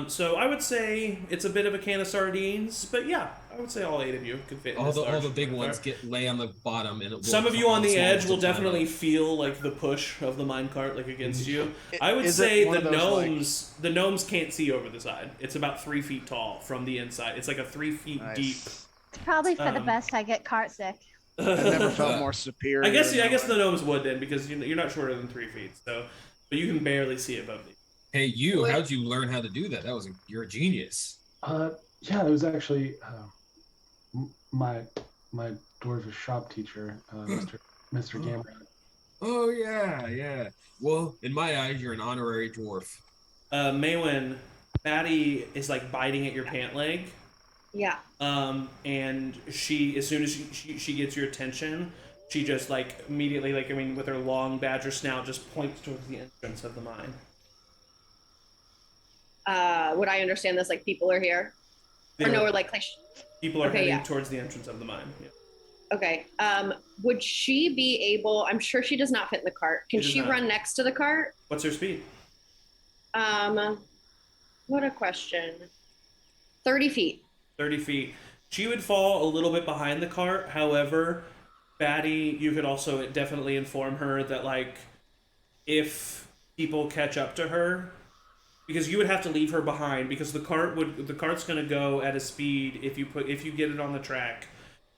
So I would say it's a bit of a can of sardines, but yeah, I would say all 8 of you could fit. In All this the large big minecart. ones lay on the bottom, and Some of you on the edge will climb definitely up. feel like the push of the minecart, like against you. I would Is it say one the of those, gnomes, the gnomes can't see over the side. It's about 3 feet tall from the inside. It's like a 3 feet Nice. deep. It's probably for the Um, best I get cart sick. I've never felt more superior. I guess in my the life. gnomes would then, because you're not shorter than 3 feet. So, but you can barely see above the. Hey, how'd you learn how to do that? You're a genius. Yeah, it was actually my dwarvish shop teacher, Mr. Gamrod. Oh yeah. Well, in my eyes, you're an honorary dwarf. Maewyn, Maddie is like biting at your pant leg. Yeah. And she, as soon as she gets your attention, she just like immediately, like, I mean, with her long badger snout, just points towards the entrance of the mine. Would I understand this? Like people are here, or no? Or like People are Okay, heading yeah. towards the entrance of the mine. Yeah. Okay. Would she be able? I'm sure she does not fit in the cart. Can She does she not. run next to the cart? What's her speed? What a question. 30 feet. 30 feet. She would fall a little bit behind the cart. However, Batty, you could also definitely inform her that, like, if people catch up to her, because you would have to leave her behind, because the cart's going to go at a speed, if you get it on the track,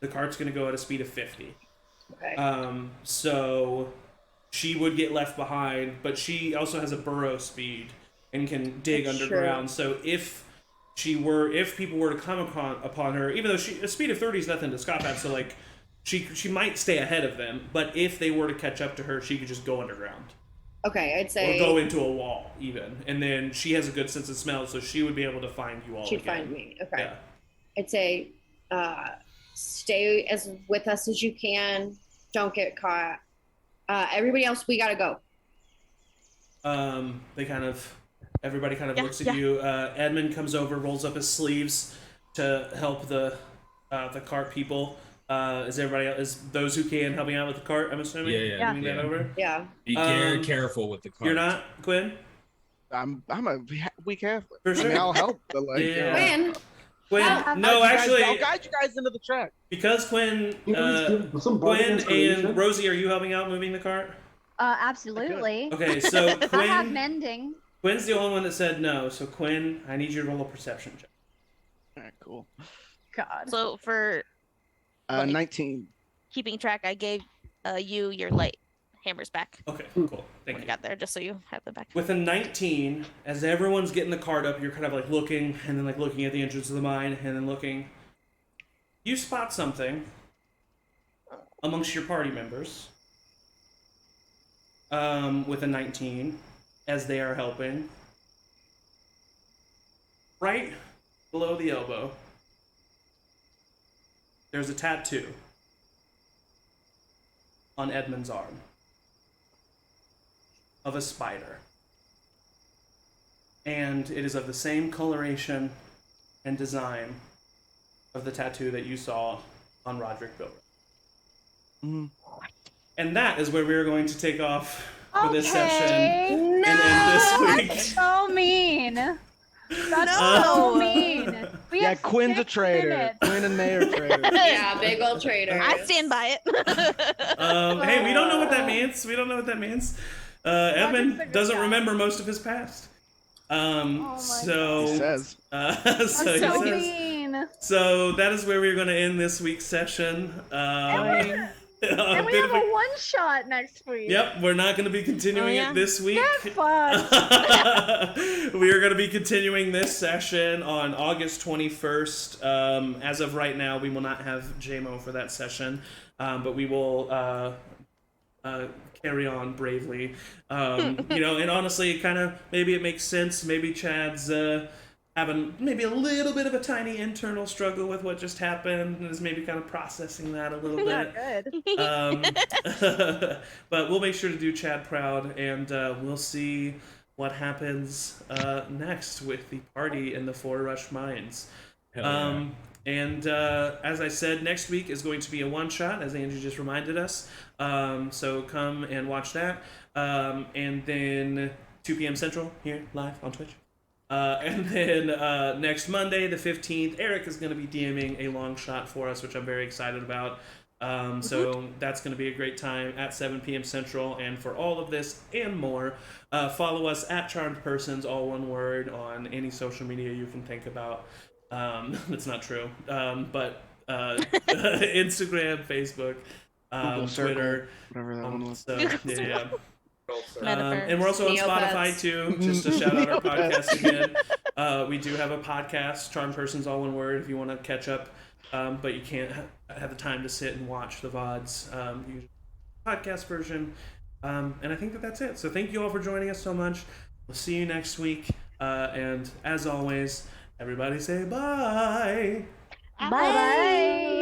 the cart's going to go at a speed of 50. Okay. So she would get left behind, but she also has a burrow speed and can dig That's underground. So if people were to come upon her, even though a speed of 30 is nothing to scoff at, so like she might stay ahead of them, but if they were to catch up to her, she could just go underground. Okay, I'd say. Or go into a wall, even. And then she has a good sense of smell, so she would be able to find you all She'd again. find me. Okay. Yeah. I'd say stay with us as you can. Don't get caught. Everybody else, we gotta go. Everybody kind of Yeah, looks at yeah. you. Edmund comes over, rolls up his sleeves to help the cart people. Is those who can helping out with the cart? I'm assuming. Yeah. Moving that over. Yeah. Be very careful with the cart. You're not, Cuinn? I'm a weak Catholic. For I mean, sure. I'll help, but like, Yeah. Quinn, Cuinn, no, I'll actually, guide you guys into the track. because Cuinn, Some bardic Cuinn inspiration. and Rosie, are you helping out moving the cart? Absolutely. Okay, so I have Cuinn, mending. Quinn's the only one that said no. So Cuinn, I need you to roll a perception check. All right, cool. God. So for 19. keeping track, I gave you your light hammers back Okay, cool. Thank when you. we got there, just so you have them back. With a 19, as everyone's getting the cart up, you're kind of like looking, and then like looking at the entrance of the mine, and then looking. You spot something amongst your party members. With a 19, as they are helping. Right below the elbow, there's a tattoo on Edmund's arm of a spider. And it is of the same coloration and design of the tattoo that you saw on Roderick Bilber. Mhm. And that is where we are going to take off for this session Okay. and end this week. That's so mean. That's No. so mean. We Yeah, have Quinn's a 6 traitor. minutes. Quinn and May are traitors. yeah, big old traitor. I stand by it. Hey, we don't know what that means. We don't know what that means. Edmund a good doesn't guy. remember most of his past. my So He says. That's so he so says. mean. So that is where we're going to end this week's session. And we have a one-shot next week. Yep, we're not going to be continuing yeah. it this week. Get fucked. We are going to be continuing this session on August 21st. As of right now, we will not have JMO for that session, but we will carry on bravely. And honestly, kind of maybe it makes sense. Maybe Chad's having maybe a little bit of a tiny internal struggle with what just happened and is maybe kind of processing that a little bit. Good. But we'll make sure to do Chad proud, and we'll see what happens next with the party in the Forerush mines. Hell yeah. And as I said, next week is going to be a one-shot, as Angie just reminded us. So come and watch that. And then 2 p.m. Central here, live on Twitch. And then next Monday, the 15th, Eric is going to be DMing a long shot for us, which I'm very excited about. So that's going to be a great time at 7 p.m. Central. And for all of this and more, follow us at Charmed Persons, all one word, on any social media you can think about. That's not true. But Instagram, Facebook, Google Circle, Twitter. whatever that one was. So, yeah. Metaverse. And we're also on Neopets. Spotify too, just to shout out our podcast again. We do have a podcast, Charmed Persons, all one word, if you want to catch up, but you can't have the time to sit and watch the VODs. You can podcast version. And I think that's it. So thank you all for joining us so much. We'll see you next week. And as always, everybody say bye. Bye. Bye.